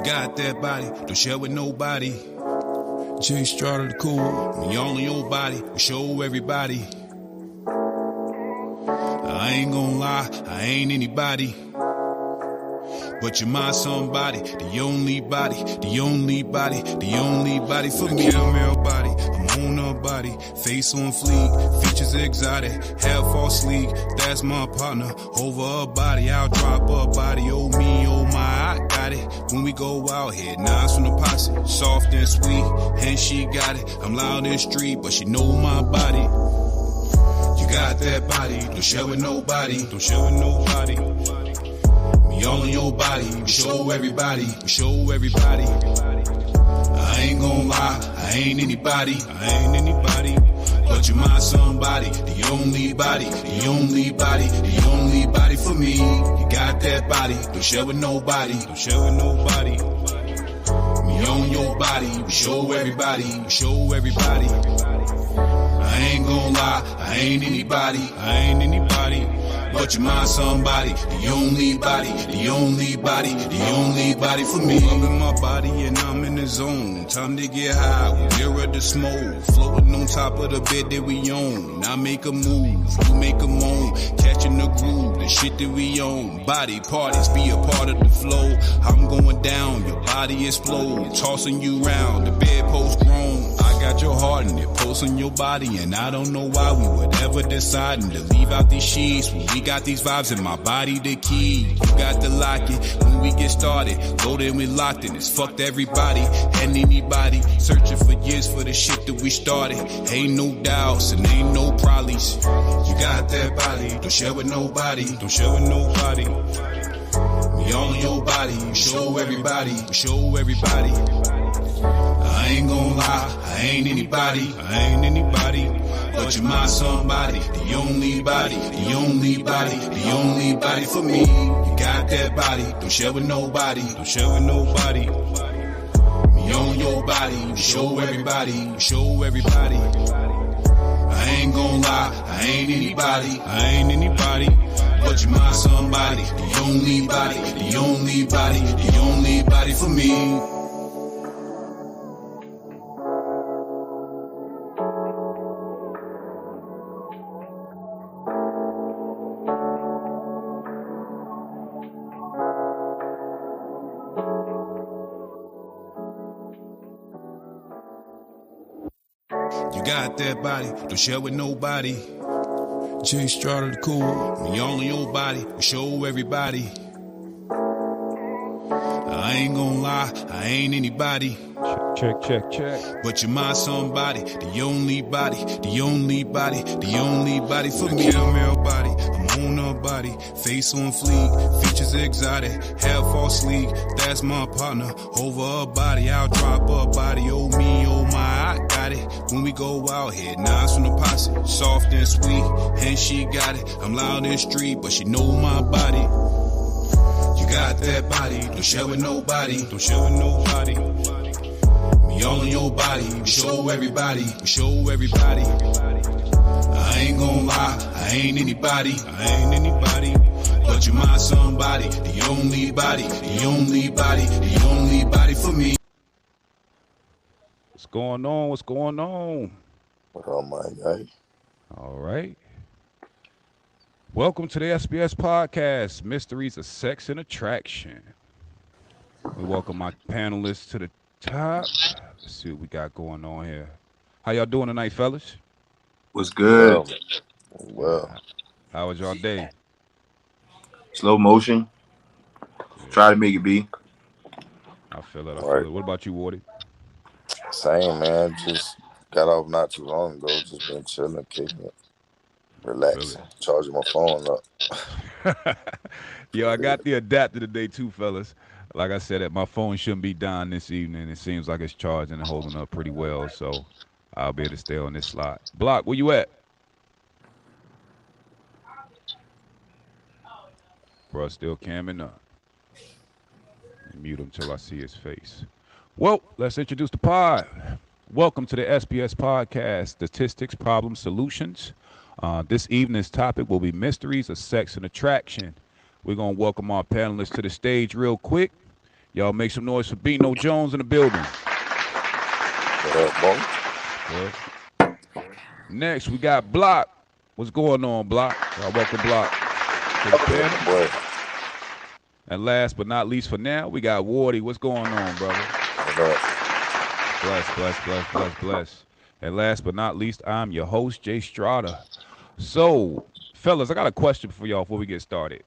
Got that body, don't share with nobody. Jay Strada the cool, when you all in your body, we show everybody. I ain't gonna lie, I ain't anybody, but you're my somebody, the only body, the only body, the only body for me. Caramel body, I'm on her body, face on fleek, features exotic, hair fall sleek, that's my partner. Over her body, I'll drop her body, oh me, oh my, I got it. When we go out here, knives from the posse, soft and sweet, and she got it. I'm loud in the street, but she know my body. You got that body, don't share with nobody, don't share with nobody. Me all in your body, we show everybody, we show everybody. I ain't gonna lie, I ain't anybody, I ain't anybody, but you're my somebody, the only body, the only body, the only body for me. You got that body, don't share with nobody, don't share with nobody. Me We own your body, we show everybody, we show everybody. I ain't gon' lie, I ain't anybody, I ain't anybody. But you mind somebody, the only body, the only body, the only body for me. I'm in my body and I'm in the zone. Time to get high, we nearer the smoke. Floating on top of the bed that we own. I make a move, you make a moan. Catching the groove, the shit that we own. Body parties, be a part of the flow. I'm going down, your body explode. Tossing you round, the bedpost grown. I got your heart and it pulse on your body. And I don't know why we would ever decide to leave out these sheets. When we got these vibes in my body, the key. You got to lock it when we get started. Loaded and we locked in. It's fucked everybody and anybody. Searching for years for the shit that we started. Ain't no doubts and ain't no problems. You got that body, don't share with nobody. Don't share with nobody. We all in your body, we show everybody. We show everybody. I ain't gon' lie, I ain't anybody, I ain't anybody. But you mind somebody, the only body, the only body, the only body for me. You got that body, don't share with nobody, don't share with nobody. Me on your body, we show everybody, we show everybody. I ain't gon' lie, I ain't anybody, I ain't anybody. But you mind somebody, the only body, the only body, the only body for me. You got that body, don't share with nobody. Jay Strada the cool, me all in your body, we show everybody. I ain't gon' lie, I ain't anybody. Check, check, check. But you mind somebody, the only body, the only body, the only body for me. Caramel body, I'm on her body, face on fleek, features exotic, hair fall sleek. That's my partner, over her body, I'll drop her body. Oh me, oh my, I got it. When we go out here, knives from the posse, soft and sweet, and she got it. I'm loud in the street, but she know my body. You got that body, don't share with nobody, don't share with nobody. Me all in your body, we show everybody, we show everybody. I ain't gon' lie, I ain't anybody, I ain't anybody. But you mind somebody, the only body, the only body, the only body for me. What's going on? What's going on? What up, my guy? All right. Welcome to the SPS Podcast, Mysteries of Sex and Attraction. We welcome my panelists to the top. Let's see what we got going on here. How y'all doing tonight, fellas? What's good? Well, How was y'all day? Slow motion. Try to make it be. I feel it. Right. What about you, Wardy? same, man. Just got off not too long ago. Just been chilling, kicking it, relaxing, charging my phone up. Yo, I got the adapter today too, fellas. Like I said, my phone shouldn't be down this evening. It seems like it's charging and holding up pretty well, so I'll be able to stay on this slot. Block, where you at? Bro, still camming up. Mute him till I see his face. Well, let's introduce the pod. Welcome to the SPS Podcast, Statistics, Problem Solutions. This evening's topic will be mysteries of sex and attraction. We're going to welcome our panelists to the stage real quick. Y'all make some noise for Bino Jones in the building. Good. Next, we got Block. What's going on, Block? Y'all welcome Block to the panel. And last but not least for now, we got Wardy. What's going on, brother? Bless. And last but not least, I'm your host, Jay Strada. So, fellas, I got a question for y'all before we get started.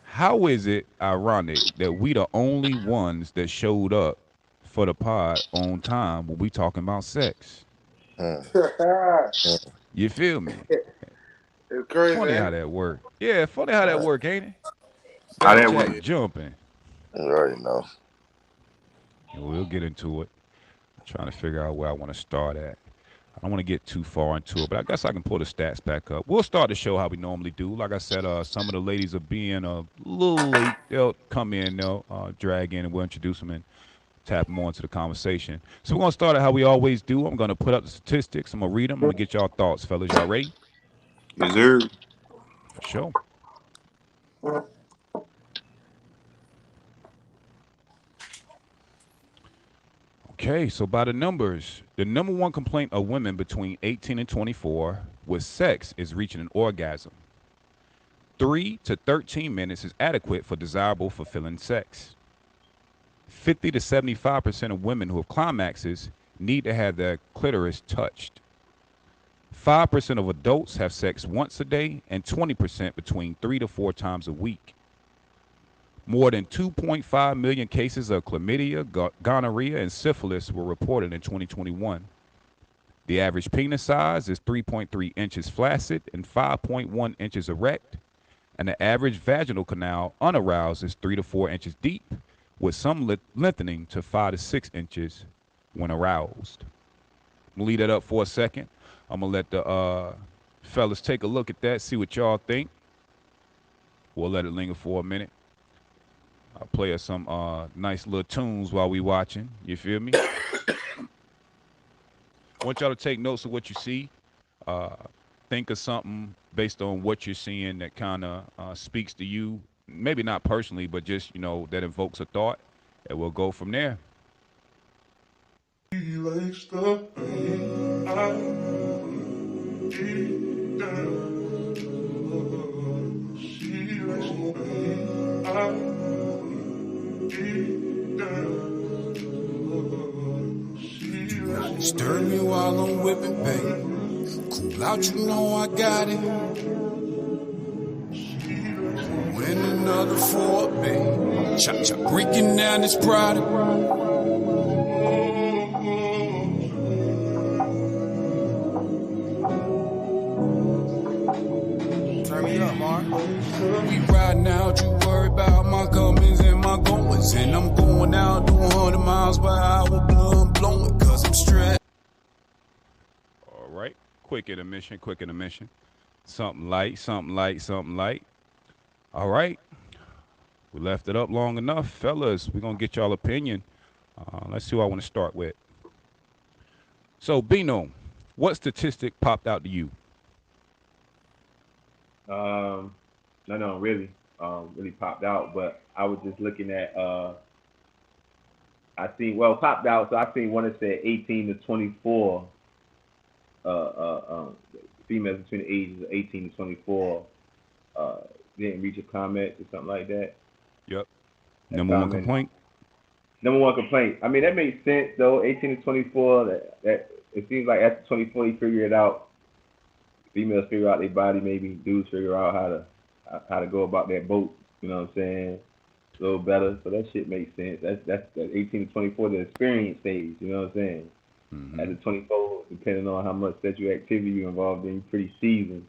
How is it ironic that we the only ones that showed up for the pod on time when we talking about sex? You feel me? It's crazy. Funny how that work. Yeah, funny how that work, ain't it? How that Jack work? jumping. You already know. We'll get into it. I'm trying to figure out where I want to start at. I don't want to get too far into it, but I guess I can pull the stats back up. We'll start the show how we normally do. Like I said, some of the ladies are being a little late. They'll come in, they'll drag in, and we'll introduce them in tap them on to the conversation. So we're going to start it how we always do. I'm going to put up the statistics. I'm going to read them. I'm going to get y'all thoughts, fellas. Y'all ready? Yes, sir. For sure. Okay, so by the numbers, the number one complaint of women between 18 and 24 with sex is reaching an orgasm. 3 to 13 minutes is adequate for desirable, fulfilling sex. 50 to 75% of women who have climaxes need to have their clitoris touched. 5% of adults have sex once a day, and 20% between 3 to 4 times a week. More than 2.5 million cases of chlamydia, gonorrhea, and syphilis were reported in 2021. The average penis size is 3.3 inches flaccid and 5.1 inches erect, and the average vaginal canal unaroused is 3 to 4 inches deep, with some lengthening to 5 to 6 inches when aroused. I'm going to leave that up for a second. I'm going to let the fellas take a look at that, see what y'all think. We'll let it linger for a minute. I'll play us some nice little tunes while we watching. You feel me? I want y'all to take notes of what you see. Think of something based on what you're seeing that kind of speaks to you. Maybe not personally, but just, that invokes a thought. And we'll go from there. Stir me while I'm whipping, baby. Cool out, you know I got it. Win another four, baby. Chop, chop, breaking down this product. Turn me up, Mark. We riding out, you worry about my comings and my goings. And I'm going out doing 100 miles per hour, blood blowing, cause I'm stressed. All right. Quick intermission. Something light. All right. We left it up long enough. Fellas, we're going to get y'all opinion. Let's see who I want to start with. So, Bino, what statistic popped out to you? No, really popped out, but I was just looking at, popped out, so I seen one that said 18 to 24, females between the ages of 18 to 24, didn't reach a comment or something like that. Yep. Number one complaint. I mean, that makes sense though. 18 to 24. That it seems like after 24, you figure it out. Females figure out their body. Maybe dudes figure out how to go about their boat. You know what I'm saying? A little better. So that shit makes sense. That's that 18 to 24, the experience stage. You know what I'm saying? Mm-hmm. At the 24, depending on how much sexual activity you're involved in, you're pretty seasoned.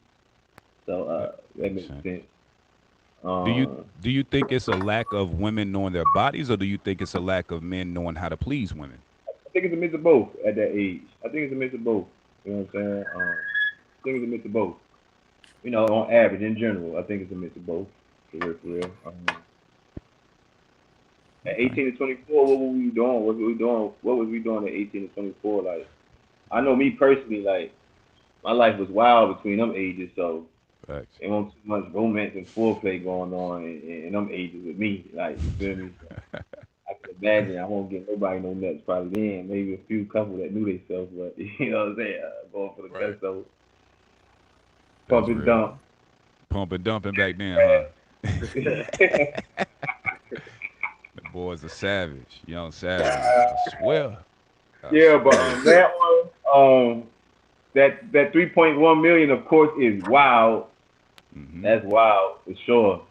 So that makes sense. Do you think it's a lack of women knowing their bodies, or do you think it's a lack of men knowing how to please women? I think it's a mix of both at that age. I think it's a mix of both. You know what I'm saying? I think it's a mix of both. On average, in general, I think it's a mix of both. For real. At 18 to 24, what were we doing? What was we doing at 18 to 24? Like, I know me personally, like, my life was wild between them ages, so Facts. There wasn't too much romance and foreplay going on in them ages with me. Like, you feel me? I can imagine I won't get nobody no nuts probably then. Maybe a few couple that knew themselves, but you know what I'm saying? Going for the best of it. Pump and dump. Pump and dumping back then, huh? The boys are savage. Young savage. I swear. Yeah, but that one, that 3.1 million, of course, is wild. Mm-hmm. That's wild for sure.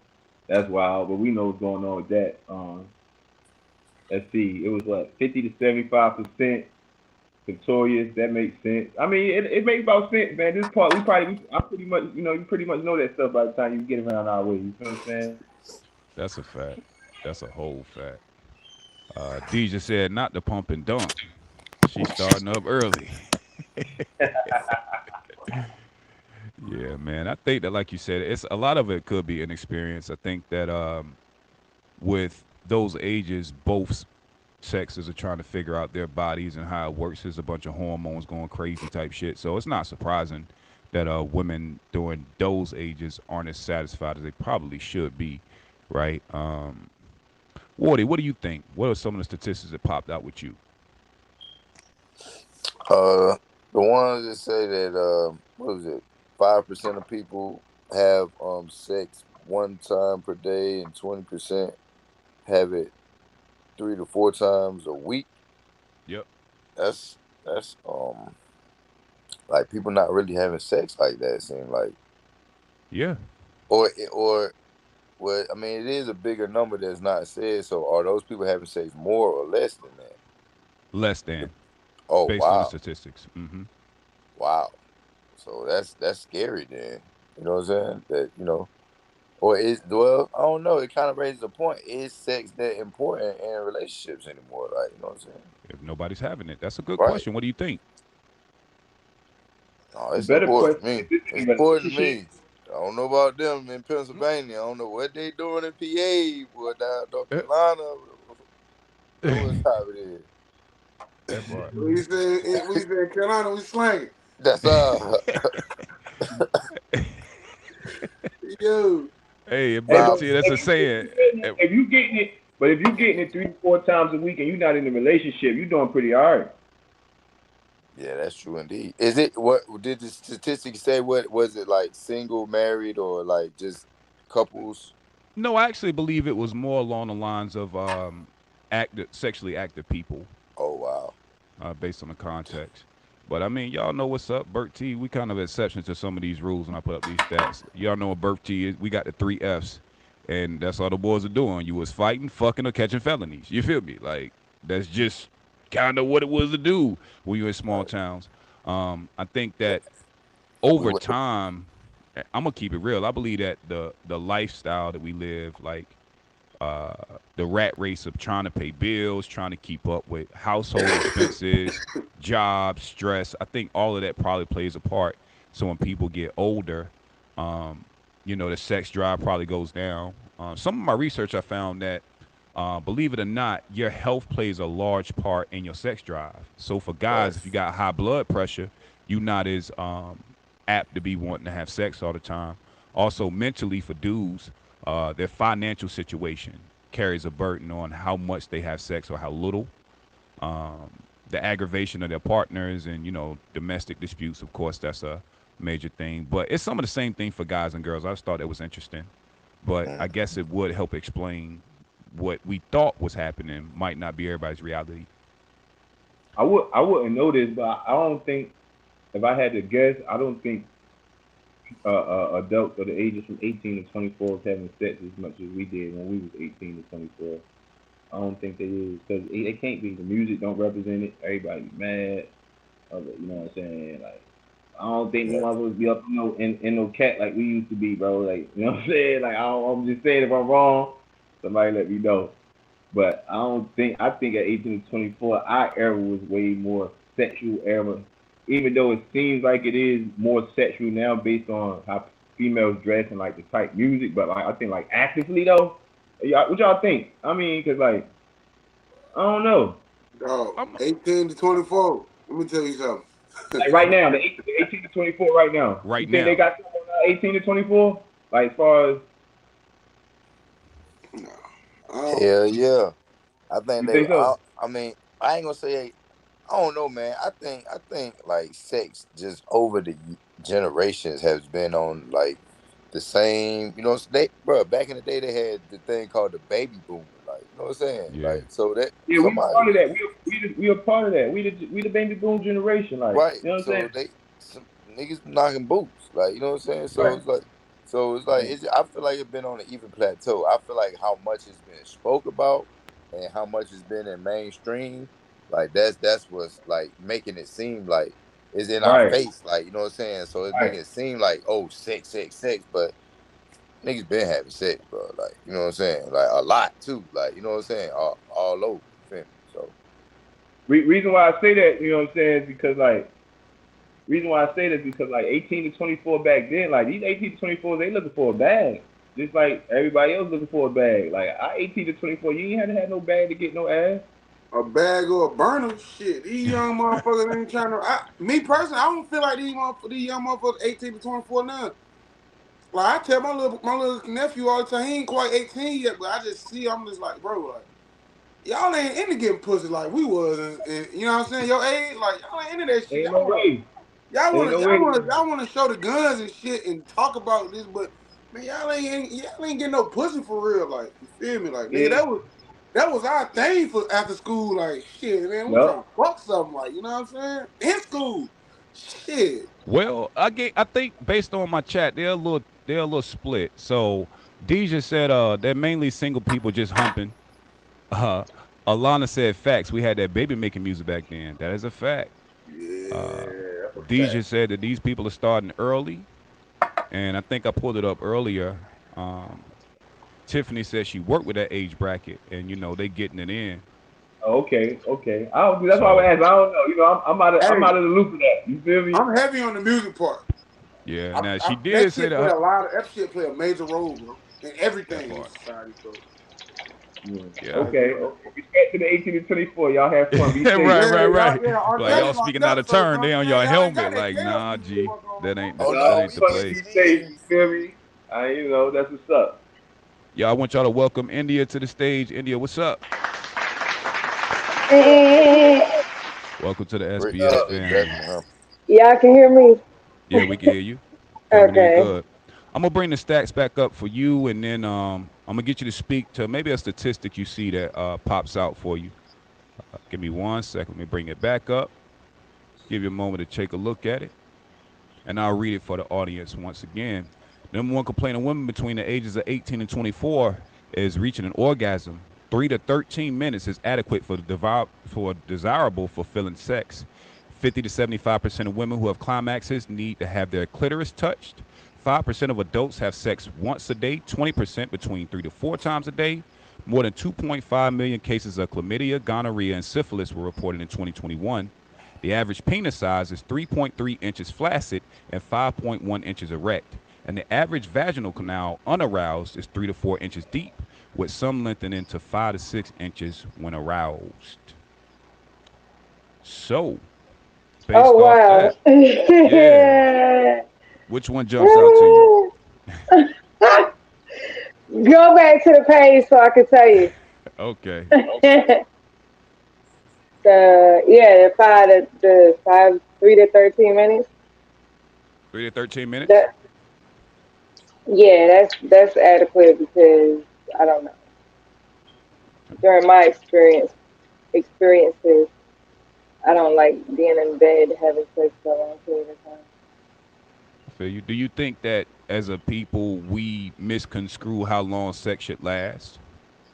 That's wild, but we know what's going on with that. Let's see, it was what 50 to 75% victorious. That makes sense. I mean, it makes about sense, man. This part, I pretty much, you pretty much know that stuff by the time you get around our way. You feel what I'm saying? That's a fact. That's a whole fact. Deja said not the pump and dump. She's starting up early. Yeah, man. I think that, like you said, it's a lot of it could be inexperience. I think that with those ages, both sexes are trying to figure out their bodies and how it works. There's a bunch of hormones going crazy type shit. So it's not surprising that women during those ages aren't as satisfied as they probably should be, right? Wardy, what do you think? What are some of the statistics that popped out with you? The ones that say that what was it? 5% of people have sex one time per day, and 20% have it 3 to 4 times a week. Yep. That's like people not really having sex like that. It seems like. Yeah. Or well, I mean, it is a bigger number that's not said. So are those people having sex more or less than that? Less than. Oh, based wow. on the statistics. Mm-hmm. Wow. So that's scary then. You know what I'm saying? That, you know, or I don't know. It kind of raises a point. Is sex that important in relationships anymore? Like, you know what I'm saying? If nobody's having it, that's a good Right. question. What do you think? No, it's Better important to question. me. It's important to me. I don't know about them in Pennsylvania. I don't know what they doing in PA, boy, down North Carolina. What type it is? That part. We said in Carolina, we slang. That's Yo. Hey, Bertie, that's a saying. If you getting it, but if you getting it 3 to 4 times a week and you're not in a relationship, you're doing pretty hard. Yeah, that's true indeed. Is it, what did the statistics say? What was it, like single, married, or like just couples? No, I actually believe it was more along the lines of sexually active people. Oh, wow. Based on the context. But I mean, y'all know what's up, Bert T. We kind of exceptions to some of these rules when I put up these stats. Y'all know what Bert T is. We got the 3 Fs, and that's all the boys are doing. You was fighting, fucking, or catching felonies. You feel me? Like, that's just kind of what it was to do when you're in small towns. I think that over time, I'm gonna keep it real. I believe that the lifestyle that we live, like the rat race of trying to pay bills, trying to keep up with household expenses, jobs, stress, I think all of that probably plays a part. So when people get older, the sex drive probably goes down. Some of my research, I found that, believe it or not, your health plays a large part in your sex drive. So for guys, if you got high blood pressure, you're not as apt to be wanting to have sex all the time. Also, mentally for dudes, their financial situation carries a burden on how much they have sex or how little. The aggravation of their partners and, domestic disputes, of course, that's a major thing. But it's some of the same thing for guys and girls. I just thought it was interesting. But I guess it would help explain what we thought was happening might not be everybody's reality. I wouldn't know this, but I don't think, if I had to guess, I don't think adults of the ages from 18 to 24 was having sex as much as we did when we was 18 to 24. I don't think they is, because they can't be. The music don't represent it. Everybody mad. You know what I'm saying? Like, I don't think no one would be up in no cat like we used to be, bro. Like, you know what I'm saying? Like, I'm just saying, if I'm wrong, somebody let me know. But I think at 18 to 24, our era was way more sexual era. Even though it seems like it is more sexual now based on how females dress and like the type music, but like I think like actively though, what y'all think? I mean, cause like I don't know. Dog, 18 to 24. Let me tell you something. Like right now, the 18 to 24 right now. Right you think now. they got 18 to 24? Like as far as Hell yeah. I think think so? I mean, I ain't gonna say, I don't know, man. I think like sex just over the generations has been on like the same. Back in the day they had the thing called the baby boomer. Like, you know what I'm saying? Yeah. Like, so that Yeah, we a part of that. We a part of that. We the baby boom generation. Like, right. You know what I'm saying? Some niggas knocking boots. Like, you know what I'm saying? So Right. I feel like it's been on an even plateau. I feel like how much has been spoke about and how much has been in mainstream. Like that's what's like making it seem like it's in our face. Like, you know what I'm saying? So it's making it seem like, oh, sex, but niggas been having sex, bro. Like, you know what I'm saying? Like a lot too. Like, you know what I'm saying? All over. You feel me? So reason why I say that, you know what I'm saying, is because like 18 to 24 back then, like these 18 to 24s, they looking for a bag. Just like everybody else looking for a bag. Like, I 18 to 24, you ain't had to have no bag to get no ass. a bag or a burner. Shit, these young motherfuckers ain't trying to. Me personally, I don't feel like these young motherfuckers 18 to 24 now. Like I tell my little nephew all the time, he ain't quite 18 yet, but I just see I'm just like, bro, like y'all ain't into getting pussy like we was, and you know what I'm saying? Your age, like y'all ain't into that shit. Ain't no way. Y'all Ain't no way. want to show the guns and shit and talk about this, but man, y'all ain't getting no pussy for real. Like you feel me? Like nigga, that was our thing for after school. Like shit, man, we trying to fuck something. Like you know what I'm saying? In school, shit. Well, I think based on my chat, they're a little split. So Deja said they're mainly single people just humping. Alana said facts. We had that baby making music back then. That is a fact. Yeah. Deja said that these people are starting early, and I think I pulled it up earlier. Tiffany said she worked with that age bracket, and they getting it in. Okay. That's why I asked. I don't know. I'm out of the loop of that. You feel me? I'm heavy on the music part. Yeah. Now she did say that. That shit play a major role, bro, in everything in society. So. Yeah. Okay. Respect to the 18 to 24. Y'all have fun. Be safe. Right. Yeah, like y'all speaking out of turn, they on your helmet. Like, nah, G, that ain't the play. Be safe. You feel me? That's what's up. Yeah, I want y'all to welcome India to the stage. India, what's up? Welcome to the SPS family. Y'all can hear me? Yeah, we can hear you. Okay. Good. I'm gonna bring the stats back up for you, and then I'm gonna get you to speak to maybe a statistic you see that pops out for you. Give me 1 second. Let me bring it back up. Give you a moment to take a look at it, and I'll read it for the audience once again. Number one complaint of women between the ages of 18 and 24 is reaching an orgasm. 3 to 13 minutes is adequate for desirable fulfilling sex. 50 to 75% of women who have climaxes need to have their clitoris touched. 5% of adults have sex once a day, 20% between 3 to 4 times a day. More than 2.5 million cases of chlamydia, gonorrhea, and syphilis were reported in 2021. The average penis size is 3.3 inches flaccid and 5.1 inches erect. And the average vaginal canal unaroused is 3 to 4 inches deep, with some lengthening to 5 to 6 inches when aroused. So, based off that, yeah, which one jumps out to you? Go back to the page so I can tell you. Okay. The 3 to 13 minutes. 3 to 13 minutes. That's adequate because I don't know. During my experiences, I don't like being in bed having sex for a long period of time. I feel you. Do you think that as a people we misconstrue how long sex should last?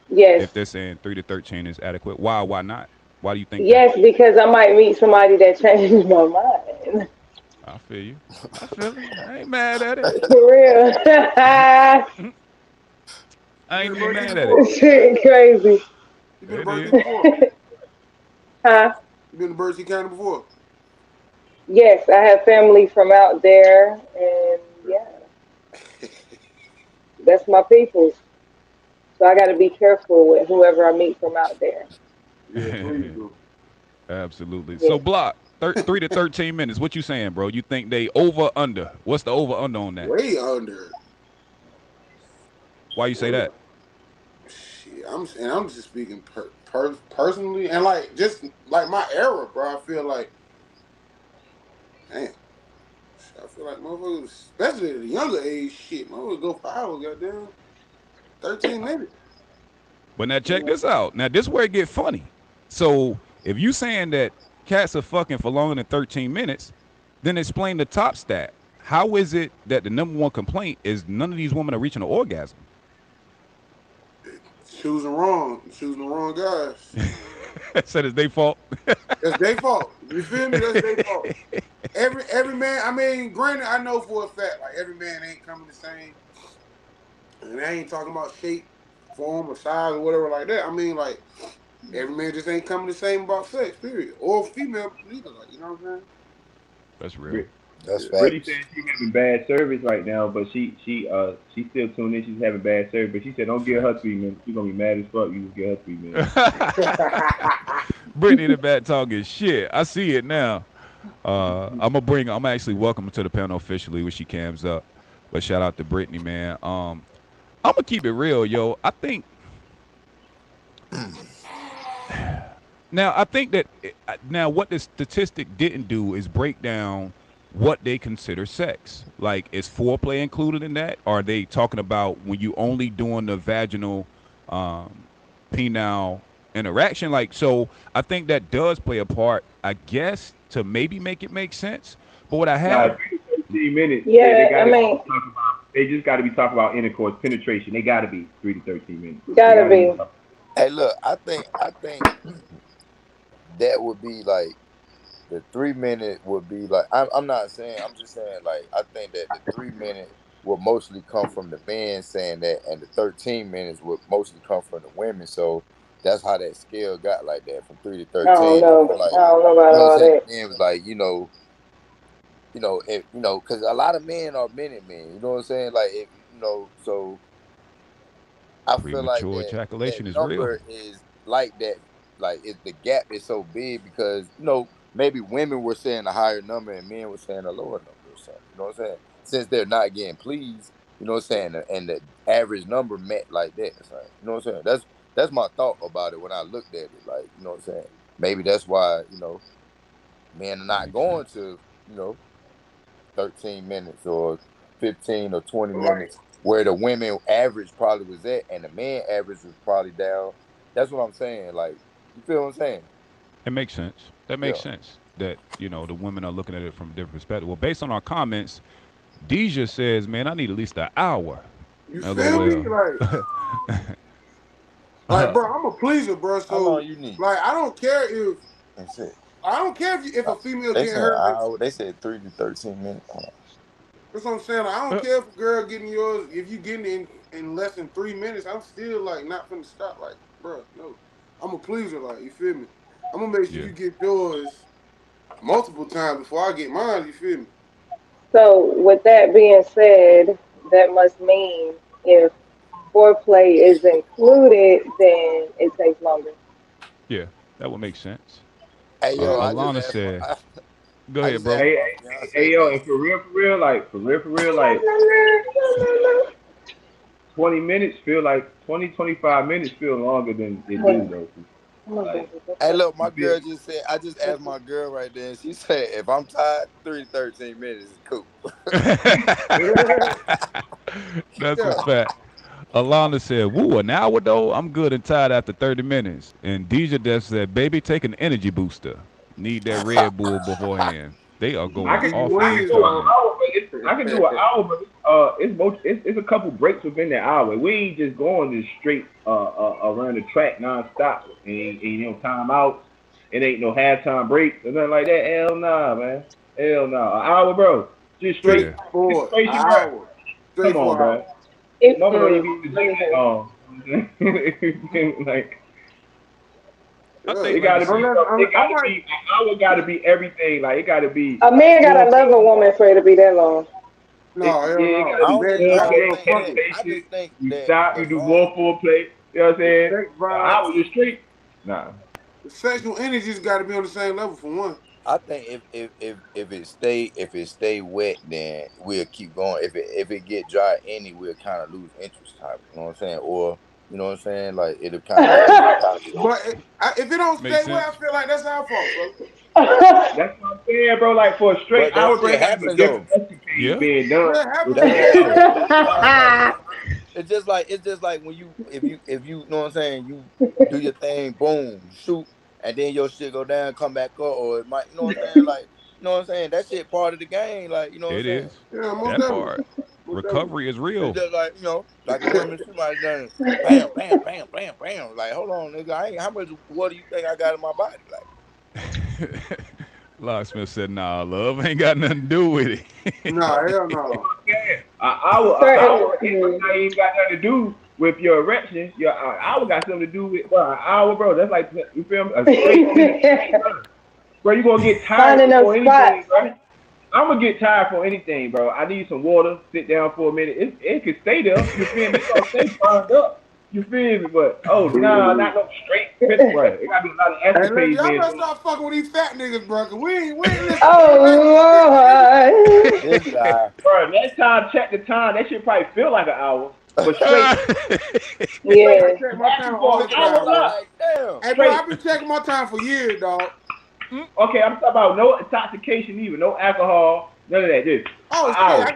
Yes. If they're saying 3 to 13 is adequate, why? Why not? Why do you think? Yes, because I might meet somebody that changed my mind. I feel you. I feel it. I ain't mad at it. For real. I ain't even mad at it. Shit crazy. You been to Berkeley before? Huh? You been to Berkeley County before? Yes, I have family from out there, and yeah, that's my people. So I got to be careful with whoever I meet from out there. Yeah, please do. Absolutely. Yeah. So, Block, 3 to 13 minutes. What you saying, bro? You think they over under? What's the over under on that? Way under. Why you say that? Shit, I'm just speaking personally, and like just like my era, bro. I feel like, damn. I feel like motherfuckers, especially at a younger age, shit, motherfuckers go for hours, goddamn. 13 minutes. But now check this out. Now this is where it get funny. So if you saying that cats are fucking for longer than 13 minutes, then explain the top stat. How is it that the number one complaint is none of these women are reaching an orgasm? Choosing the wrong guys. Said it's their fault. That's their fault. You feel me? That's their fault. Every man, I mean, granted, I know for a fact, like every man ain't coming the same. And I ain't talking about shape, form, or size, or whatever like that. I mean, like, every man just ain't coming the same about sex, period. Or female, either. Like, you know what I'm saying? That's real. That's Brittany facts. said she's having bad service right now, but she still tuned in. She's having bad service, but she said don't give her 3 minutes. She's gonna be mad as fuck. You just give her 3 minutes. Brittany in the back talking shit. I see it now. I'm actually welcome her to the panel officially when she cams up. But shout out to Brittany, man. I'm gonna keep it real, yo. I think that now what the statistic didn't do is break down what they consider sex. Like, is foreplay included in that? Or are they talking about when you only doing the vaginal, penile interaction? Like, so I think that does play a part, I guess, to maybe make it make sense. But what I have, 3 to 13 minutes. Yeah, they I mean, talk about. They just got to be talking about intercourse, penetration. They got to be 3 to 13 minutes. gotta be. Hey, look, I think that would be like the 3 minute would be like. I'm not saying. I'm just saying like I think that the 3 minute will mostly come from the men saying that, and the 13 minutes would mostly come from the women. So that's how that scale got like that from 3 to 13. I don't know. Like, I don't know about all that. It was like because a lot of men are minute men. You know what I'm saying? Like, so I feel like premature that ejaculation is number real. is like that. Like, the gap is so big because maybe women were saying a higher number and men were saying a lower number or something. You know what I'm saying? Since they're not getting pleased, you know what I'm saying, and the average number met like that. It's like, you know what I'm saying? That's my thought about it when I looked at it. Like, you know what I'm saying? Maybe that's why men are not going to 13 minutes or 15 or 20 minutes where the women average probably was at and the man average was probably down. That's what I'm saying. Like, you feel what I'm saying? It makes sense. That makes sense. That, the women are looking at it from a different perspective. Well, based on our comments, Deja says, man, I need at least an hour. You feel me? Like, bro, I'm a pleaser, bro. So, how long you need? Like, I don't care if That's it. I don't care if a female They getting said hurt. they said 3 to 13 minutes. That's what I'm saying. Like, I don't care if a girl getting yours. If you getting it in less than 3 minutes, I'm still like not finna stop. Like, bro, no, I'm a pleaser. Like, you feel me? I'm gonna make sure you get yours multiple times before I get mine. You feel me? So, with that being said, that must mean if foreplay is included, then it takes longer. Yeah, that would make sense. Hey, yo, Alana said, go ahead, bro. Hey, yo, and for real, like 20 minutes feel like 25 minutes feel longer than it do though. Like, hey, look, my girl just said. I just asked my girl right there, and she said, "If I'm tired, 3 to 13 minutes is cool." That's a fact. Alana said, "Woo, an hour though? I'm good and tired after 30 minutes." And Deja just said, "Baby, take an energy booster. Need that Red Bull beforehand." They are going off. I can do an hour, but it's a couple breaks within the hour. We ain't just going just straight around the track nonstop. Ain't timeouts. It ain't no halftime breaks or nothing like that. Hell nah, man. Hell nah. An hour, bro. Just straight. An hour. Come on, bro. Mama don't even be that long. Like. It gotta be. An hour gotta be everything. Like, it gotta be. A man gotta love a woman for it to be that long. No, I just think you stop. You do more foreplay. You know what I'm saying? An hour just straight. Nah. The sexual energy's got to be on the same level for one. I think if it stay wet, then we'll keep going. If it get dry any, we'll kind of lose interest type. You know what I'm saying? Or you know what I'm saying? Like, it'll kind of. But if it don't stay wet, I feel like that's our fault, bro. That's what I'm saying, bro. Like, for a straight hour break, happens though. Being done. It's just like when if you know what I'm saying, you do your thing, boom, shoot, and then your shit go down, come back up, or it might, you know what I'm saying, like, you know what I'm saying, that shit part of the game, like, you know what I'm saying. Yeah, that part. Recovery is real. It's just like, like a women, somebody done bam, bam, bam, bam, bam. Like, hold on, nigga, how much water do you think I got in my body? Like, Locksmith said, "Nah, love ain't got nothing to do with it." Nah, hell no. An hour ain't got nothing to do with your erection. Your hour got something to do with an hour, bro. That's like, you feel me? A straight bro, you gonna get tired before anything, right? I'm gonna get tired for anything, bro. I need some water. Sit down for a minute. It can stay there. You feel me? It's gonna stay burned up. You feel me? But nah, not no straight piss right. It gotta be a lot of Hey, look, escapades, y'all man. better stop fucking with these fat niggas, bro. 'Cause we ain't listening. Oh Lord. This guy. Bro, next time check the time. That shit probably feel like an hour, but straight. Yeah. I check my time all the time, bro. Like, damn. Hey, bro, I've been checking my time for years, dog. Okay, I'm talking about no intoxication either, no alcohol, none of that. Just Oh, an shit, hour. I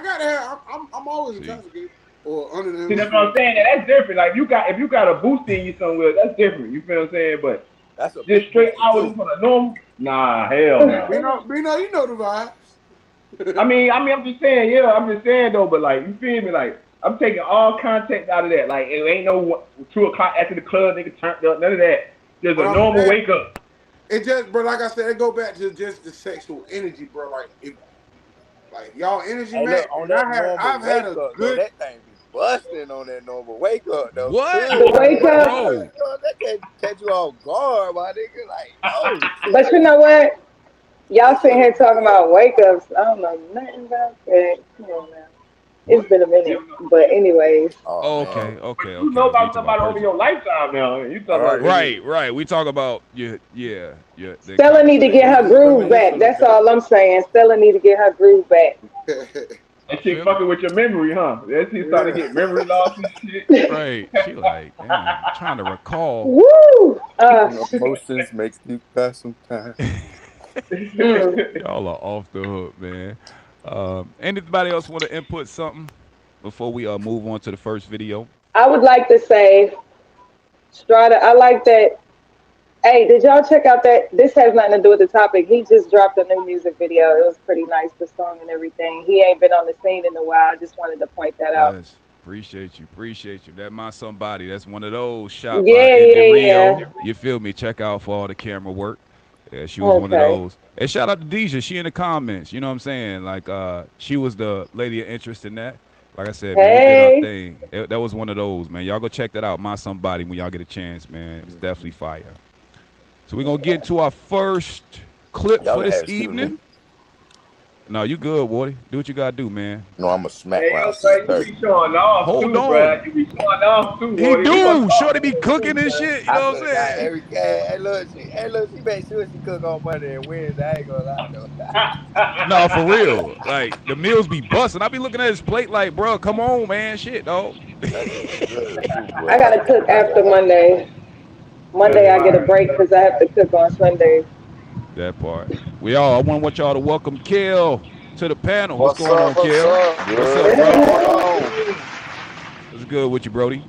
gotta have. I'm always intoxicated or under the See, that's what I'm saying. That's different. Like if you got a boost in you somewhere, that's different. You feel what I'm saying? But That's a just straight big hours for the normal. Nah, hell no. Bino, you know the vibes. I mean, I'm just saying, yeah, I'm just saying though. But like, you feel me? Like I'm taking all context out of that. Like it ain't no 2 o'clock after the club, nigga turned up. None of that. Just a normal wake up. It just, bro, like I said, it go back to just the sexual energy, bro. Like, if y'all energy, Hey, man. look, on that I've had a normal good. though, that thing be busting on that normal wake up though. What? The wake up. Bro. That can't catch you off guard, my nigga. Like, oh, But you know what? Y'all sitting here talking about wake ups. I don't know nothing about that. Come on now. It's been a minute. But anyways. Oh, Okay. You know about You talking somebody over your lifetime now. You talking about Right. We talk about yeah. Stella need to get her groove back. That's all I'm saying. Stella need to get her groove back. That shit fucking with your memory, huh? That shit starting to get memory loss and shit. Right. She like, damn, I'm trying to recall. Woo! emotions makes you pass some time. Y'all are off the hook, man. Anybody else want to input something before we move on to the first video? I would like to say, Strata, I like that. Hey, did y'all check out that? This has nothing to do with the topic. He just dropped a new music video. It was pretty nice, the song and everything. He ain't been on the scene in a while. I just wanted to point that out. Yes. Appreciate you. That my somebody. That's one of those shot Yeah, by Indy Rio. yeah. You feel me? Check out for all the camera work. Yeah, she was one of those. And shout out to Deja. She in the comments. You know what I'm saying? Like, she was the lady of interest in that. Like I said, man, we did our thing. That was one of those, man. Y'all go check that out. My somebody when y'all get a chance, man. It's definitely fire. So we're gonna get into our first clip for this evening. No, you good, Woody. Do what you gotta do, man. No, I'm a smack round. You be showing off Hold too, on. bro. You be showing off too, He Woody. do. Shorty be cooking and shit. You know what I'm saying? Hey, look, she make sure she cook on Monday and Wednesday. I ain't gonna lie though. No, for real. Like the meals be busting. I be looking at his plate like, bro, come on, man, shit, dog. I gotta cook after Monday. Monday I get a break because I have to cook on Sunday. That part. I want y'all to welcome Kel to the panel. What's going on, Kel? What's up, bro? What's good with you, Brody?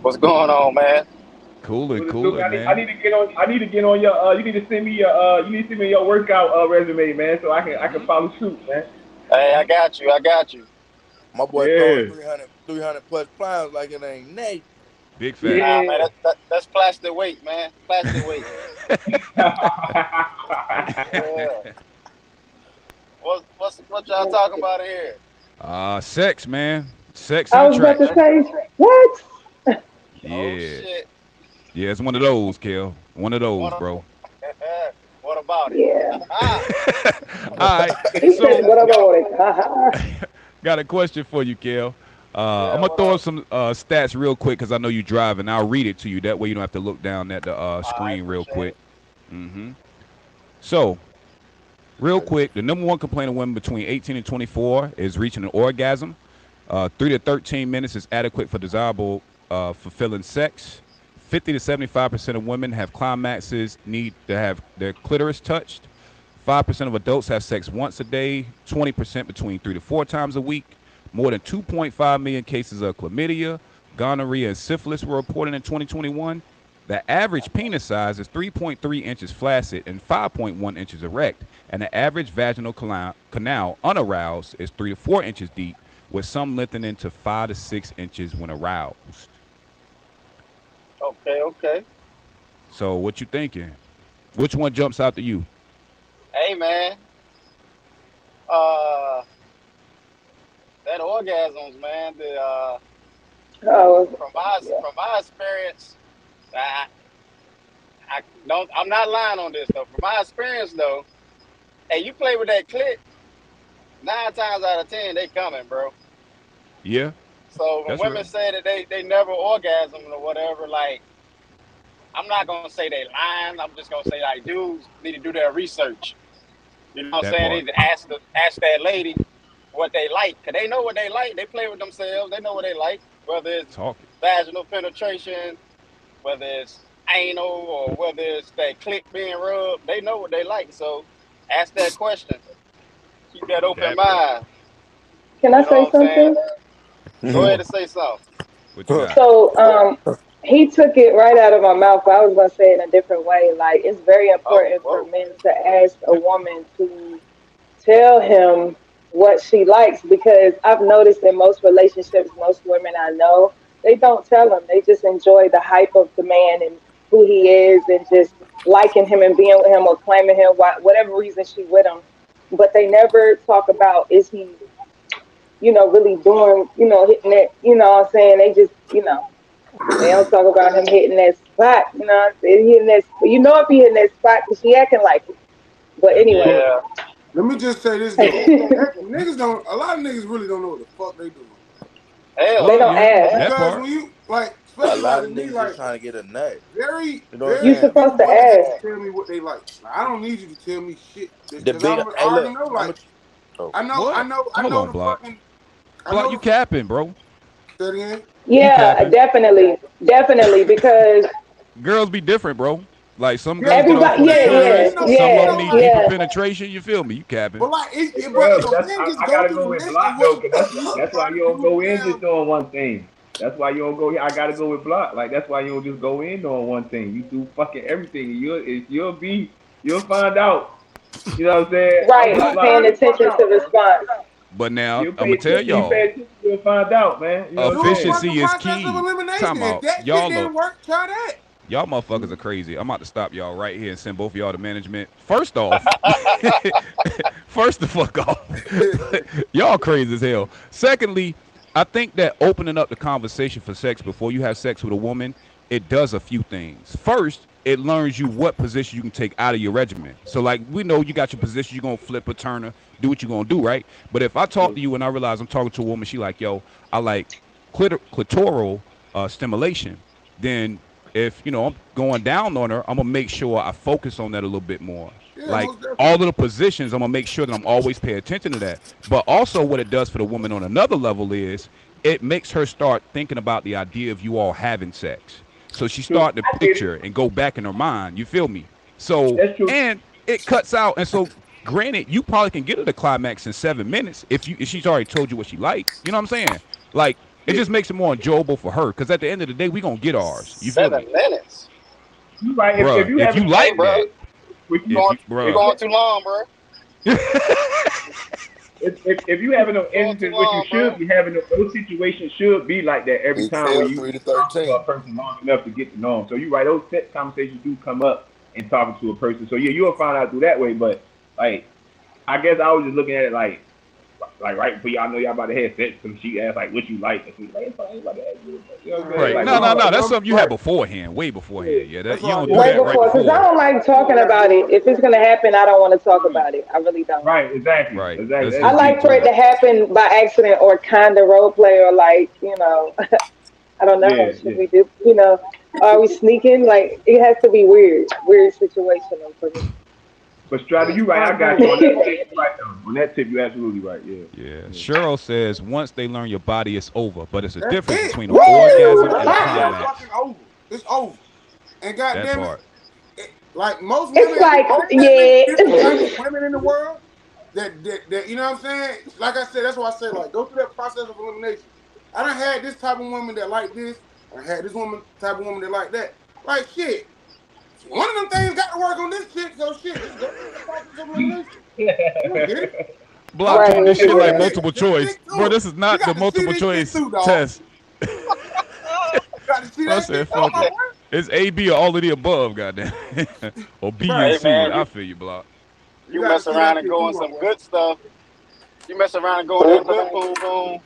What's going on, man? Cooling, man. I need to get on your. You need to send me your workout resume, man, so I can follow suit, man. Hey, I got you. My boy throwing 300 plus pounds like it ain't Nate. Big fat. Nah, man, that's plastic weight, man. Plastic weight. Yeah. What y'all talking about here? Sex, man. Sex I and was about to attraction. say, what? Yeah. Oh, shit. Yeah, it's one of those, Kel. One of those, bro. What about it? Yeah. All right. He said, what about it? Got a question for you, Kel. I'm gonna throw up some stats real quick because I know you driving. I'll read it to you. That way you don't have to look down at the screen real quick. So, real quick, the number one complaint of women between 18 and 24 is reaching an orgasm. 3 to 13 minutes is adequate for desirable, fulfilling sex. 50 to 75% of women have climaxes, need to have their clitoris touched. 5% of adults have sex once a day. 20% between 3 to 4 times a week. More than 2.5 million cases of chlamydia, gonorrhea, and syphilis were reported in 2021. The average penis size is 3.3 inches flaccid and 5.1 inches erect, and the average vaginal canal unaroused is 3 to 4 inches deep, with some lengthening to 5 to 6 inches when aroused. Okay. So what you thinking? Which one jumps out to you? Hey, man. That orgasms, man. From my experience, I'm not lying on this though. From my experience though, hey, you play with that clit, 9 times out of 10 they coming, bro. Yeah, So when that's women real. say that they never orgasm or whatever, like I'm not gonna say they lying. I'm just gonna say like dudes need to do their research. You know what I'm That saying? They part. need to ask that lady what they like, cause they know what they like. They play with themselves. They know what they like, whether it's Talk it. vaginal penetration, whether it's anal, or whether it's that clit being rubbed. They know what they like. So ask that question. Keep that open That part. mind. Can I You know say what I'm saying? something? Go ahead and say something. What you got? So, he took it right out of my mouth. But I was gonna say it in a different way. Like, it's very Oh, important for whoa. men to ask a woman to tell him what she likes, because I've noticed in most relationships, most women I know, they don't tell him. They just enjoy the hype of the man and who he is, and just liking him and being with him or claiming him, whatever reason she with him. But they never talk about, is he, really doing, hitting it. You know what I'm saying? They just, they don't talk about him hitting that spot. You know what I'm saying? Hitting that, if he hitting that spot, because she acting like it. But That anyway. part. Yeah. Let me just say this though. Niggas don't. A lot of niggas really don't know what the fuck they doing. Hell They Well, don't no. yeah, ask. that Because part. when you like, A especially like lot of with me, niggas like just trying to get a nut. very, You know what I'm You very saying? supposed few to women ask. just tell me what they like. Like, I don't need you to tell me shit The because big, I hey, already look, know. I'm Like, a, oh, What? I Hold know on, the Block. fucking, I Block, know you the capping, bro. say it again. You Yeah, capping. definitely, because Girls be different, bro. Like some Yeah, girls get but off everybody, on the yeah, man, yeah, you curves. know, Some of you them know, yeah, need like, deeper yeah. penetration. You feel me? You capping. but like, It but does. the That's men just I go gotta through go the with list of block though, what cause they look that's why like you don't to go in them. just doing one thing. That's why you don't go. I gotta go with block. Like that's why you don't just go in doing one thing. You do fucking everything. You'll find out. You know what I'm saying? I'm Right, with You'll block. paying find the fuck attention to out, bro. response. But now You'll I'm pay gonna tell attention. You y'all, pay attention, you'll find out, man. You know what I'm Do a saying? fucking efficiency is process of key. elimination. Talking If about that shit y'all didn't look. work, try that. Y'all motherfuckers are crazy. I'm about to stop y'all right here and send both of y'all to management. First off, first the fuck off. Y'all crazy as hell. Secondly, I think that opening up the conversation for sex before you have sex with a woman, it does a few things. First, it learns you what position you can take out of your regimen. So, like, we know you got your position, you're going to flip a turner, do what you're going to do, right? But if I talk to you and I realize I'm talking to a woman, she like, yo, I like clitoral stimulation, then if I'm going down on her, I'm gonna make sure I focus on that a little bit more. Yeah, Like most all definitely. of the positions, I'm gonna make sure that I'm always paying attention to that. But also, what it does for the woman on another level is it makes her start thinking about the idea of you all having sex. So she's True. starting to I get it. picture and go back in her mind. You feel me? So That's true. and it cuts out. And so, granted, you probably can get her to climax in 7 minutes if she's already told you what she like. You know what I'm saying? Like it Yeah. just makes it more enjoyable for her. Because at the end of the day, we gonna get ours. You feel me? 7 minutes. You right. If Bruh, you if having you a Hey, like bro, that, relationship with you you, if going you, you if bruh, you going too long, bro. if you having those Going too instances, which you long, bro. should be having, those situations should be like that every time where Exhale you 3 to talk to 13. a person long enough to get to know them. So you right, those set conversations do come up in talking to a person. So yeah, you'll find out through that way. But like, I guess I was just looking at it like right before y'all know y'all about to have sex, so she asked like what you like, and she's like, it's fine, about to ask you, you know what I'm saying? right? Like, No, what no, you no. like? That's Right. something you had beforehand, way beforehand. Yeah, That's that you why I don't do do Way that that. right before, because I before. don't like talking about it. If it's gonna happen, I don't want to talk about it. I really don't. Right, exactly, Right. exactly. Let's I just That's get like for to it it. to happen by accident or kind of role play, or like, I don't know. yeah, Should yeah. we do? Are we sneaking? Like, it has to be weird situational for me. But Strata, Yeah, you right. I got you on that spontaneous. tip. You right though. On that tip, you absolutely right. Yeah, Yeah. yeah. Cheryl says once they learn your body, it's over. But it's a That's difference it. between an Woo! orgasm That's and a it. It's climax. fucking over. It's over. And That goddamn part. like It's like, most women, different type of yeah. women in the world. That you know what I'm saying? Like I said, that's why I say like go through that process of elimination. I done had this type of woman that like this. I had this type of woman that like that. Like shit. One of them things got to work on this shit. So shit, just go through that process of elimination. You don't get it. Block Fuck treating trying this to Right, shit force like yeah. shit. multiple Just choice. stick Bro, to it. this is You not the got to see multiple this shit choice through, dog. test. You got to see I that said, shit through, fuck my it. boy. It's A, B, or all of the above, goddamn. Or B and Right. Hey, C. man, I feel you, Block. You you got to mess see that around and shit go through, on my some boy. good stuff. You mess around and go on that good boom boom,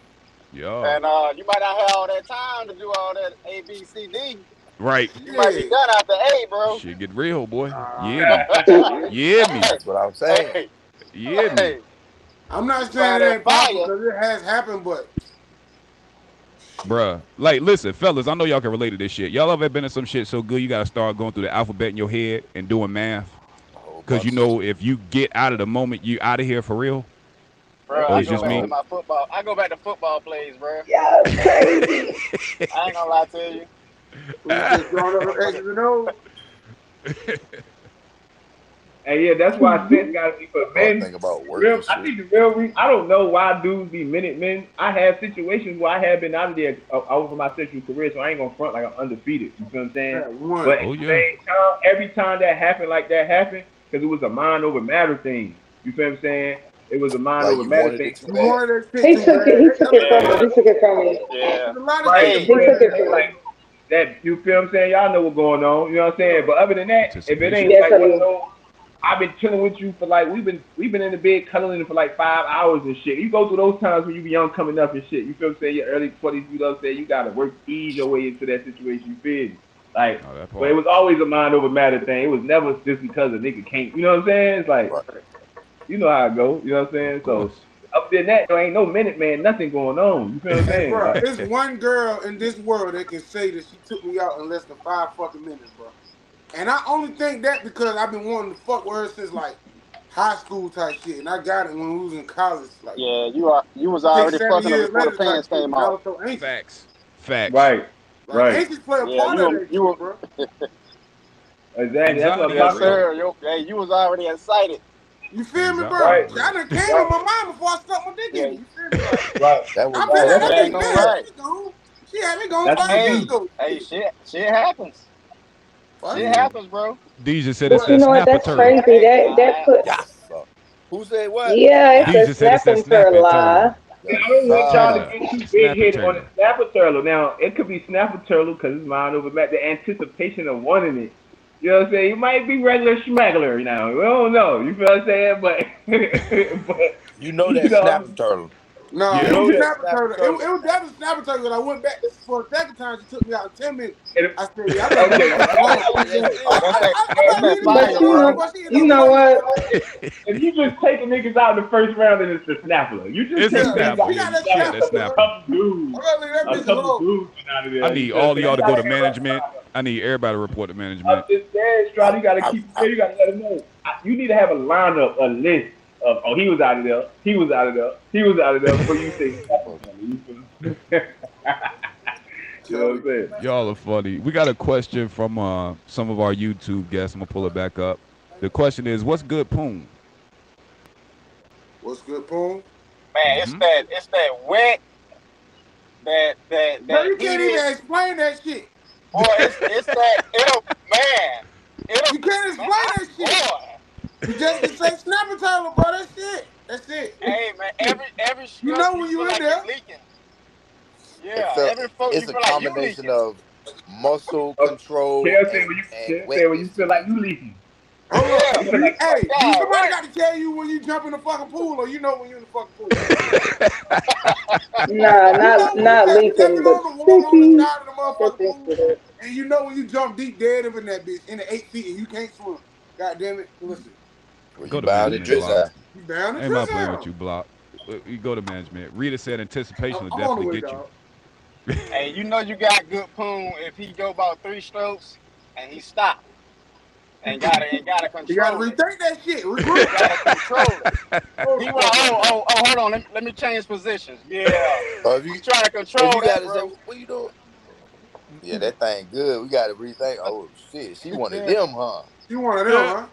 Yeah. and you might not have all that time to do all that A B C D. Right. You might be Yeah. done after A, bro. Shit get real, boy. You hear Uh, me? You hear me? That's what I'm saying. Hey, You hear me? hey. I'm not Try saying it that ain't possible fire. because it has happened, but Bruh, like, listen, fellas, I know y'all can relate to this shit. Y'all ever been in some shit so good you gotta start going through the alphabet in your head and doing math? A whole Because you bunch know if you get out of the moment, you out of here for real. Bro, Or I it's go just back me. to my football. I go back to football plays, bro. Yeah, it's crazy. I ain't gonna lie to you. we just drawing up the X's and O's. And yeah, that's why sense got to be for Start men. thinking about work Real, and I shit. think the real reason, I don't know why dudes be minute men. I have situations where I have been out of there over my sexual career, so I ain't gonna front like I'm undefeated. You feel what I'm saying? Yeah, one. But Oh, at the yeah. same time, every time that happened, because it was a mind over matter thing. You feel what I'm saying? It was a mind Like over you matter wanted thing. it too You bad. wanted that shit He too took bad. it. He took it from me. He took it from me. Yeah. There's a lot of Right, shit. He took it from me. like that. You feel what I'm saying? Y'all know what's going on. You know what I'm saying? But other than that, if it ain't Yes, like I one of do. those, I've been chilling with you for like we've been in the bed cuddling for like 5 hours and shit. You go through those times when you be young coming up and shit. You feel what I'm saying? Your early 20s, you know what I'm saying? You gotta ease your way into that situation. You feel me? Like, but it was always a mind over matter thing. It was never just because a nigga can't. You know what I'm saying? It's like, you know how it go. You know what I'm saying? So up than that, there ain't no minute man, nothing going on. You feel what I'm Hey, saying? bro, Like, there's one girl in this world that can say that she took me out in less than 5 fucking minutes, bro. And I only think that because I've been wanting to fuck with her since like high school type shit, and I got it when we was in college. Like, Yeah, you was 6, already 7 fucking her years before the later type pants shit. came And I out. was so anxious. Facts. right. Like, anxious play a Yeah, part of that shit, bro. Exactly. That's what I'm Anxiety Yes, is talking about. sir. Hey, you was already excited. You feel me, bro? Right. I done came with my mom before I stuck my dick in it. You feel me? Like, Right. That was I've been at That's that Ain't bitch no bad. right. She gone. She had me gone That's 5 years me. ago. Hey, shit happens. Fuck Shit it. happens, bro. DJ said it's But you that know what? snapper That's turtle. crazy. That put. yes. Who said what? Yeah, it's DJ a said it's that snapping snapping turtle. turtle. Yes, I don't want y'all to sir. get too big Snapper headed on turtle. the snapper turtle. Now, it could be snapper turtle because it's mind over matter. The anticipation of wanting it. You know what I'm saying? It might be regular schmaggler now. We don't know. You feel what I'm saying? But You know that snapping turtle. No, You it know was that snapper snapping turtle. turtle. It was definitely snapper turtle. Because I went back for a second time. She took me out in 10 minutes. I said, yeah, I better okay. leave this alone. That's it. Oh, that's that. I That's better that leave this fire, But bitch alone bro. before she end you up know fucking what? me. If you just taking niggas out in the first round, then it's the snappler. You just It's a take snapper. She got that Yeah, snapper, that bro. a snapper. couple dudes. I gotta leave that A bitch couple alone. dudes out of there. I need all of y'all to go to management. I need everybody to report to I'm management. just saying, Stroud, you gotta keep it. You gotta let them know. You need to have a lineup, a list of, oh, he was out of there, he was out of there, he was out of there before you say. You know what I'm saying? Y'all are funny. We got a question from some of our YouTube guests. I'm gonna pull it back up. The question is, what's good poon? What's good, Poon? Man, it's that wet. Bro, you can't heated. even explain that shit. Boy, it's that. You can't explain that shit. Boy. You just can say snapper turtle, bro. That's it. That's it. Hey man, every You stroke know when feel you in like there. it's leaking. Yeah, every stroke you It's a feel like you combination leaking. of muscle control Kale and say when wetness you to feel me. like you leaking. Hold up. You feel like, Hey, do God, somebody what? got to tell you when you jump in the fucking pool, or you know when you in the fucking pool? Nah, You know when you not just leaking, stepping but on the wall on the sticky. side of the motherfucking pool, and you know when you jump deep dead up in that bitch in the 8 feet and you can't swim. God damn it. Listen. Well, Go you to bound to management, drizzle. Block. You down the Ain't about playing drizzle. with you, Block. You go to management. Rita said anticipation will I'm on the definitely way, get dog. Hey, you know you got good poon if he go about 3 strokes and he stop and gotta You gotta control it. rethink that shit. You Regroup. gotta control it. He like, hold on, let me change positions. Yeah, Or if he's trying to you control that, gotta say, bro. what you doing? Yeah, that thing good. We gotta rethink. Oh shit, she wanted Yeah. them, huh? You one of them, huh?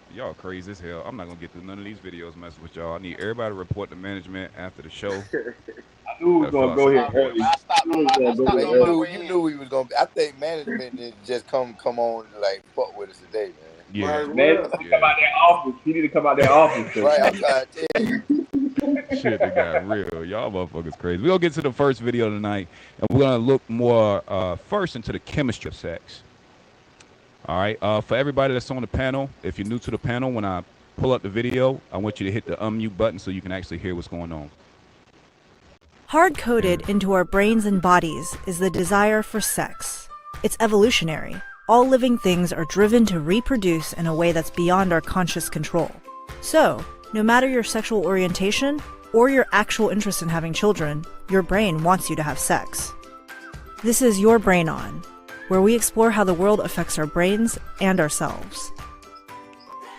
Y'all crazy as hell. I'm not gonna get through none of these videos messing with y'all. I need everybody to report to management after the show. I knew we was gonna go here early. I stopped on my way You in. knew we was gonna be. I think management didn't just come on and like fuck with us today, man. Yeah. Man, he come out their office. He need to come out their office. Right, I'm trying to tell you. Shit, they got real. Y'all motherfuckers crazy. We're gonna get to the first video tonight, and we're gonna look more first into the chemistry of sex. All right. For everybody that's on the panel, if you're new to the panel, when I pull up the video, I want you to hit the unmute button so you can actually hear what's going on. Hard-coded into our brains and bodies is the desire for sex. It's evolutionary. All living things are driven to reproduce in a way that's beyond our conscious control. So, No matter your sexual orientation or your actual interest in having children, your brain wants you to have sex. This is Your Brain On, where we explore how the world affects our brains and ourselves.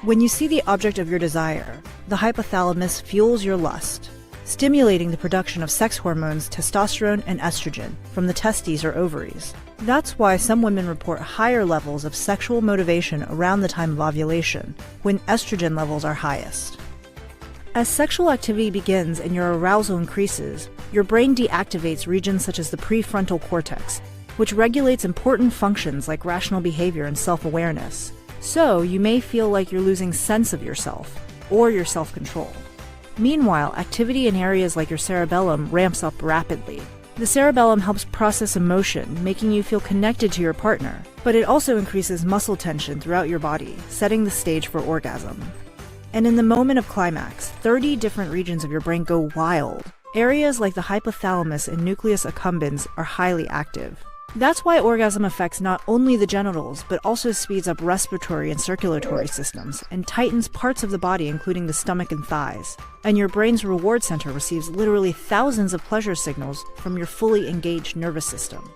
When you see the object of your desire, the hypothalamus fuels your lust, stimulating the production of sex hormones testosterone and estrogen from the testes or ovaries. That's why some women report higher levels of sexual motivation around the time of ovulation, when estrogen levels are highest. As sexual activity begins and your arousal increases, your brain deactivates regions such as the prefrontal cortex, which regulates important functions like rational behavior and self-awareness. So, you may feel like you're losing sense of yourself, or your self-control. Meanwhile, activity in areas like your cerebellum ramps up rapidly. The cerebellum helps process emotion, making you feel connected to your partner, but it also increases muscle tension throughout your body, setting the stage for orgasm. And in the moment of climax, 30 different regions of your brain go wild. Areas like the hypothalamus and nucleus accumbens are highly active. That's why orgasm affects not only the genitals, but also speeds up respiratory and circulatory systems and tightens parts of the body, including the stomach and thighs. And your brain's reward center receives literally thousands of pleasure signals from your fully engaged nervous system.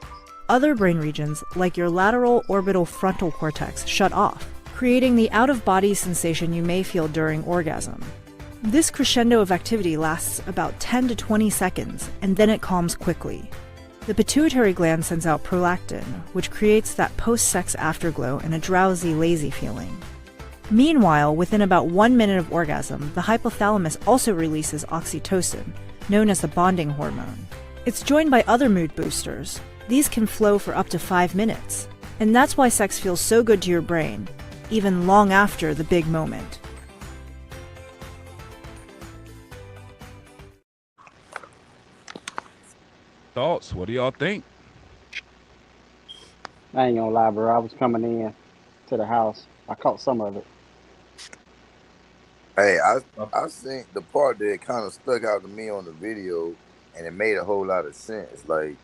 Other brain regions, like your lateral orbital frontal cortex, shut off, creating the out-of-body sensation you may feel during orgasm. This crescendo of activity lasts about 10 to 20 seconds, and then it calms quickly. The pituitary gland sends out prolactin, which creates that post-sex afterglow and a drowsy, lazy feeling. Meanwhile, within about 1 minute of orgasm, the hypothalamus also releases oxytocin, known as the bonding hormone. It's joined by other mood boosters. These can flow for up to 5 minutes. And that's why sex feels so good to your brain, even long after the big moment. Thoughts? What do y'all think? I ain't gonna lie, bro. I was coming in to the house. I caught some of it. Hey, I think the part that kind of stuck out to me on the video, and it made a whole lot of sense. Like,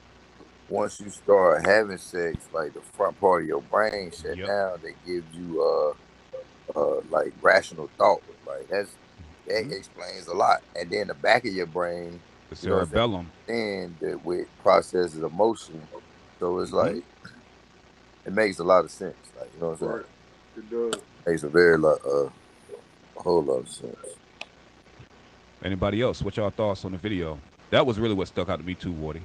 once you start having sex, like the front part of your brain shut down, that gives you like rational thought. Like that explains a lot. And then the back of your brain, the cerebellum, and that with processes emotion. So it's like it makes a lot of sense. Like, you know what I'm saying? It does. Makes a whole lot of sense. Anybody else? What y'all thoughts on the video? That was really what stuck out to me too, Wardy.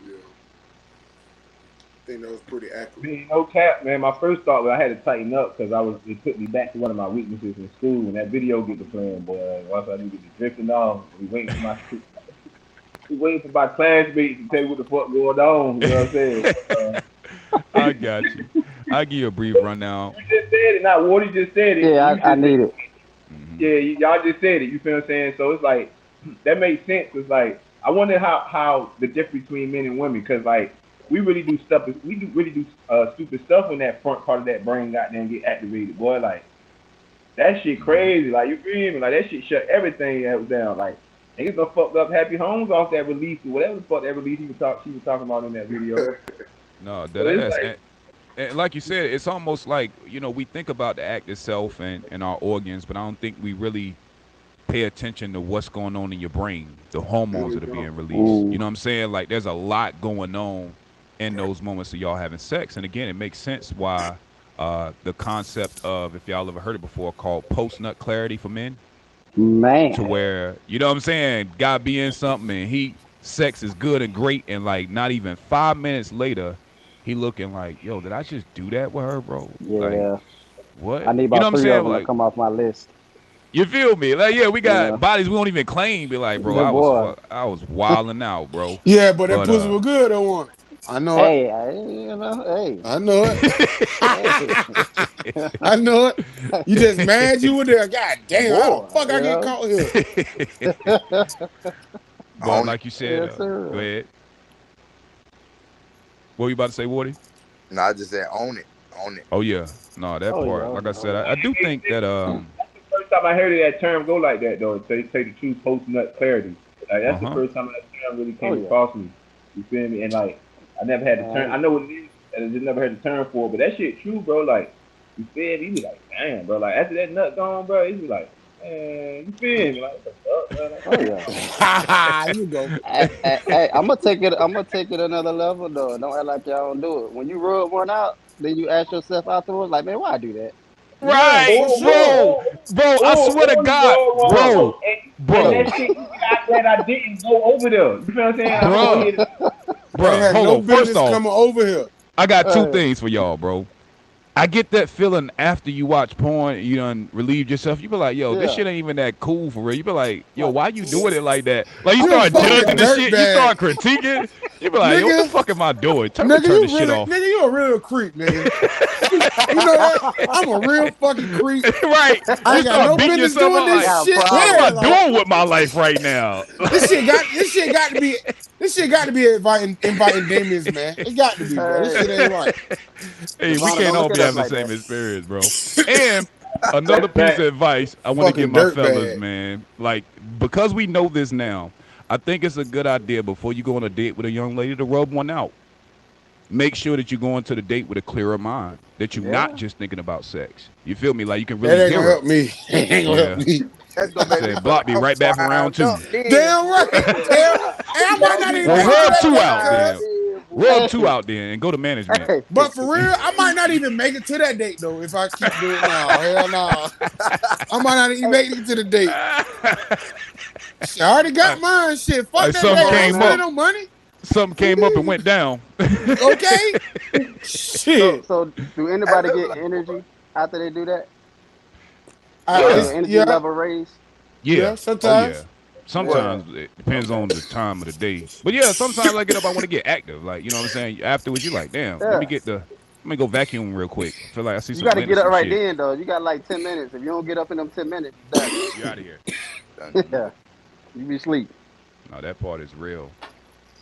Yeah. I think that was pretty accurate. Man, no cap, man. My first thought was I had to tighten up because it took me back to one of my weaknesses in school. When that video get to playing, boy, once I knew to drifting off, we waiting for my classmates to tell me what the fuck going on. You know what I'm saying? I got you. I'll give you a brief rundown. You just said it, not Wardy just said it. Yeah, I need it. Yeah, y'all just said it. You feel what I'm saying? So it's like that makes sense. It's like I wonder how the difference between men and women, because like we really do stuff. We do really do stupid stuff when that front part of that brain got there and get activated. Boy, like that shit crazy. Like, you feel me? Like that shit shut everything else down. Like niggas done fucked up Happy Homes off that release or whatever the fuck that release she was talking about in that video. No, that and like you said, it's almost like, you know, we think about the act itself and our organs, but I don't think we really pay attention to what's going on in your brain, the hormones that are being released. Ooh. You know what I'm saying? Like, there's a lot going on in those moments of y'all having sex. And again, it makes sense why the concept of, if y'all ever heard it before, called post-nut clarity for men. Man. To where, you know what I'm saying, guy be in something and sex is good and great, and like not even 5 minutes later, he looking like, yo, did I just do that with her, bro? Yeah. Like, what? I need about you know what 3 I'm of them like, to come off my list. You feel me? Like, yeah, we got bodies we won't even claim. Be like, bro, I was wilding out, bro. Yeah, but that pussy was good, though, wasn't it? I know it. I know it. I know it. You just mad you were there. God damn, how the fuck I get caught here? But like you said, go ahead. What were you about to say, Wardy? No, I just said own it. Oh, yeah. No, that part. Yeah. Like I said, I do think that... That's the first time I heard that term go like that, though. Say the true post-nut clarity. Like, that's the first time that term really came across me. You feel me? And, like, I never had the term. I know what it is, and I just never had the term for it. But that shit true, bro. Like, you feel me? You be like, damn, bro. Like, after that nut gone, bro, you be like, You feel me? Like, what the fuck, man? Like, Oh yeah. You go. Hey, I'm gonna take it. I'm gonna take it another level though. Don't act like y'all don't do it. When you rub one out, then you ask yourself afterwards, like, man, why I do that? Yeah, Right, for sure. bro. I swear to you God, go wrong, bro, and bro, that shit, you got that I didn't go over there. You feel what I'm saying? I'm gonna go bro, ahead. Bro bro. had Hold no on. First business off, coming over here. I got two Hey, things for y'all, bro. I get that feeling after you watch porn, you done relieved yourself. You be like, yo, this yeah. shit ain't even that cool for real. You be like, yo, Like, why you doing it like that? Like you You a start fucking judging the shit, you dirtbag. start critiquing. You be like, yo, what the Nigga, fuck am I doing? Turn nigga, this you shit really, off. nigga, you a real creep, nigga. You know that? I'm a real fucking creep. Right. I You ain't got start no beating business yourself doing up I like, this got a shit. what am I Yeah, problem. like doing with my life right now? this shit got to be inviting demons, man. It got to be, bro. This Hey, shit ain't right. Hey, we Javonna, can't don't all look be at us having the like same that. experience, bro. And another That's piece of fact. advice I want to give Fucking my fellas, dirtbag. man. Like, because we know this now, I think it's a good idea before you go on a date with a young lady to rub one out. Make sure that you go into the date with a clearer mind, that you're not Yeah. just thinking about sex. You feel me? Like, you can That really ain't gonna hear her. help me. It ain't gonna help Yeah. me. That's gonna He make me said, feel block like me I'm right back for round wound two. up then. Damn right. Damn. Hey, I might not even Well, make it to rub that two date, out Wound cuz. then. then, Rub boy. two Hey, out then and go to management. hey. But for real, I might not even make it to that date though if I keep doing no. Hell no. I might not even Hey, make it to the date. Shit, I already got mine. Shit, fuck Like that Come something date. I on ain't came spending up, now. no money. something came up and went down. Okay? So, Shit. so do Hey, anybody look, get look. energy after they do that? Like, do Yeah. your energy Yeah, level raise? Yeah. yeah, Oh yeah. sometimes. Yeah. Sometimes it depends Okay. on the time of the day. But yeah, sometimes I get up, I want to get active. Like, you know what I'm saying? Afterwards, you like, damn, Yeah. let me go vacuum real quick. I feel like I see You some got to lint or get up some right shit. then, though. You got like 10 minutes. If you don't get up in them 10 minutes, you done. You out of here. Yeah. You be asleep. No, that part is real.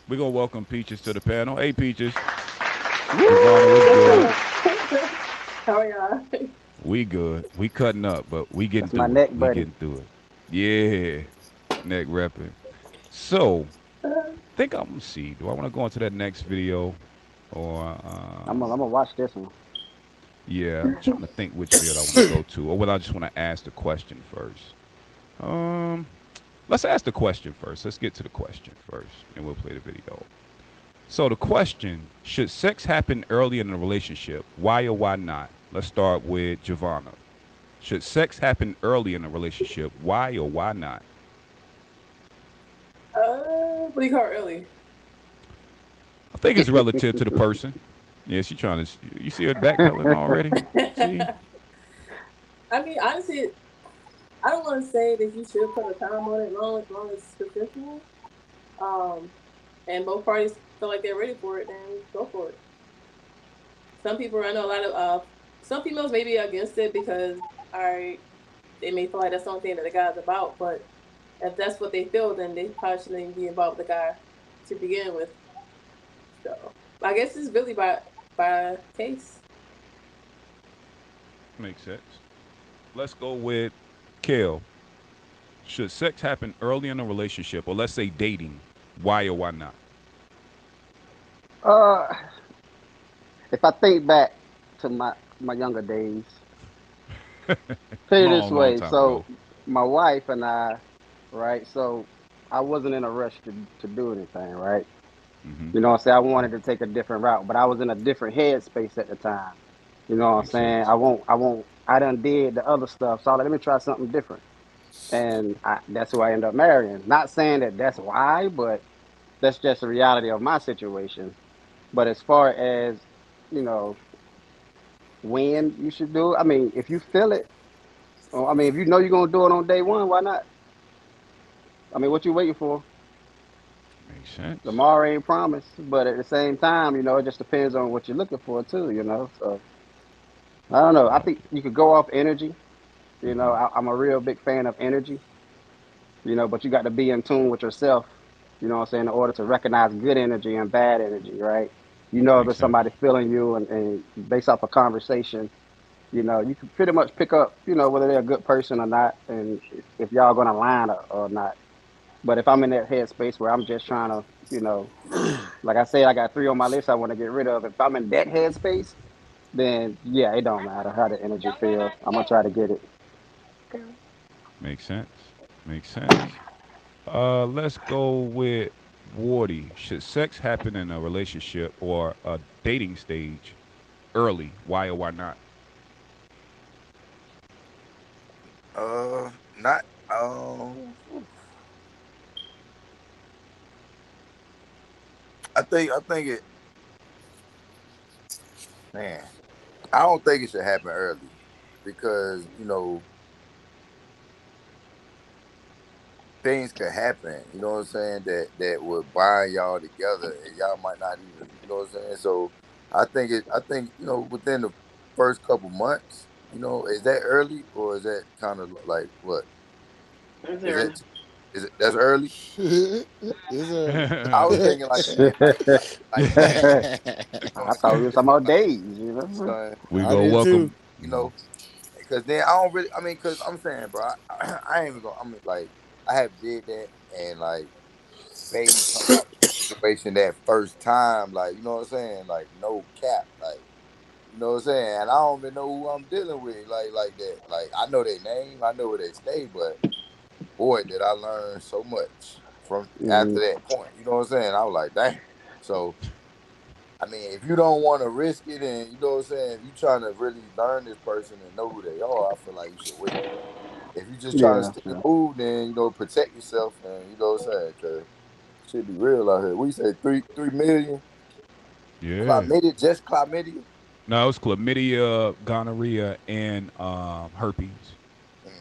We're gonna welcome Peaches to the panel. Hey Peaches. Giovanna, what's good? Woo! How are y'all? We good. We cutting up, but we getting That's my through it. neck We buddy. getting through it. Yeah. Neck repping. So think I'm gonna see. Do I want to go into that next video, or I'm gonna watch this one. yeah, I'm trying to think which video I want to go to, or whether I just want to ask the question first. Um, let's ask the question first. Let's get to the question first, and we'll play the video. So the question: should sex happen early in a relationship? Why or why not? Let's start with Giovanna. Should sex happen early in a relationship? Why or why not? What do you call early? I think it's relative to the person. Yeah, she trying to. You see her backpedaling already. See? I mean, honestly, I don't want to say that you should put a time on it as long as it's consensual. And both parties feel like they're ready for it, then go for it. Some people, I know a lot of, some females may be against it because, they may feel like that's the only thing that the guy's about, but if that's what they feel, then they probably shouldn't even be involved with the guy to begin with. So I guess it's really by case. Makes sense. Let's go with Kale. Should sex happen early in a relationship, or let's say dating? Why or why not? Uh, if I think back to my younger days, put it this Long, long way. time So ago. my wife and I, right? So I wasn't in a rush to do anything, right? Mm-hmm. You know what I'm saying? I wanted to take a different route, but I was in a different headspace at the time. You know what I'm Makes saying? sense. I done did the other stuff. So I was like, let me try something different. And that's who I ended up marrying. Not saying that that's why, but that's just the reality of my situation. But as far as, you know, when you should do it, I mean, if you feel it, or, I mean, if you know you're going to do it on day one, why not? I mean, what you waiting for? Makes sense. Tomorrow ain't promised, but at the same time, you know, it just depends on what you're looking for too, you know. So I don't know. I No. think you could go off energy. You know, Mm-hmm. I'm a real big fan of energy. You know, but you got to be in tune with yourself. You know what I'm saying? In order to recognize good energy and bad energy, right? You know, if Makes it's sense. somebody feeling you, and based off a conversation, you know, you can pretty much pick up, you know, whether they're a good person or not, and if y'all gonna line or not. But if I'm in that headspace where I'm just trying to, you know, like I said, I got 3 on my list I want to get rid of. If I'm in that headspace, then yeah, it don't matter how the energy feel. I'm gonna try to get it. Makes sense. Makes sense. Let's go with Wardy. Should sex happen in a relationship or a dating stage early? Why or why not? Not. I think it. Man, I don't think it should happen early because things could happen. You know what I'm saying? That would bind y'all together, and y'all might not even. You know what I'm saying? So I think within the first couple months. Is that early or is that kind of like what? It's Is early. it? Is it? That's early. It's early. I was thinking like man, like man, I thought we were talking about days, you know. son, We I go did too. welcome. you know, because then I don't really. I mean, because I'm saying, bro, I ain't even gonna. I mean, like I have did that and like baby come out the situation that first time, like you know what I'm saying, like no cap, like you know what I'm saying, and I don't even know who I'm dealing with, like that. Like I know their name, I know where they stay, but boy, did I learn so much from Hmm. after that point. You know what I'm saying? I was like, dang. So I mean, if you don't want to risk it, and you know what I'm saying, if you trying to really learn this person and know who they are, I feel like you should wait. If you just trying to Yeah, stay in yeah. the mood, then protect yourself, and you know what I'm saying, cause shit be real out here. We say 3 million Yeah. chlamydia, just chlamydia. No, it's chlamydia, gonorrhea, and herpes. Mm,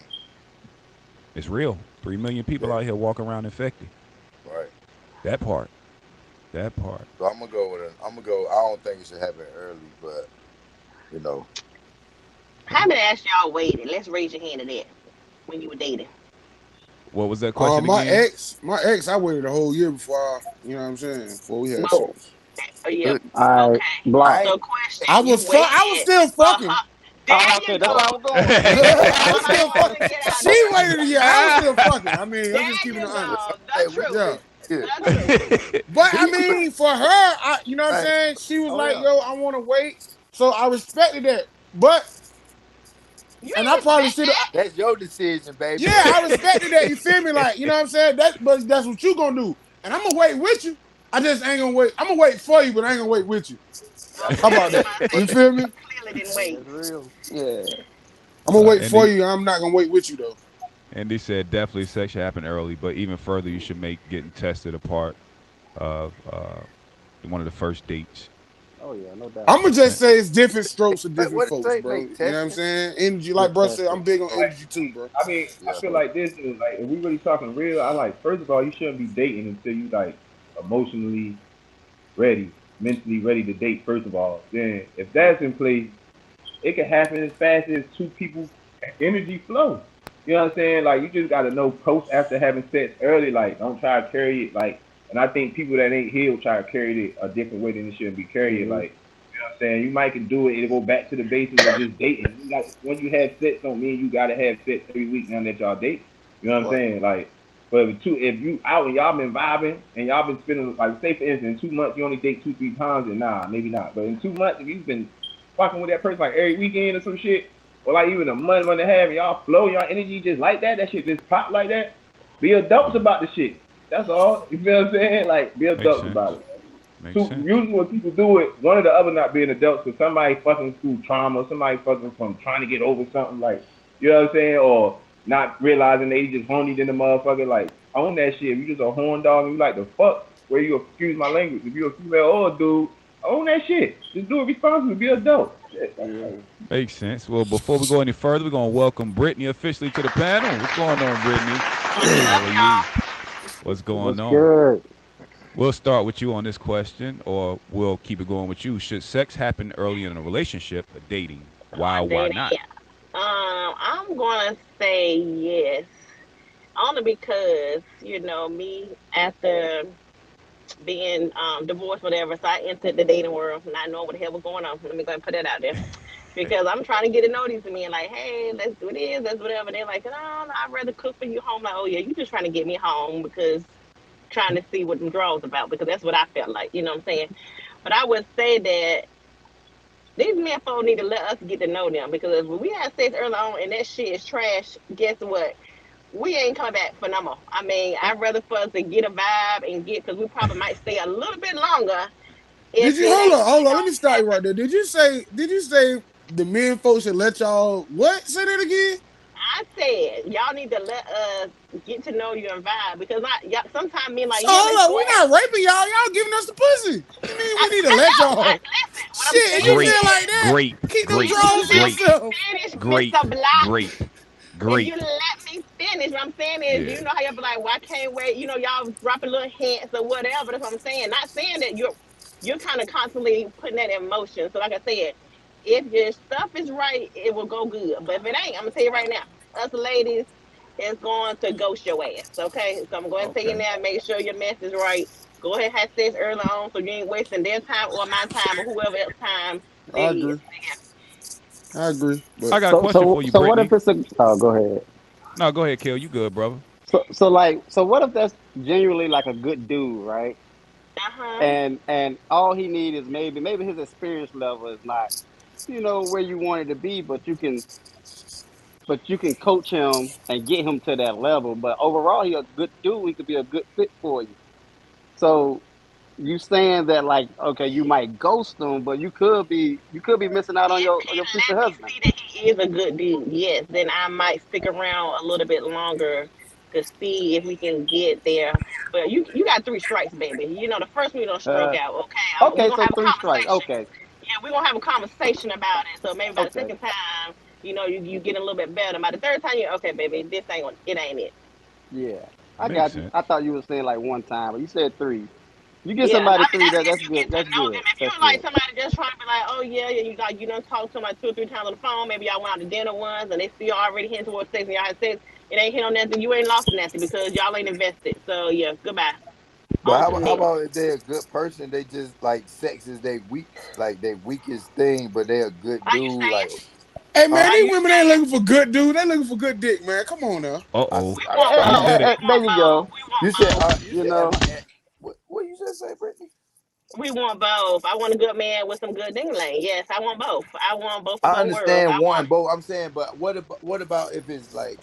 It's real. 3 million people yeah, out here walking around infected. right. That part. That part. So I'm gonna go with it. I'm gonna go. I don't think it should happen early, but you know, How many asked y'all waited? Let's raise your hand to that when you were dating. What was that question My again? ex, I waited a whole year before you know what I'm saying, before we had Whoa. sex. Oh, yeah. good. All right, Okay. I block. ain't. So, question: I you was I was waited still for fucking. her? There you Okay, that's go. where I was going. I was Come still on fucking. and get out She there. waited a year. I was still fucking. I mean, I'm just There keeping it you honest. go. Hey, The we truth. Yeah. wait. Yeah, The truth. But I he was mean, for her, you know what I'm right. saying? She was Oh like, yeah. yo, I want to wait. So I respected that. But, You and I ain't probably respect should have, that. That's your decision, baby. yeah, I respected that. You feel me? Like, you know what I'm saying? But that's what you going to do. And I'm going to wait with you. I just ain't going to wait. I'm going to wait for you, but I ain't going to wait with you. That's How Okay. about That's that? why I what. said You you feel me? clearly didn't Hey, wait. that's real. Yeah. I'm going to wait And for he you. I'm not going to wait with you, though. and he said definitely sex should happen early, but even further, you should make getting tested a part of one of the first dates. Oh yeah, no doubt. I'm going Makes to just sense. say it's different strokes for different What it folks, say? bro. Make You know what I'm testing. saying? Energy, like Get bro said, tested. I'm big on Like, energy too, bro. I mean, I Yeah. feel like this is like if we really talking real, I like first of all you shouldn't be dating until you like emotionally ready, mentally ready to date. First of all, then if that's in place, it can happen as fast as two people energy flow. You know what I'm saying? Like you just gotta know post after having sex early. Like don't try to carry it like. And I think people that ain't healed try to carry it a different way than it shouldn't be carried. Hmm. Like you know what I'm saying? You might can do it. It'll go back to the basis of just dating. You got when you have sex don't mean you gotta have sex every week now that y'all date. You know what I'm Right. saying? Like. But if you out and y'all been vibing and y'all been spending like say for instance in 2 months you only date 2-3 times and nah maybe not but in 2 months if you've been fucking with that person like every weekend or some shit, or like even a month and a half, and y'all flow, y'all energy just like that. That shit just pop like that. Be adults about the shit. That's all. You feel what I'm saying? Like be Makes adults sense. about it. Makes So sense. usually when people do it, one or the other not being adults, because somebody fucking through trauma, somebody fucking from trying to get over something, like you know what I'm saying, or not realizing they just horny than the motherfucker. Like own that shit. If you just a horn dog and you like to fuck, where you excuse my language. If you a female or a dude, own that shit. Just do it responsibly. Be adult. Shit. Yeah. Makes sense. Well, before we go any further, we're gonna welcome Brittany officially to the panel. What's going on, Brittany? What's How up, are you? y'all? What's going What's on? good? We'll start with you on this question, or we'll keep it going with you. Should sex happen early in a relationship or dating? Why or why Dating. not? I'm gonna say yes, only because me after being divorced, whatever. So I entered the dating world, not knowing what the hell was going on. Let me go and put that out there. Because I'm trying to get to know these men, like, hey, let's do this, let's whatever. And they're like, no, no, I'd rather cook for you home. Like, oh yeah, you just trying to get me home because trying to see what the draw's about because that's what I felt like, you know what I'm saying? But I would say that these men need to let us get to know them because when we have sex early on and that shit is trash, guess what? we ain't coming back for no more. I mean, I'd rather for us to get a vibe and get, because we probably might stay a little bit longer. Did If you it hold ain't, on? Let me stop you right there. Did you say the men folks should let y'all what? Say that again. I said y'all need to let us get to know you and vibe, because y'all, sometimes me like, So yeah, hold let's on, go we ahead. not raping y'all. Y'all giving us the pussy. What you mean I, we need to I let know. y'all? Listen, what I'm Shit, if you saying Grape, feel like is, that, grape, keep them grape, if you draws to let grape, me yourself. finish, grape, Mr. Block. grape, If you grape. let me finish, what I'm saying is, Yeah. you know how y'all be like, well, I can't wait. You know, y'all dropping little hints or whatever. That's what I'm saying. Not saying that you're kind of constantly putting that in motion. So, like I said, if your stuff is right, it will go good. But if it ain't, I'm gonna tell you right now, us ladies is going to ghost your ass. Okay, so I'm going to tell you Okay. now. Make sure your mess is right. Go ahead and have sex early on, so you ain't wasting their time or my time or whoever else time that I is. agree. I agree. But I got a question for you, So what if Brittany. it's a? Oh, go ahead. No, go ahead, Kel. You good, brother? So what if that's genuinely like a good dude, right? Uh huh. And all he needs is maybe his experience level is not, where you want it to be, but you can coach him and get him to that level. But overall, he a good dude. He could be a good fit for you. So you saying that, like, okay, you might ghost him, but you could be missing out on If your he future let me husband. see that he is a good dude, yes, then I might stick around a little bit longer to see if we can get there. But you got three strikes, baby. You know, the first one you don't stroke Uh, out. Okay, we're okay, gonna so have a three strikes. conversation. Okay, Yeah, we're gonna have a conversation about it. So maybe by the okay, second time, you get a little bit better. By the third time, you okay, baby, it ain't it. yeah, I Makes got you. sense. I thought you were saying like one time, but you said three. You get Yeah, I somebody mean three, that's that's if you good. get to That's know good. them. If you That's like good. somebody just trying to be like, oh yeah, yeah, you done talk to them like 2 or 3 times on the phone. Maybe y'all went out to dinner once and they still already hitting towards sex and y'all had sex. It ain't hit on nothing. You ain't lost nothing because y'all ain't invested. So yeah, goodbye. But On to the how next. about if they're a good person? They just like sex is their weakest thing, but they're a good Are you dude. Like, saying? hey man, huh? Are these you women ain't saying? looking for good dude. They looking for good dick, man. Come on now. Uh-oh. We I want You both. said it. We There want you both. go. We want you said both. you You said know, what you just say, Brittany? We want both. I want a good man with some good dingling. Yes, I want both. I want both of I both worlds. understand I one, want. both. I'm saying, but what about if it's like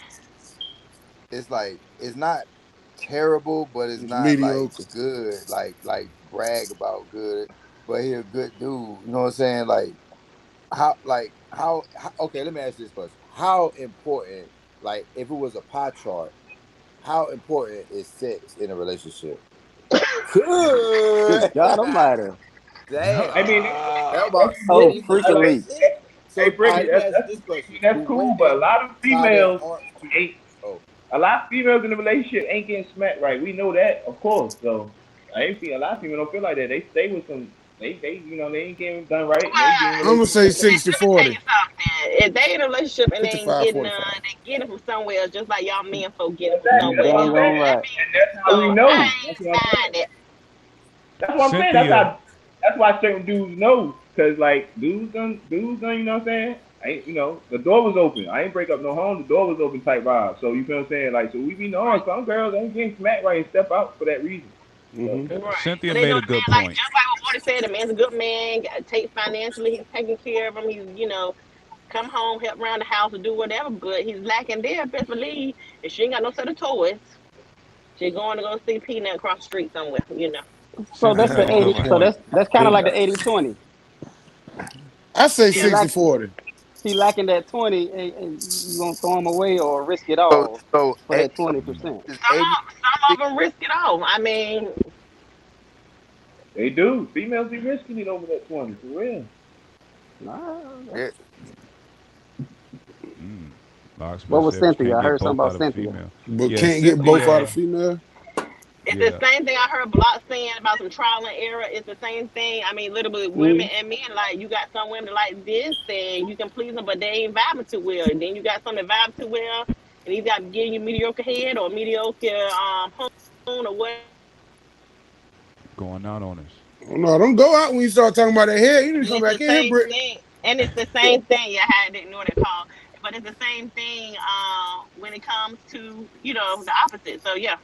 it's not terrible, but it's It's not like mediocre. good, like brag about good, but he a good dude. You know what I'm saying? Like how okay, let me ask you this question. How important, like if it was a pie chart, how important is sex in a relationship? good Good. God Almighty. Damn. I mean, How that's about Oh, cool. I freaking like, 60%? leak. hey, So all right, Brittany, let me ask you that's this question. that's Do cool, but women a lot of tie their females arms to ain't. oh A lot of females in the relationship ain't getting smacked right. We know that, of course. So I ain't see a lot of females don't feel like that. They stay with some. They ain't getting done right, and they get in I'm gonna say relationships. Let me tell 60-40. you something. If they in a relationship and they ain't getting 55-45. none, they get it from somewhere else, just like y'all men folk get it from You That's somewhere what I'm else. saying, doggone That right. and be that's so how we I know. That's what I'm saying. ain't buying it. That's what I'm saying. That's Cynthia. how. That's why certain dudes know, cause like dudes done. You know what I'm saying? I ain't, the door was open. I ain't break up no home. The door was open type vibe. So you feel what I'm saying? Like, so we be knowing some girls ain't getting smacked right and step out for that reason. So Mm-hmm. Right. Cynthia So they know made a the man, good like point. just like what Morty said, the man's a good man, take financially, he's taking care of him, he's, come home, help around the house and do whatever, but he's lacking there. Best believe if she ain't got no set of toys, she going to go see Peanut across the street somewhere. So Cynthia that's made the a good 80. So point. that's kind of like bingo. the 80-20. I say He Yeah. lack 60-40. he lacking that 20, and you gonna throw him away or risk it So all so for that so 20%. is Some 80 of them risk it all. I mean, they do. Females be risking it over that 20 for real. Nah, yeah. Mm. Locksmith what was said, but you Cynthia? can't I get heard something both about out of a Cynthia. female. But Yeah, can't get both out of Cynthia. female. it's the Yeah. same thing I heard Block saying about some trial and error. It's the same thing. I mean, literally, women Mm. and men. Like you got some women that like this, and you can please them, but they ain't vibing too well. And then you got some that vibe too well, and he's got giving you mediocre head or mediocre home or whatever. Going out on us. No, don't go out when you start talking about that head. You need to And come it's back the in here, same Brittany. thing. And it's the same thing. Yeah, I had to ignore that call, but it's the same thing. When it comes to the opposite. So yeah.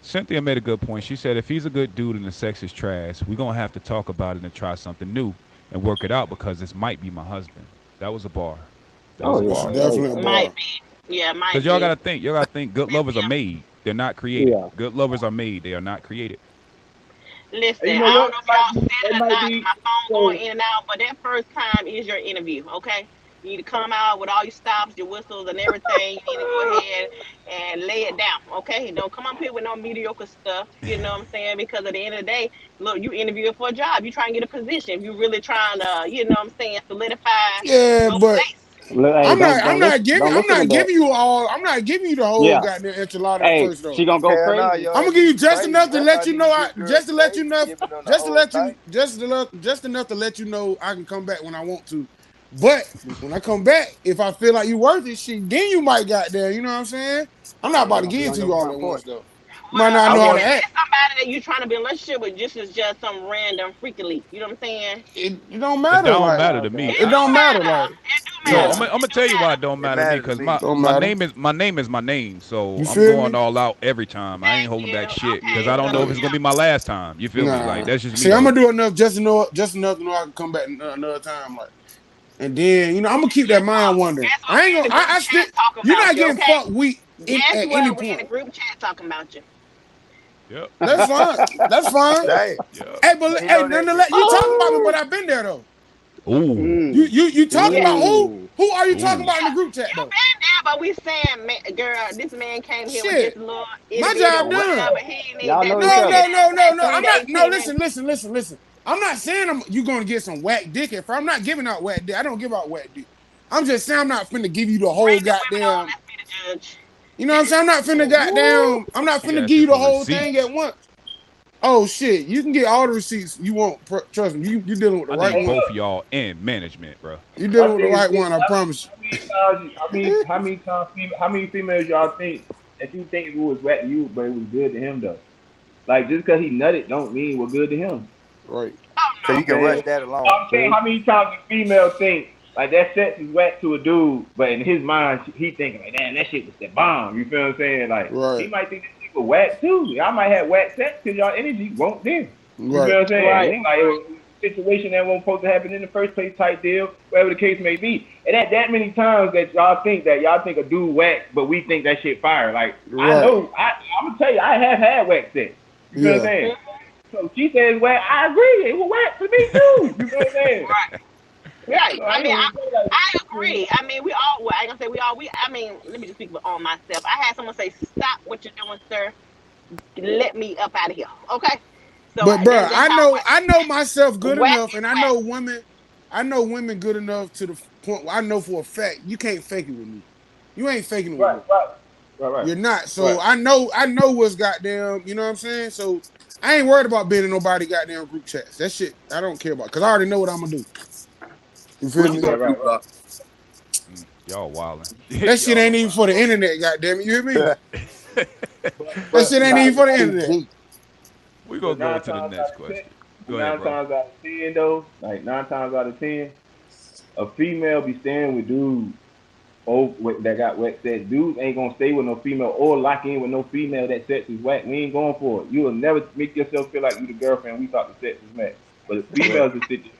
Cynthia made a good point. She said if he's a good dude and the sex is trash, we're gonna have to talk about it and try something new and work it out because this might be my husband. That was a bar. That was Oh a That's yeah, bar. oh definitely a yeah. Might bar. be. Yeah, might Because y'all gotta think. Good lovers are made. They're not created. Yeah. Good lovers are made. They are not created. Listen, You I know don't what? know if y'all said That it or might not. be My phone so. going in and out, but that first time is your interview, okay? You need to come out with all your stops, your whistles, and everything. You need to go ahead and lay it down, okay? Don't come up here with no mediocre stuff, you know what I'm saying? Because at the end of the day, look, you interviewing for a job. You trying to get a position. You really trying to, you know what I'm saying, solidify Yeah, your but place. Look, hey, I'm don't not listen to that. giving you all. I'm not giving you the whole Yeah. goddamn enchilada at Hey, first though. she gonna go Hell no, crazy. your I'm gonna ass give is you just crazy. enough to That's let not you even know. good girl shit. Giving them the whole thing. Just enough to let you know I can come back when I want to. But when I come back, if I feel like you worth it, shit, then you might got there. You know what I'm saying? I'm not Yeah, about you to gonna be give it on to your you all front at porch. once though. You might not I know how Well, to want. if act. it's somebody that you trying to be in a relationship with, just is just some random freaky leak. You know what I'm saying? It don't It matter. don't Like matter to Okay. me. It it do don't matter. matter. Like It do So matter. I'm yeah, gonna It do tell you why it matter. don't It matter to me. matters to Cause me. don't my matter. name is my name. So You I'm feel going me? all out every time. I ain't Thank holding you. back shit because Okay, I don't know if so it's yeah. gonna be my last time. You feel me? Like Nah. that's just me See, I'm though. gonna do enough just enough to know I can come back another time. Like, and then I'm gonna keep that Guess mind what? wondering. Guess what? I ain't We in gonna. the group I still. chat talking You're about not you. getting Okay. fucked weak Guess at any what? We in the point. group chat talking about you. Yep. That's fine. That's fine. Dang. Yep. Hey, but You hey, know that. nonetheless, you talking about me, but Oh. I've been there though. Ooh. Mm. You talking Yeah. about who? Mm. Who are you talking Ooh. about in the Yeah. group You chat though? been there, but we saying, man, girl, this man came here with this Shit, little itty my bitty job Yeah. done. whatever. He need Y'all that know each No, three other. no, minutes, no, no, that no. I'm 3 day not. No, teaming. listen. I'm not saying you're gonna get some whack dick. If I'm not giving out whack dick, I don't give out whack dick. I'm just saying I'm not finna give you the whole Bring the women on. goddamn. Let's be the judge. You know what I'm saying? I'm not finna Oh, goddamn. I'm not he finna give asking you the for whole thing receipts. at once. Oh shit, you can get all the receipts you want. Trust me, you dealing with the I right need Hey, one. both look. of y'all in management, bro. You My dealing with the thing is right this: one. I promise how many times, how many females y'all think that you think it was wet to you, but it was good to him though? Like just because he nutted, don't mean we're good to him. you. Right. So You know you what I'm can rush saying? that along. I'm saying how many times a female think like that sex is wet to a dude, but in his mind he thinking like, damn, that shit was the bomb. You feel what I'm saying? Like he Right. might think this shit was wet too. Y'all might have wet sex because y'all energy won't there. You feel Right. what I'm saying? Right. Like it was a situation that wasn't supposed to happen in the first place type deal, whatever the case may be. And that many times that y'all think a dude whack, but we think that shit fire. Like I Right. know, I'm gonna tell you, I have had whack sex. You feel what I'm Yeah. saying? So she says whack, I agree. It was whack for me too. You feel what I'm saying? Right. Right. So I I ain't mean, gonna say like, I agree. I mean, we all. Well, I ain't gonna say we all. I mean, let me just speak on myself. I had someone say, "Stop what you're doing, sir. Let me up out of here." Okay. So But bro, that's how I know myself good whack enough, is and I whack. know women good enough to the point where I know for a fact you can't fake it with me. You ain't faking it with right, me. right, You're not. So right. I know what's goddamn, you know what I'm saying? So I ain't worried about being in nobody goddamn group chats. That shit I don't care about because I already know what I'm gonna do. You feel What you me? Yeah, gonna do, right, Glock? Y'all wildin'. That shit Y'all ain't are even for wildin'. the internet, goddamn it. You hear me? That But shit ain't nine, even for the Too internet. deep. We but gonna go nine to the times out next of ten, question. Go ahead, bro. out of 10 though, like 9 times out of 10, a female be staying with dudes that got wet sex. Dudes ain't gonna stay with no female or lock in with no female that sex is whack. We ain't going for it. You will never make yourself feel like you the girlfriend. We thought the sex was whack. But Right. females will sit there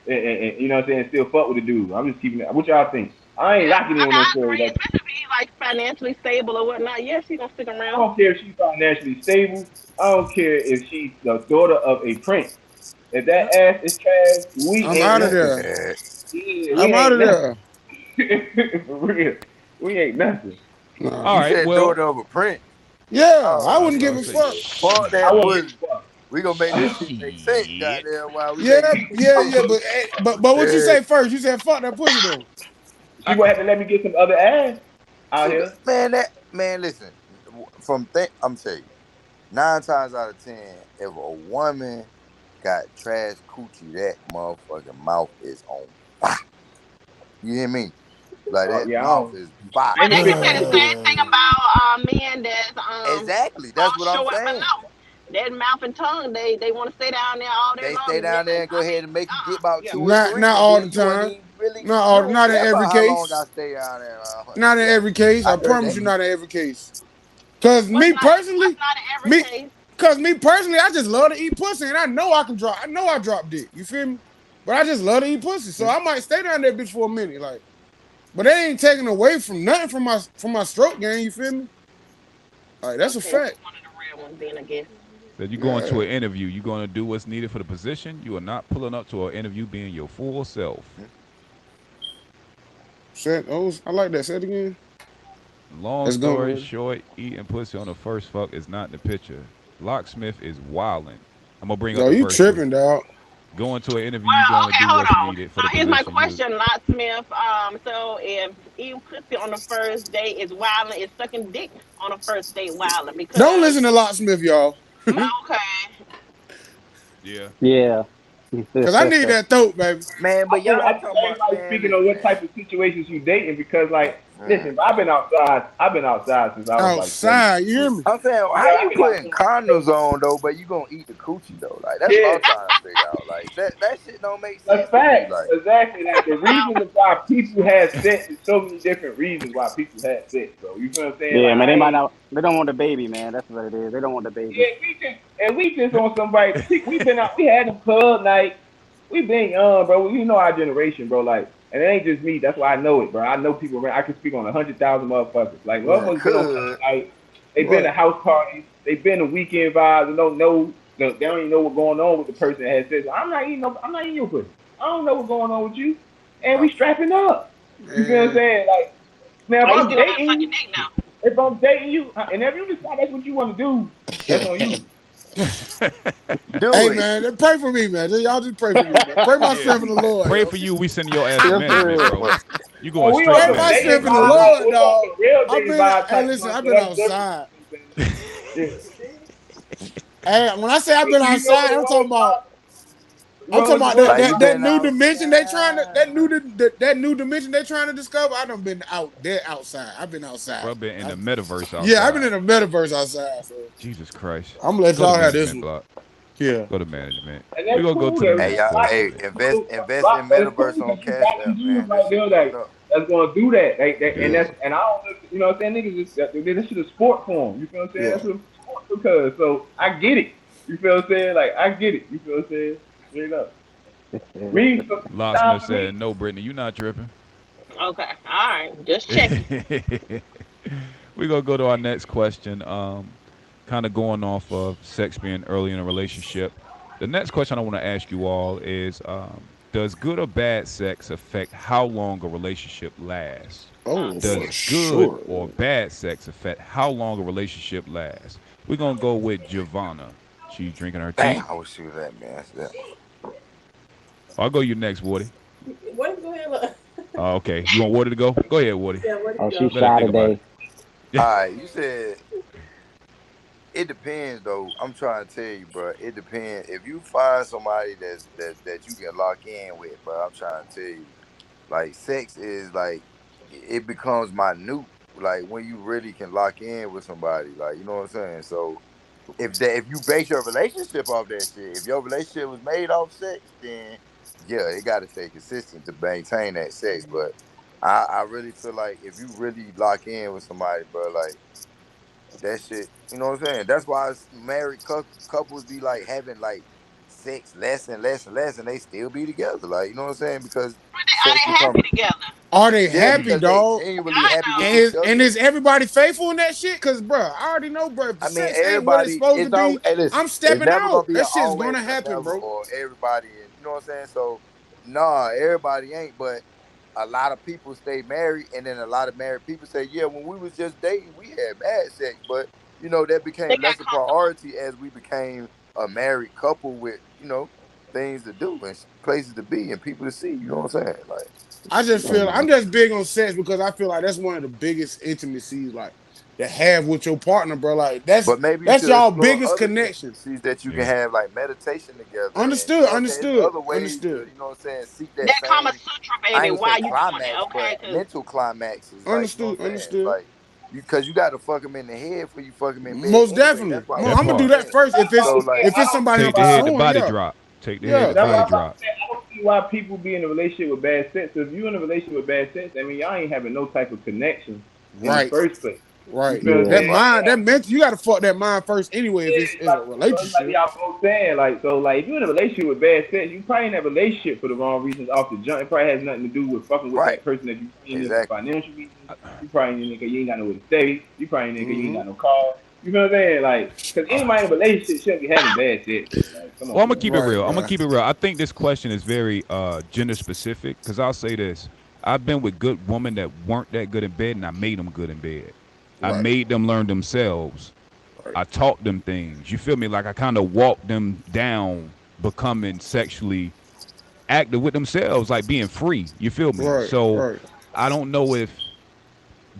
and you know what I'm saying, still fuck with the dude. I'm just keeping it. What y'all think? I ain't Yeah, locking in with no I story agree. that Especially if he's like financially stable or whatnot. Yeah, she's gonna stick I around. don't care if she's financially stable. I don't care if she's the daughter of a prince. If that ass is trash, we I'm ain't out of nothing. there. Yeah, we I'm out ain't of nothing. there. For real. We ain't nothing. Nah. All You right. said Well, daughter of a prince. Yeah, I Oh that's wouldn't what I give man, a say. fuck. fuck I that Shit. wouldn't pussy. give a fuck. We gonna make this shit make sense, Shit. goddamn. While we Yeah, making these yeah, decisions. but what you Yeah. say first? You said fuck that pussy though. She gonna have to let me get some other ass out here. Man, listen. I'm telling you, 9 times out of 10, if a woman got trash coochie, that motherfucking mouth is on fire. You hear me? Like that Yeah, mouth is fire. I Well, ain't a they can big say the fan of it. same thing about men that's Exactly. That's fall what I'm short saying. below. That mouth and tongue, they want to stay down there all day They long. stay And then down there and go ahead and make you get about yeah. 2 or Not 3, and all then the you ain't time. even really you don't Not in care every about how long I case. stay down there. Not in Yeah, every case. I I heard promise that. you, not in every case. Cause What's me not personally, in every me, case? cause me personally, I just love to eat pussy, and I know I can drop. I know I drop dick. You feel me? But I just love to eat pussy, so I might stay down there bitch for a minute. Like, But that ain't taking away from nothing from my stroke game. You feel me? All right, that's a fact. One of the real ones being a guest. That you go into an interview, you're going to do what's needed for the position. You are not pulling up to an interview being your full self. I like that. Say it again. Long story short, eating pussy on the first fuck is not in the picture. Locksmith is wilding. I'm gonna bring up the you first tripping, dog. Going to an interview, you're going to do what's needed for the position. Here's my question, Locksmith. So if eating pussy on the first date is wilding, is sucking dick on the first date wilding? Because don't listen to Locksmith, y'all. Okay. Yeah. Because I need that throat, baby. Man, but y'all I'm speaking of what type of situations you dating, because like, listen, I've been outside since I was outside, you hear me? I'm saying, how you putting condoms on though, but you gonna eat the coochie though? Like that's what I'm trying to figure out. Like that shit don't make sense. That's fact. Like, exactly. Like the reasons why people have sex is so many different reasons why people have sex, bro. You feel what I'm saying? Yeah, like, man, they don't want the baby, man. That's what it is. They don't want the baby. Yeah, we just on somebody. We been out. We had a club night. We been young, bro. You know our generation, bro. Like, and it ain't just me. That's why I know it, bro. I know people around. I can speak on 100,000 motherfuckers. Like, motherfuckers been on club night. They been to house parties. They been to weekend vibes and don't know. They don't even know what's going on with the person that has sex. I'm not eating your pussy. I don't know what's going on with you. And we strapping up. You feel what I'm saying? Like, man, if I'm dating you, and if you decide that's what you want to do, that's on you. Hey man, pray for me, man. Y'all just pray for me, man. Pray my strength in the Lord. Pray for you. We send your ass to management, bro. You going straight? Pray my strength in the Lord, dog. I've been outside. Hey, when I say I've been outside, I'm talking about that new dimension they trying to that new dimension they trying to discover. I done been out there outside. I've been outside. Bro, been in the metaverse outside. Yeah, I've been in the metaverse outside. So. Jesus Christ. I'm gonna let y'all have this one. Block. Yeah. Go to management. We're gonna go to the invest in metaverse on Cash App, man. That's gonna do that. And I don't, you know what I'm saying? Niggas this shit a sport for them. You feel what I'm saying? That's what sport because. So I get it. You feel what I'm saying? Like I get it. You feel what I'm saying? Straight up. Locksmith said, "No, Brittany, you not tripping." Okay, all right, just checking. We're gonna go to our next question. Kind of going off of sex being early in a relationship. The next question I want to ask you all is: does good or bad sex affect how long a relationship lasts? Does good or bad sex affect how long a relationship lasts? We're gonna go with Giovanna. She's drinking her tea. Dang, I wish she was that, man. I'll go you next, Woody. What? Go ahead. Okay. You want Woody to go? Go ahead, Woody. Yeah, Woody she's shy today. All right, you said it depends, though. I'm trying to tell you, bro. It depends. If you find somebody that you can lock in with, bro, I'm trying to tell you, like, sex is like it becomes minute. Like when you really can lock in with somebody, like you know what I'm saying. So if you base your relationship off that shit, if your relationship was made off sex, then yeah, it got to stay consistent to maintain that sex. But I really feel like if you really lock in with somebody, bro, like that shit, you know what I'm saying? That's why married couples be like having like sex less and less and less, and they still be together. Like you know what I'm saying? Because are they happy together? Are they happy, dog? Happy and is everybody faithful in that shit? Cause, bro, I already know, bro. I mean, sex ain't what it's supposed to be. Listen, I'm stepping out. That shit's gonna happen, bro. Or everybody, you know what I'm saying? So, nah, everybody ain't. But a lot of people stay married, and then a lot of married people say, yeah, when we was just dating, we had bad sex, but you know that became less a priority as we became a married couple with things to do and places to be and people to see. You know what I'm saying? Like. I just feel I'm just big on sex because I feel like that's one of the biggest intimacies like to have with your partner, bro. Like that's y'all biggest connection. That you can have like meditation together. Understood. Other ways to, you know what I'm saying? Seek that Kama Sutra, baby. Why you climax, okay? Mental climaxes. Understood. Like, because you got to fuck them in the head before you fuck them in bed. Most definitely. I'm gonna do that first. If it's somebody take the head, the body drop. Take the head, the body drop. I don't see why people be in a relationship with bad sex. So if you're in a relationship with bad sex, I mean, y'all ain't having no type of connection in the first place. Right. You feel That me? mind, that mental, you gotta fuck that mind first anyway if it's a Like relationship. y'all both saying, like, so, like, if you're in a relationship with bad sex, you probably in that relationship for the wrong reasons off the jump. It probably has nothing to do with fucking with that person that you in for financial reasons. You probably in because you ain't got nowhere to stay. You probably in because you ain't got no car. You know what I'm saying? Like, because anybody in a relationship shouldn't be having bad sex. Like, come on. Well, I'm gonna keep it real. I'm gonna keep it real. I think this question is very gender specific because I'll say this: I've been with good women that weren't that good in bed, and I made them good in bed. I made them learn themselves. I taught them things. You feel me? Like I kind of walked them down, becoming sexually active with themselves, like being free. You feel me? So I don't know if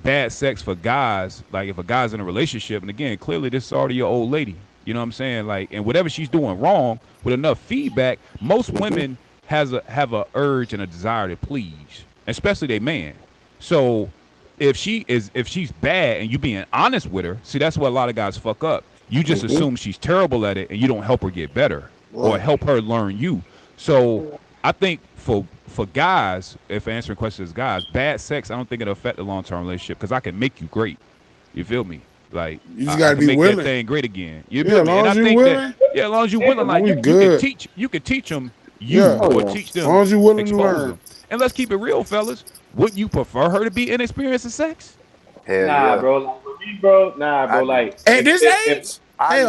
bad sex for guys, like if a guy's in a relationship, and again, clearly this is already your old lady. You know what I'm saying? Like, and whatever she's doing wrong, with enough feedback, most women have a urge and a desire to please, especially their man. So if she's bad and you being honest with her, see, that's what a lot of guys fuck up. You just assume she's terrible at it and you don't help her get better or help her learn you. So I think for guys, if answering questions as guys, bad sex, I don't think it'll affect the long-term relationship because I can make you great. You feel me? Like, you just gotta be make willing. that thing great again. You feel me? And I think that, as long as you're willing, like you can teach them or teach them. As long as you're willing to expose learn. them. And let's keep it real, fellas. Would you prefer her to be inexperienced in sex? Bro. Like, for me, bro. Bro. Like, at this age, I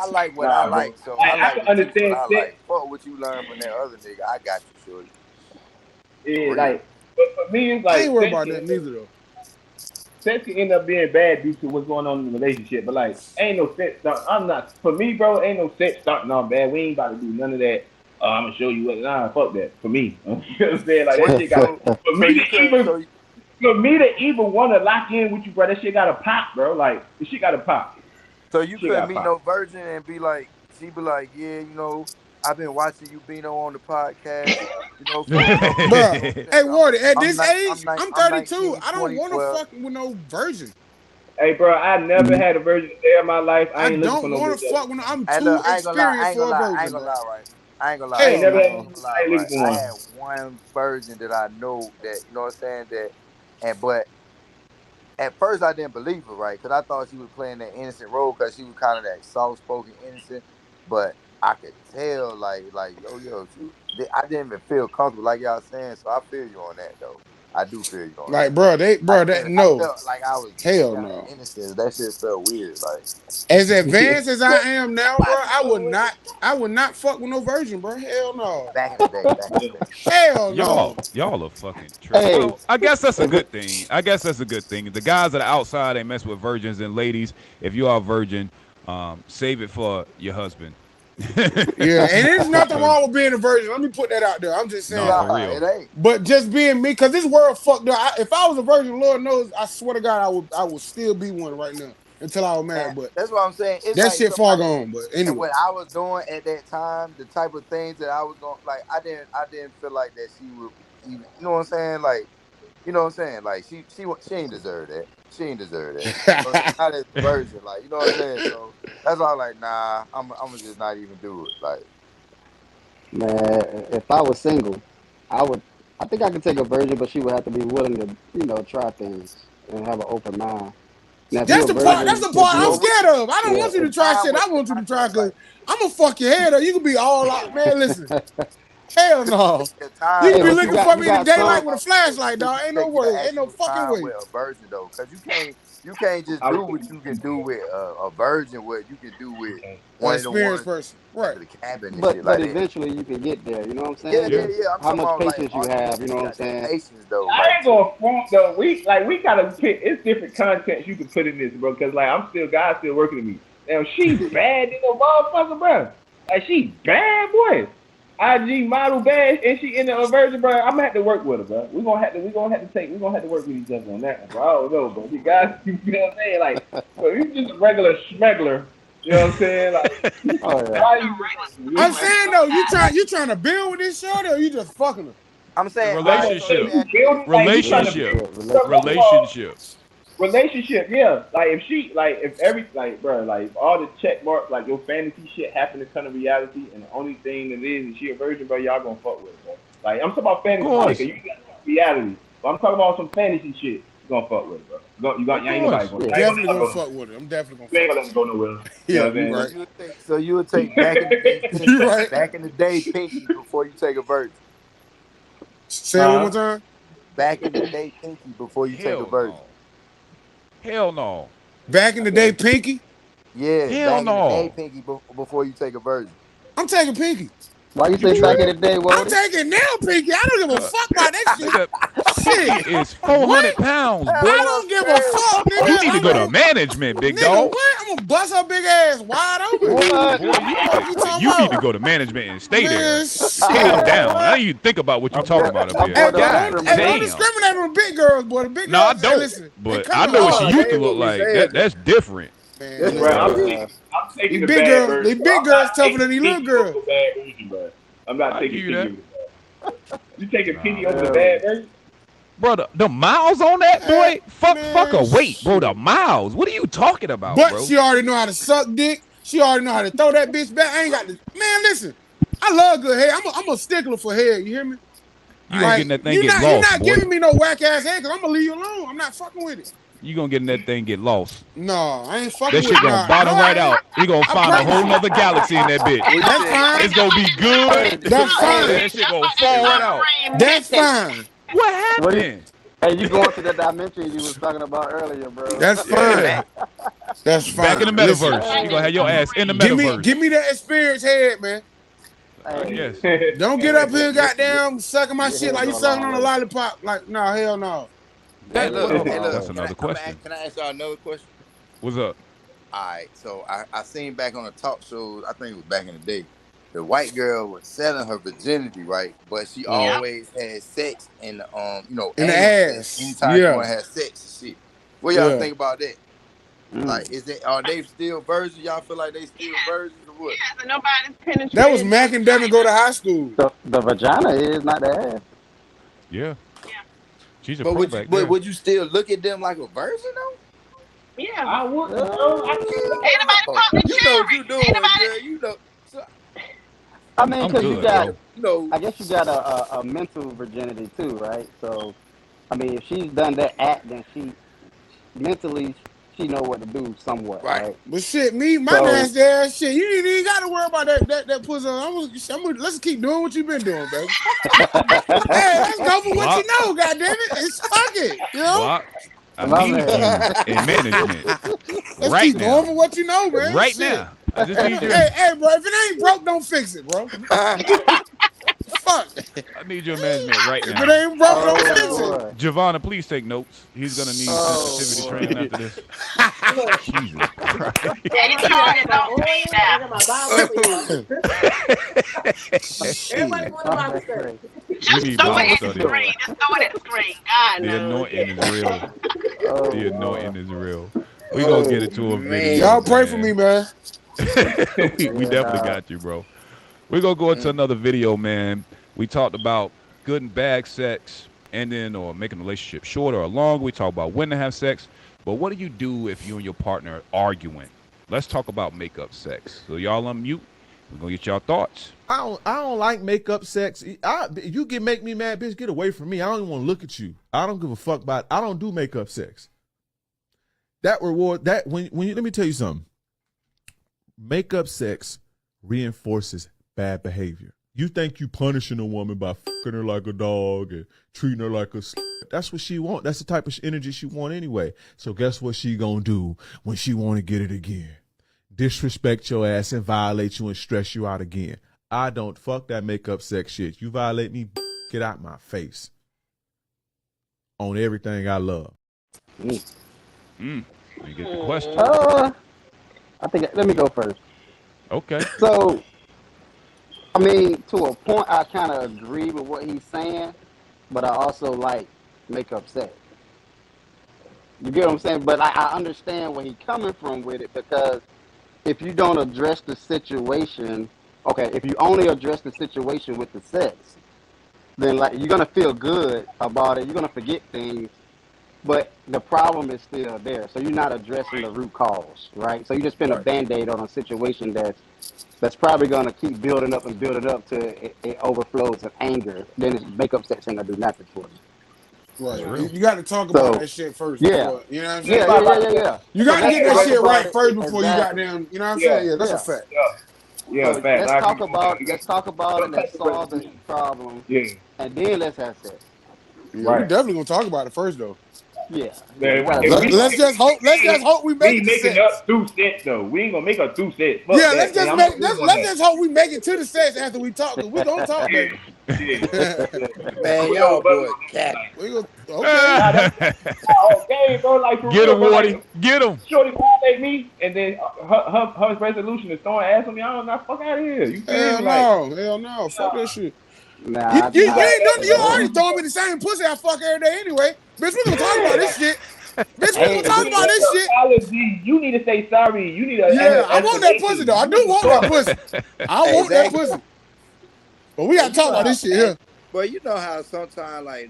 like what I bro. like, so Like, I like can understand what I like. Fuck what you learn from that other nigga. I got you, shorty. Yeah, like, but for me, it's like I ain't worried about that neither though. Sex can end up being bad due to what's going on in the relationship, but like, ain't no sex. I'm not. For me, bro, ain't no sex starting off bad. We ain't about to do none of that. I'm gonna show you what. Nah, fuck that. For me, you know what I'm saying? Like that shit got. For me to even want to lock in with you, bro, that shit gotta pop, bro. Like, the shit gotta pop. So you couldn't meet no virgin and be like, she be like, yeah, you know, I've been watching you Bino on the podcast, you know. Bro, hey, Wardy, at this age, I'm 32. I don't want to fuck with no virgin. Hey, bro, I never had a virgin day of my life. I ain't looking for no. I don't want to fuck with no. I'm too experienced for a virgin. I ain't gonna lie, right? I ain't gonna lie. I had one virgin that I know that, you know what I'm saying, but at first I didn't believe her, right? Because I thought she was playing that innocent role because she was kind of that soft-spoken innocent. But I could tell, like, yo, I didn't even feel comfortable, like y'all saying. So I feel you on that, though. I do feel you on that. Like, bro, I felt like I was innocent. That shit felt weird. Like, as advanced as I am now, bro, I would not fuck with no virgin, bro. Hell no. Back in the day. Hell no. Y'all are fucking tripping. Hey. I guess that's a good thing. The guys that are outside, they mess with virgins, and ladies, if you are a virgin, save it for your husband. Yeah, and there's nothing wrong with being a virgin. Let me put that out there. I'm just saying. No, for real. It ain't. But just being me, because this world fucked up. If I was a virgin, Lord knows, I swear to God, I would still be one right now until I was married. But that's what I'm saying. It's that like shit far gone. But anyway, what I was doing at that time, the type of things that I was going, like, I didn't feel like that she would even, you know what I'm saying? Like, you know what I'm saying? Like, she ain't deserve that. She ain't deserve that. So she's not as a virgin, like, you know what I'm saying? So that's why I'm like, nah, I'm gonna just not even do it. Like, man, if I was single, I think I could take a virgin, but she would have to be willing to, you know, try things and have an open mind. Now, that's the part I'm scared of. I don't want you to try shit. I want you to try because I'm gonna fuck your head up. You can be all out, man. Listen. Hell no. You can be looking for me in the daylight with a flashlight, dog. Ain't no way. Ain't no fucking way. With a virgin though, because you can't just do what you can do with a virgin. What you can do with one experienced person, right? The cabin and but shit like eventually you can get there. You know what I'm saying? Yeah. How much patience you have? You know what I'm saying? Patience though. I ain't gonna front though. We gotta pick. It's different contents you can put in this, bro. Because like God's still working with me. Now she's bad in the motherfucker, bro. Like she bad, boy. IG model bad, and she in a virgin, bro. I'm gonna have to work with her, bro. We're gonna have to work with each other on that one, bro. I don't know, bro. You guys, you know what I'm saying? Like, bro, you just a regular schmeggler. You know what I'm saying? Like, I'm saying though, you trying to build with this shorty, or you just fucking her? I'm saying Relationship, yeah. Like if all the check marks, like your fantasy shit happen to come to reality, and the only thing that is she a virgin, bro, y'all gonna fuck with her, bro. Like I'm talking about fantasy shit, 'cause you got reality. But I'm talking about some fantasy shit. gonna fuck with it, bro. You ain't Of nobody course. gonna. Definitely gonna fuck with it. I'm definitely You ain't gonna gonna let him go nowhere. You know Yeah, what I'm you saying? right. So you would take back in the day, You right. back in the day, pinky before you take a virgin. Say it one more time. Back in the day, pinky before you take a Hell virgin. no. Hell no. Back in the day, pinky. Yeah, Hell back in the day, no. pinky before you take a virgin. I'm taking pinky. Why you say back in the day, I'm Wody? taking now pinky. I don't give a fuck about that shit. Shit. It's 400 pounds, boy. I don't give a fuck, nigga. You need to go to management, big Nigga, dog. what? I'm gonna bust her big ass wide open. What? You need to about? go to management and stay there. Man, Calm down. I need you to think about what you're talking about up here. Hey, God don't damn. discriminate on the big girls, boy. The big No, I girls, don't. listen. But I know what she used to look like. That's different. That's right. I'm taking the big bad girls, version. they big girls tougher than these little girls. I'm not taking give you pinky over that. You taking pinky over the bad version? Bro, the miles on that, boy? Fuck a weight, bro. The miles. What are you talking about, But bro? she already know how to suck dick. She already know how to throw that bitch back. I ain't got to. Man, listen. I love good head. I'm a stickler for head. You hear me? You ain't getting that thing you're get not, lost, You're not boy. giving me no whack ass head because I'm gonna leave you alone. I'm not fucking with it. You gonna get in that thing get lost. No, I ain't fucking That with shit it. gonna bottom right out. You gonna find a whole nother galaxy in that bitch. That's fine. It's gonna be good. That's fine. That shit gonna fall right out. That's fine. What happened? Hey, you going to the dimension you was talking about earlier, bro. That's fine. That's fine. Back in the metaverse. You gonna have your ass in the metaverse. Give me that experience head, man. Yes. Don't get up here, goddamn, sucking my shit like you sucking on a lollipop. Like, no, hell no. Hey, look. That's another question. Can I ask y'all another question? What's up? All right, so I seen back on the talk shows, I think it was back in the day, the white girl was selling her virginity, right? But she always had sex in the in the ass. Anytime you want to have sex and shit. What y'all think about that? Mm. Like, are they still virgins? Y'all feel like they still virgins or what? Yeah, nobody's penetrated. That was Mac and Devin go to high school. The vagina is not the ass. Yeah. She's a But pro back there. would you still look at them like a virgin though? Yeah. I would. Ain't nobody probably You know what you doing, girl. You know. So, I mean, I'm because you good, got, bro. I guess you got a mental virginity too, right? So, I mean, if she's done that act, then she mentally she know what to do somewhat, right? But shit, my nasty ass shit, you ain't even got to worry about that pussy. Let's keep doing what you've been doing, baby. Hey, let's go for what you know, goddammit. It's fuck it, you know? Block. I need you in management. Let's right keep now. going for what you know, man. Right Shit. now. I just need you. Hey, bro, if it ain't broke, don't fix it, bro. Fuck. I need your management right If now. it ain't broke, don't fix it. Giovanna, please take notes. He's gonna need sensitivity training after this. Jesus Christ. Everybody want to buy the screen. Just throw it at the screen. Just throw it at the screen. God The knows. anointing is real. The anointing is real. We gonna get into a video. Y'all pray for me, man. we definitely got you, bro. We're gonna go into another video, man. We talked about good and bad sex, ending or making a relationship shorter or longer. We talk about when to have sex. But what do you do if you and your partner are arguing? Let's talk about makeup sex. So y'all unmute. We're gonna get y'all thoughts. I don't like makeup sex. You can make me mad, bitch. Get away from me. I don't even want to look at you. I don't give a fuck about. I don't do makeup sex. That reward that when you let me tell you something. Makeup sex reinforces bad behavior. You think you punishing a woman by fucking her like a dog and treating her like a that's what she want. That's the type of energy she want anyway. So guess what she gonna do when she want to get it again? Disrespect your ass and violate you and stress you out again. I don't fuck that makeup sex shit. You violate me, get out my face. On everything I love. Let me get the question. I think let me go first. Okay. So, I mean, to a point, I kind of agree with what he's saying, but I also like makeup sex. You get what I'm saying? But I understand where he's coming from with it, because if you don't address the situation, if you only address the situation with the sex, then like you're gonna feel good about it. You're gonna forget things, but the problem is still there. So you're not addressing the root cause, right? So you just put a Band-Aid on a situation that's probably gonna keep building up and building up to it overflows of anger. Then makeup sex ain't gonna do nothing for you. Right. You got to talk about that shit first. Yeah. Before, you know what I'm saying? Yeah. You got to get that shit right first before you got down. You know what I'm saying? Yeah, that's a fact. Yeah, so fact. Let's talk about it. Let's solve the problem. Yeah. And then let's have sex. Yeah, we're definitely gonna talk about it first, though. Yeah. Let's just hope we make it to making sex. up 2 cents though. We ain't gonna make up 2 cents. Fuck Yeah, that, let's just hope we make it to the sex after we talk. Cause we gonna talk, baby. Man, y'all boys cat. Okay. Okay, bro. Like Get him, Woody. Like, Get him. Shorty violate me, and then her resolution is throwing ass on me. I don't know. Fuck out of here. You feel me? Hell no. Fuck that shit. Nah, you already throwing me the same pussy I fuck every day anyway. Bitch, we gonna talk about this shit. Bitch, we gonna talk about this shit. You need to say sorry. You need to. I want that pussy though. I do want that pussy. I want that pussy. But we gotta talk about this shit here. But you know how sometimes like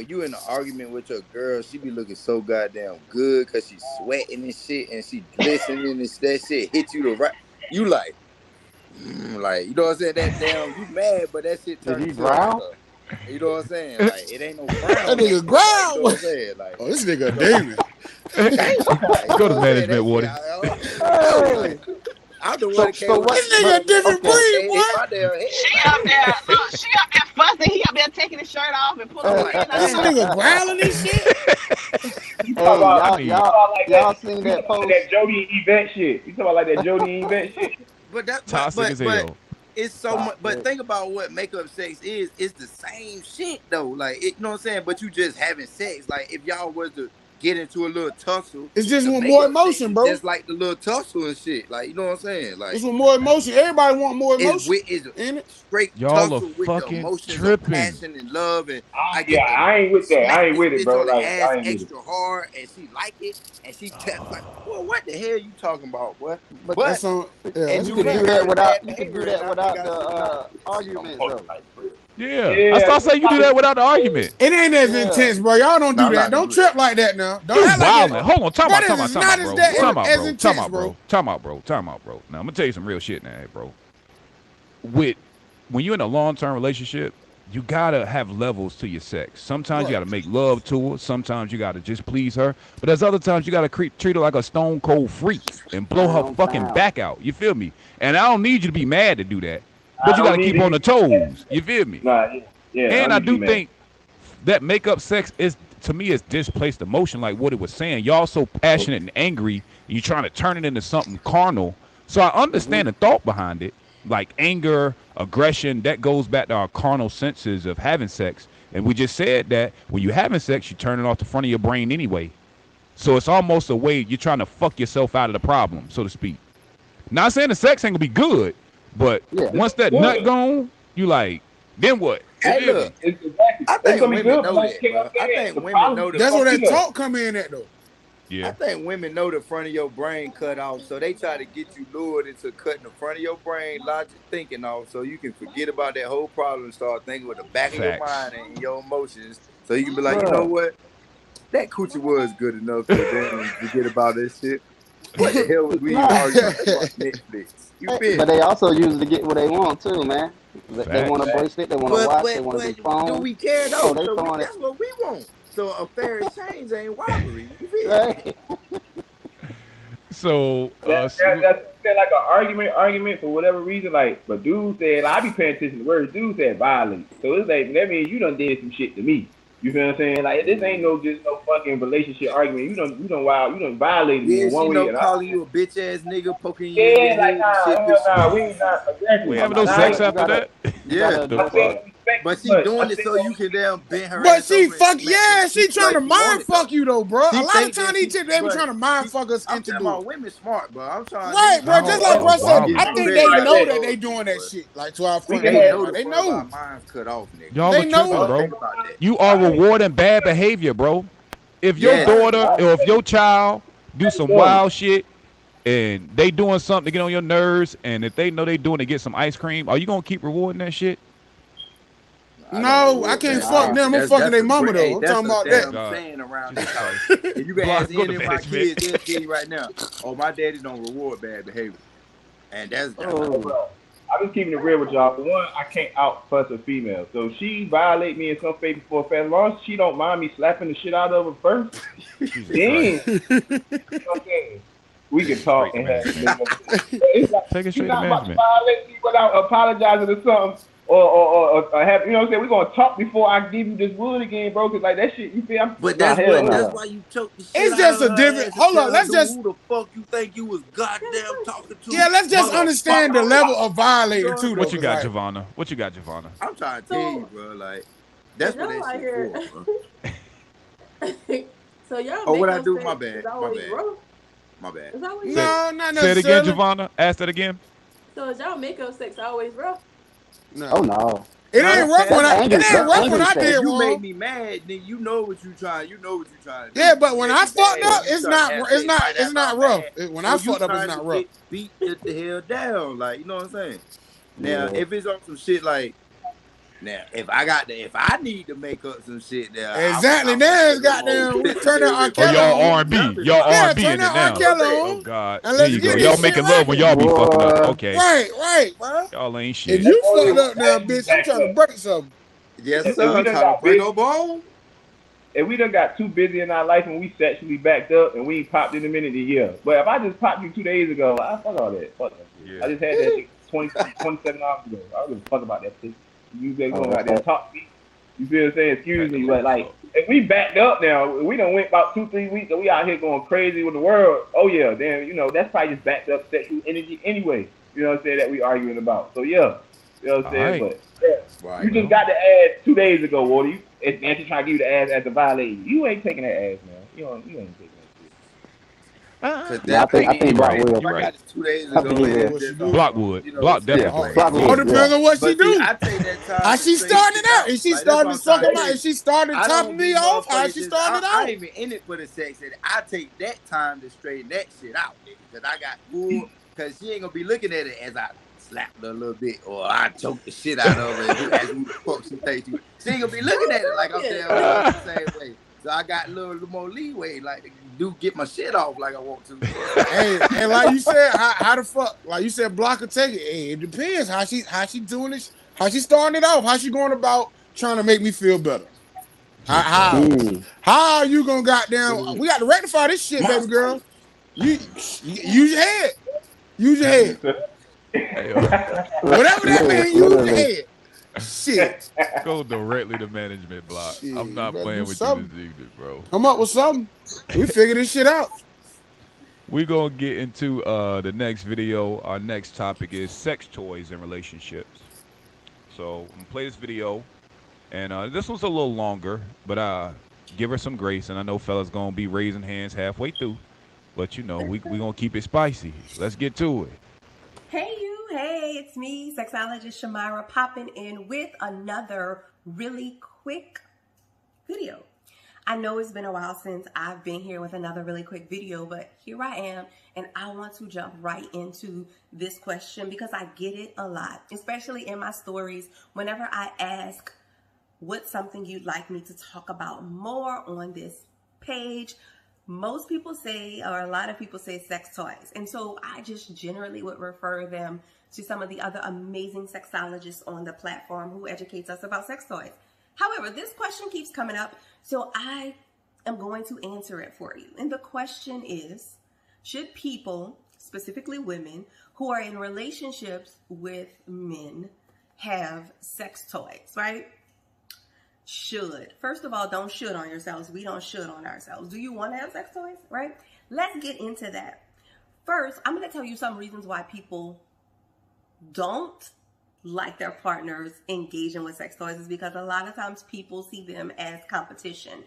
you in an argument with your girl, she be looking so goddamn good because she's sweating and shit, and she glistening and that shit hit you the right. You like you know what I'm saying? That damn, you mad, but that shit turns you growl. You know what I'm saying? Like it ain't no growl. That nigga growl. You know what I'm saying? Like, oh, this nigga David. Go to management, Woody. I'm the one that came. This nigga a different breed, boy. She up there fussing. He up there taking his shirt off and pulling his head out. This nigga growling and shit. Y'all seen that post? That Jody Event shit. You talking about like that Jody Event shit? But that toxic as hell. It's so much. But think about what makeup sex is. It's the same shit though. Like you know what I'm saying. But you just having sex. Like if y'all was to get into a little tussle, it's just one more emotion, bro. Just like the little tussle and shit. Like you know what I'm saying. Like it's one more emotion. Everybody want more emotion. It's straight y'all tussle are with fucking the emotions tripping. of passion and love. And I ain't with that. I ain't with it, bro. Like I ain't extra hard, and she like it, and she like, well, what the hell you talking about? What? But that's on. Yeah, and you can do that without the argument though. Yeah. I start saying you do that without the argument. It ain't as intense, bro. Y'all don't do that. Don't trip like that now. Don't act like that. Hold on, time out, bro. Time out, bro. Now I'm gonna tell you some real shit now, bro. When you're in a long-term relationship, you gotta have levels to your sex. Sometimes you gotta make love to her. Sometimes you gotta just please her. But there's other times you gotta treat her like a stone cold freak and blow her fucking back out. You feel me? And I don't need you to be mad to do that. But you gotta keep on the toes. You feel me? And I do think that makeup sex is, to me, is displaced emotion, like what it was saying. Y'all so passionate and angry, and you're trying to turn it into something carnal. So I understand the thought behind it, like anger, aggression. That goes back to our carnal senses of having sex. And we just said that when you're having sex, you turn it off the front of your brain anyway. So it's almost a way you're trying to fuck yourself out of the problem, so to speak. Not saying the sex ain't gonna be good. But once that nut gone, you like, then what? Hey, look, I think women know that, bro. I think women know that. That's where that talk come in at, though. Yeah. I think women know the front of your brain cut off, so they try to get you lured into cutting the front of your brain, logic thinking off, so you can forget about that whole problem and start thinking with the back of your mind and your emotions, so you can be like, you know what? That coochie was good enough to then forget about this shit. What the hell was we arguing about Netflix? But they also use it to get what they want too, man. They want a bracelet, they want a watch, they want a big phone. Do we care though? So that's what we want. So a fair exchange ain't robbery. You feel right? So that's like an argument for whatever reason. Like, but dude said, like, I be paying attention to words. Dude said violate. So it's like that means you done did some shit to me. You feel what I'm saying? Like this ain't no fucking relationship argument. You done violated me in one way. Yeah, calling you a bitch ass nigga, poking you. Yeah, like nah, we ain't not aggressive. We have no sex after that. Yeah, but she doing it so you can damn bend her. But she she trying to mind fuck you though, bro. A lot of times these chicks, they be trying to mind fuck us into doing. Women smart, bro. I'm trying. Right, bro. Just like bro said, I think they know that they doing that shit. Like to our friends, they know. Our minds cut off, nigga. Y'all are tripping, bro. You are rewarding bad behavior, bro. If your daughter or if your child do some wild shit and they doing something to get on your nerves, and if they know they doing to get some ice cream, are you gonna keep rewarding that shit? No, I can't fuck them. I'm fucking their mama though. I'm talking about that. I'm saying around this house. If you can ask any of my kids, they'll tell you right now, oh, my daddy don't reward bad behavior. And that's bro. I'm just keeping it real with y'all. For one, I can't out fuss a female. So if she violate me in some way before as long as she don't mind me slapping the shit out of her first, then you know what I'm saying? We can talk and have it's like, Take it straight you're to not about to management. violate me without apologizing or something. Or have, you know what I'm saying? We're going to talk before I give you this wood again, bro. Because, like, that shit, you feel? But that's why you choked the shit It's out just of a her different. ass and Hold tell on, her, let's dude, just. who the fuck you think you was goddamn talking to? Yeah, let's just understand the level of violating too. What you though, got, 'cause, Giovanna? What you got, Giovanna? I'm trying to tell you, bro. Like, that's what that shit for, bro. So y'all Oh, what I makeup do? sex My bad. is My always bad. rough. My bad. It's always No, rough. not Say it again, necessarily. Giovanna. Ask that again. So is y'all makeup sex always rough? No. Oh no. It ain't rough when I. It ain't rough when I did If you wrong. make me mad, then you know what you trying. You know what you trying to do. Yeah, but when You I make me fucked mad, up, you it's trying not. to have It's sex not. right It's after not I'm rough. mad. When So I you fucked up, it's trying not to rough. get beat the hell down, like, you know what I'm saying? Now, Yeah. if it's on some shit like, now if I need to make up some shit there, Exactly. Now it's goddamn. Turn that R. Oh, Kelly y'all on. R&B. Y'all Yeah, R&B turn in it that now. R. Kelly Oh, on. God. And There let's you go. get Y'all this shit making love when y'all be fucking up. Okay. Right, bro. Y'all ain't shit. If you fucked up now, bitch, I'm trying to break something. Yes, If sir. we done Trying to got break busy, a bone. if we done got too busy in our life and we sexually backed up and we ain't popped in a minute, yeah. But if I just popped you 2 days ago, I fuck all that. Fuck that shit. Yeah. I just had that shit 27 hours ago. I don't give a fuck about that shit. You guys going out there and talk to me. You feel what I'm saying? Excuse me, but like, if we backed up now, we done went about 2-3 weeks and we out here going crazy with the world. Oh yeah, then you know that's probably just backed up sexual energy anyway. You know what I'm saying, that we arguing about. So yeah, you know what I'm saying. Right. But yeah, you just got the ass 2 days ago, Walter. You Nancy trying to give you the ass as a violator. You ain't taking that ass, man. You ain't taking that shit. Yeah, I think Block will. If I got it 2 days I ago, think he and will. it's just Block on, would. you know, Block saying, definitely like, would. Block All would. depends on what she But see, do. I take that time. How she to starting figure it out? out. Is she Like, that's what starting I'm sucking trying to my? say. Is she starting I topping don't me be off? How motherfuckers she just. starting it I out? ain't even in it for the sex. And I take that time to straighten that shit out, nigga. Because I got full. Because she ain't gonna be looking at it as I slapped her a little bit or I choked the shit out of her as who the fuck she thinks she. She ain't gonna be looking at it like I'm damn the same way. So I got a little more leeway, like to get my shit off like I want to. Hey, and like you said, how the fuck? Like you said, block or take it. Hey, it depends how she doing this. How she starting it off? How she going about trying to make me feel better? How are you gonna goddamn? We got to rectify this shit, baby girl. You use your head. Use your head. Whatever that means, use your head. Shit. Go directly to management, Block. I'm not better playing do with something. you this evening, bro. Come up with something. We figure this shit out. We're going to get into the next video. Our next topic is sex toys and relationships. So I'm going to play this video. And this one's a little longer, but give her some grace. And I know fellas going to be raising hands halfway through. But, you know, we going to keep it spicy. Let's get to it. Hey, you. Hey, it's me, sexologist Shamira, popping in with another really quick video. I know it's been a while since I've been here with another really quick video, but here I am, and I want to jump right into this question because I get it a lot, especially in my stories whenever I ask what's something you'd like me to talk about more on this page. Most people say, or a lot of people say, sex toys. And so I just generally would refer them to some of the other amazing sexologists on the platform who educates us about sex toys. However, this question keeps coming up, so I am going to answer it for you. And the question is, should people, specifically women, who are in relationships with men have sex toys, right? Should. First of all, don't should on yourselves. We don't should on ourselves. Do you want to have sex toys, right? Let's get into that. First, I'm going to tell you some reasons why people don't like their partners engaging with sex toys is because a lot of times people see them as competition,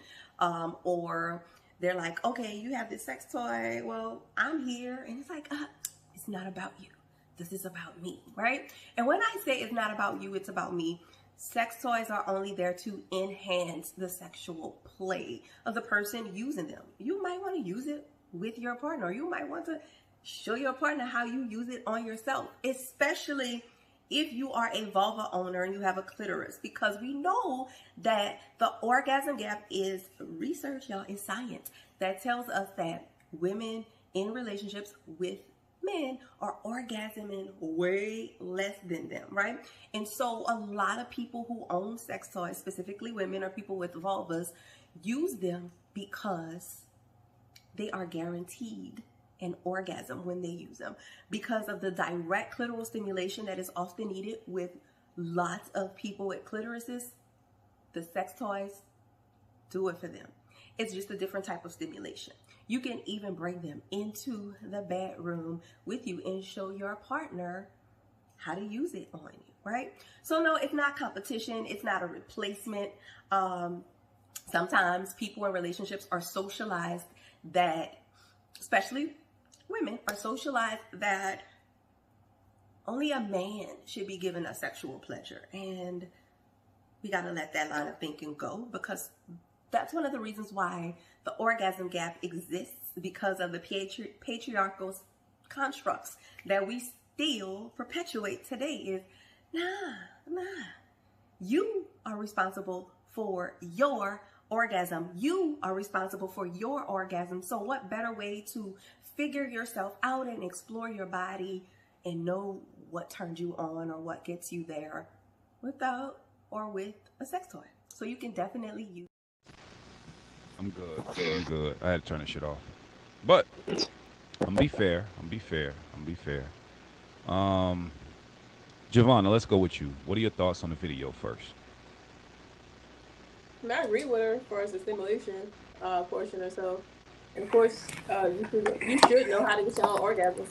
or they're like, okay, you have this sex toy. Well, I'm here. And it's like, it's not about you. This is about me, right? And when I say it's not about you, it's about me, sex toys are only there to enhance the sexual play of the person using them. You might want to use it with your partner. You might want to show your partner how you use it on yourself, especially if you are a vulva owner and you have a clitoris, because we know that the orgasm gap is research, y'all, is science that tells us that women in relationships with men are orgasming way less than them, right? And so a lot of people who own sex toys, specifically women or people with vulvas, use them because they are guaranteed an orgasm when they use them, because of the direct clitoral stimulation that is often needed with lots of people with clitorises. The sex toys do it for them. It's just a different type of stimulation. You can even bring them into the bedroom with you and show your partner how to use it on you, right? So no, it's not competition. It's not a replacement. Sometimes people in relationships are socialized that, especially women, are socialized that only a man should be given a sexual pleasure. And we got to let that line of thinking go, because that's one of the reasons why the orgasm gap exists, because of the patriarchal constructs that we still perpetuate today. Is nah, you are responsible for your orgasm. You are responsible for your orgasm. So what better way to figure yourself out and explore your body and know what turns you on or what gets you there without or with a sex toy? So you can definitely use. I'm good. I had to turn this shit off. But I'm gonna be fair. Giovanna, let's go with you. What are your thoughts on the video first? I agree with her as far as the stimulation portion or so. And of course, you should know how to get your own orgasm.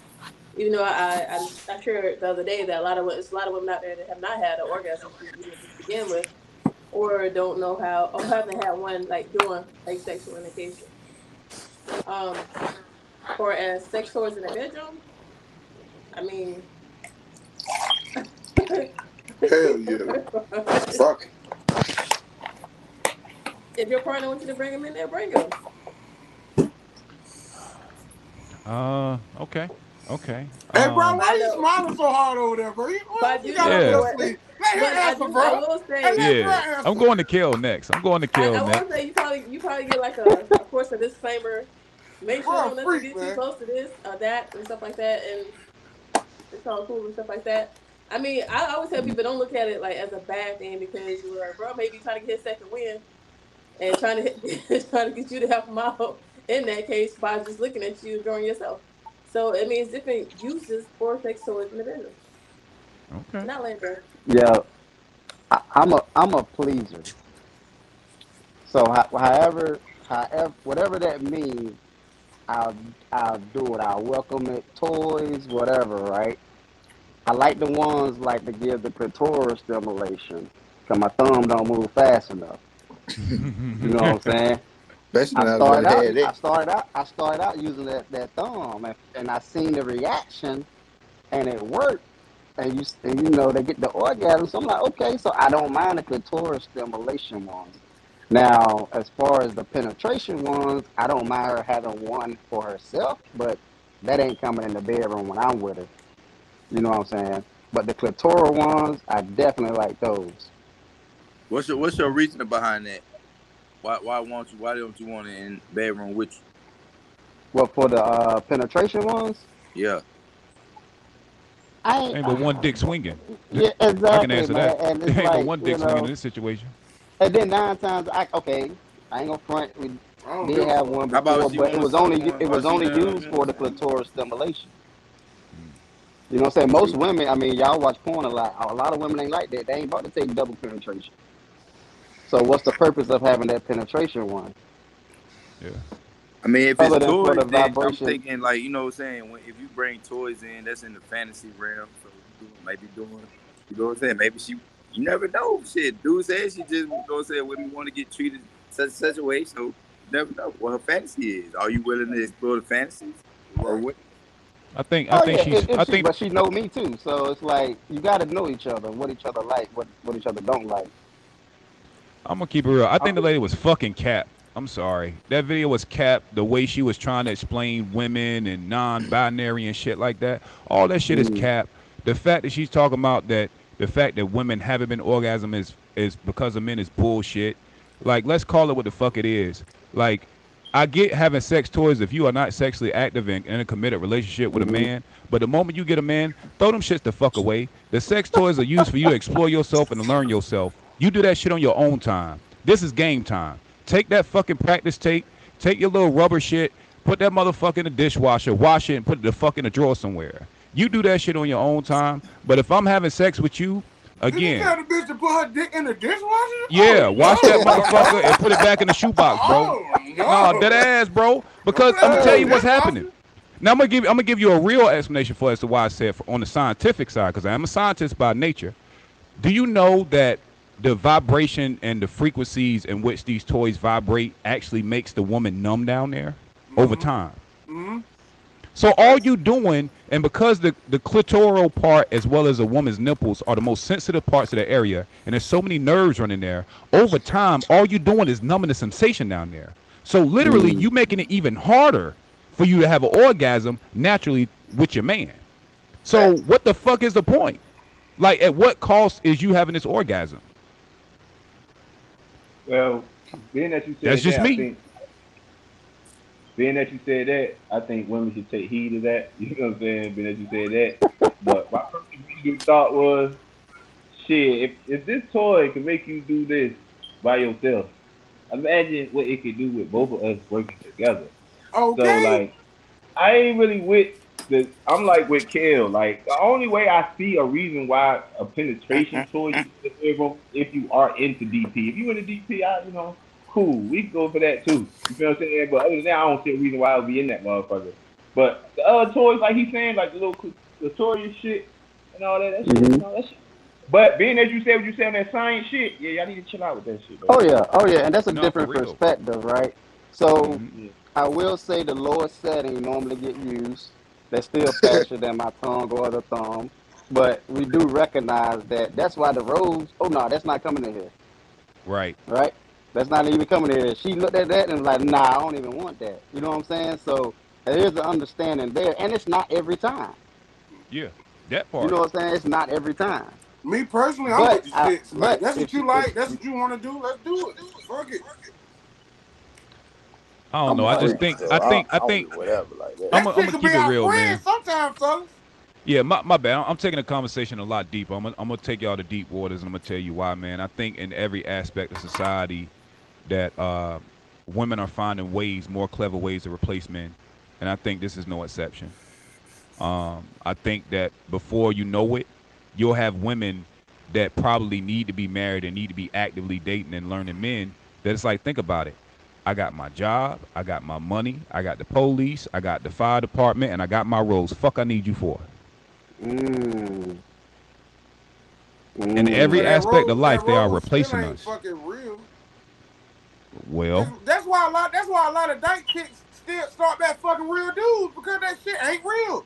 Even though I shared the other day that a lot of women out there that have not had an orgasm to begin with, or don't know how, or haven't had one like during like sexual indication. Or as sex toys in the bedroom, I mean, hell yeah, fuck. If your partner wants you to bring him in there, bring him. Okay. Hey, bro, why you smiling so hard over there, bro? You got up your sleeve. Let him answer, bro. I will say, I'm going to Kill next. I will say you probably get like of course, a disclaimer. Make sure don't let you get too close to this or that and stuff like that, and it's all cool and stuff like that. I mean, I always tell people don't look at it like as a bad thing, because you were, bro, maybe trying to get his second win and trying to get you to help him out in that case by just looking at you enjoying yourself. So it means different uses for sex toys in the bedroom. Okay. Not like that. Yeah, I'm a pleaser. So however, whatever that means, I'll do it. I'll welcome it, toys, whatever, right? I like the ones like to give the clitoris stimulation, because my thumb don't move fast enough. You know what I'm saying? I started out using that thumb, and I seen the reaction, and it worked. And you know, they get the orgasm. So I'm like, okay, so I don't mind the clitoris stimulation ones. Now, as far as the penetration ones, I don't mind her having one for herself, but that ain't coming in the bedroom when I'm with her. You know what I'm saying? But the clitoral ones, I definitely like those. What's your reasoning behind that? Why don't you want it in the bedroom with you? Well, for the penetration ones? Yeah. Ain't but one dick swinging. Yeah, exactly. I can answer man. that. And it's Ain't like, but one dick swinging in this situation. And then 9 times, I ain't gonna front. We did have one before, but it was only used for the clitoris stimulation. You know what I'm saying? Most women, I mean, y'all watch porn a lot. A lot of women ain't like that. They ain't about to take double penetration. So what's the purpose of having that penetration one? Yeah. I mean, if it's toys, then I'm vibration. thinking like, you know what I'm saying? If you bring toys in, that's in the fantasy realm. So you know what I'm saying? Maybe you never know. Shit, dude says she just, you know what I'm saying, women want to get treated such a way. So you never know what her fantasy is. Are you willing to explore the fantasies? Or what? I think but she know me too. So it's like you got to know each other, what each other like, what each other don't like. I'm gonna keep it real. I think the lady was fucking capped. I'm sorry. That video was capped. The way she was trying to explain women and non-binary and shit like that. All that shit is capped. The fact that she's talking about that, the fact that women haven't been orgasm is because of men is bullshit. Like, let's call it what the fuck it is. Like, I get having sex toys if you are not sexually active and in a committed relationship with a man. But the moment you get a man, throw them shits the fuck away. The sex toys are used for you to explore yourself and to learn yourself. You do that shit on your own time. This is game time. Take that fucking practice tape, take your little rubber shit, put that motherfucker in the dishwasher, wash it, and put it the fuck in the drawer somewhere. You do that shit on your own time. But if I'm having sex with you, again. Did you tell the bitch to put her dick in the dishwasher? Yeah, wash that motherfucker and put it back in the shoebox, bro. No, dead ass, bro. Because I'm gonna tell you what's happening. Now I'm gonna give you a real explanation for as to why I said on the scientific side, because I am a scientist by nature. Do you know that the vibration and the frequencies in which these toys vibrate actually makes the woman numb down there over time? So all you doing, and because the clitoral part as well as a woman's nipples are the most sensitive parts of the area, and there's so many nerves running there, over time, all you doing is numbing the sensation down there. So literally, you making it even harder for you to have an orgasm naturally with your man. So what the fuck is the point? Like, at what cost is you having this orgasm? Well, being that you said that's just me. Being that you said that, I think women should take heed of that. You know what I'm saying? Being that you said that. But my first immediate thought was, shit, if this toy can make you do this by yourself, imagine what it could do with both of us working together. Okay. So, like, I ain't really I'm like with Kel. Like, the only way I see a reason why a penetration toy is if you are into DP. If you into DP, cool, we can go for that too. You feel what I'm saying? But other than that, I don't see a reason why I would be in that motherfucker. But the other toys, like he's saying, like the little clitoris shit and all that, that shit. But being as you said what you said on that science shit, yeah, y'all need to chill out with that shit. Oh yeah, and that's a different perspective, right? So I will say the lower setting normally get used. That's still faster than my tongue or the thumb. But we do recognize that that's why the rose, that's not coming in here. Right. That's not even coming in here. She looked at that and was like, nah, I don't even want that. You know what I'm saying? So there's an understanding there. And it's not every time. Yeah, that part. You know what I'm saying? It's not every time. Me personally, I'm with the shit. Like, that's what you like. That's what you want to do. Let's do it. Fuck it. I don't know. I just think. I think. Whatever, like that. I'm gonna keep it real, man. Sometimes, fellas. Yeah, my bad. I'm taking the conversation a lot deeper. I'm gonna take y'all to deep waters, and I'm gonna tell you why, man. I think in every aspect of society that women are finding more clever ways to replace men, and I think this is no exception. I think that before you know it, you'll have women that probably need to be married and need to be actively dating and learning men. That it's like, think about it. I got my job, I got my money, I got the police, I got the fire department, and I got my roads. Fuck, I need you for. In every aspect of life, they are replacing us. Fucking real. Well, that's why a lot of dyke chicks still start back fucking real dudes, because that shit ain't real.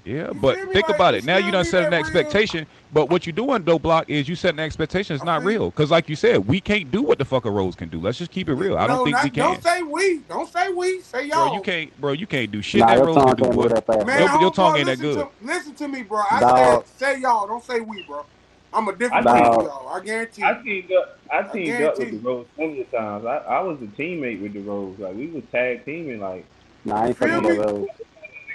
Yeah, but think about it. Now you done set an expectation, but what you're doing, though, Block, is you setting an expectation. It's not real. Because like you said, we can't do what the fuck a Rose can do. Let's just keep it real. I don't think we can. Don't say we. Don't say we. Say y'all. Bro, you can't do shit that Rose can do, boy. Man, your tongue ain't that good. Listen to me, bro. I said say y'all. Don't say we, bro. I'm a different team, y'all. I guarantee you. I teamed up with the Rose plenty of times. I was a teammate with the Rose. Like, we was tag teaming, like. Nah, I ain't fucking with the Rose.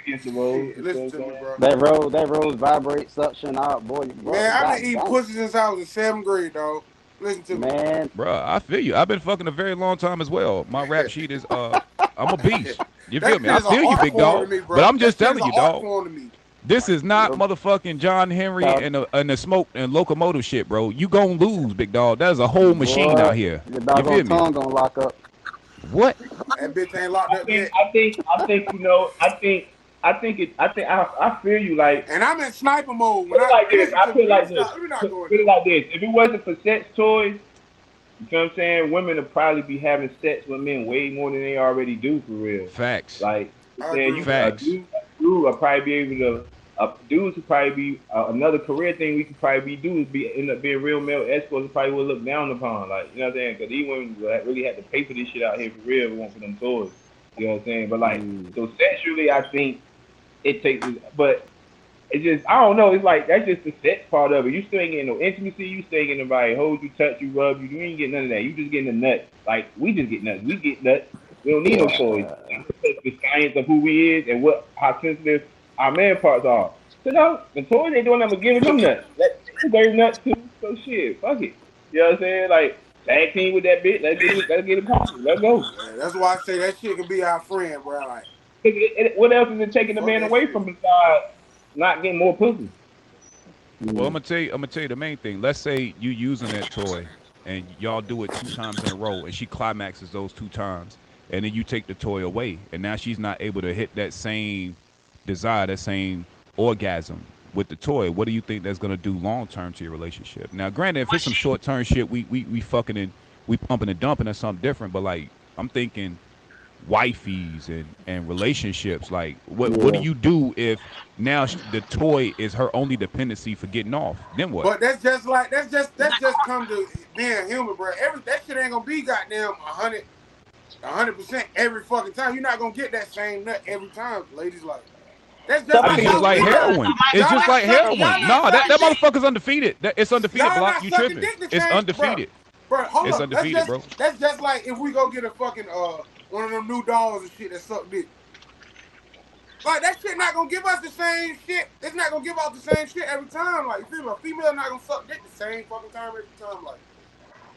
Against the Rose. Listen to me, bro. That rose vibrates, suction out, boy. Man, I've been eating pussy since I was in 7th grade, dog. Listen to me. Man. Bro, I feel you. I've been fucking a very long time as well. My rap sheet is, I'm a beast. You feel me? I feel you, big dog. But I'm just telling you, dog. This is not motherfucking John Henry and the smoke and locomotive shit, bro. You gonna lose, big dog. That is a whole machine out here. Your doggone tongue gonna lock up. What? That bitch ain't locked up yet. I feel you, like. And I'm in sniper mode. Put it like this. Put it like this. If it wasn't for sex toys, you know what I'm saying, women would probably be having sex with men way more than they already do, for real. Facts. Like, facts. Dude would probably be able to. Dudes would probably be another career thing we could probably do is end up being real male escorts. Probably would look down upon, like, you know what I'm saying? Because these women really had to pay for this shit out here for real. We want for them toys. You know what I'm saying? But like, so sexually, I think it takes, but it's just, I don't know. It's like, that's just the sex part of it. You still ain't getting no intimacy. You still ain't getting nobody hold you, touch you, rub you. You ain't getting none of that. You just getting the nut. Like, we just get nuts. We get nuts. We don't need no toys. The science of who we is and how sensitive our man parts are. So now the toys ain't doing nothing but giving them nuts. Let them nuts too. So shit, fuck it. You know what I'm saying? Like tag team with that bitch. Let's get it popping. Let's go. Yeah, that's why I say that shit can be our friend, bro. Like, what else is it taking the man away from besides not getting more pussy? Well, I'm gonna tell you the main thing. Let's say you using that toy and y'all do it 2 times in a row, and she climaxes those 2 times, and then you take the toy away, and now she's not able to hit that same desire, that same orgasm with the toy. What do you think that's gonna do long term to your relationship? Now, granted, if it's some short term shit, we fucking and we pumping and dumping or something different, but like I'm thinking wifeys and relationships, like what do you do if now the toy is her only dependency for getting off? Then what? But that's just come to being human, bro. That shit ain't gonna be goddamn 100% every fucking time. You're not gonna get that same nut every time, ladies. Like that's just like heroin. It's just like heroin. No, that motherfucker's undefeated. It's undefeated, Block. You tripping? It's undefeated. Bro, hold it's up. Undefeated, bro. That's just like if we go get a fucking one of them new dolls and shit that suck dick. Like that shit not gonna give us the same shit. It's not gonna give out the same shit every time. Like a female not gonna suck dick the same fucking time every time. Like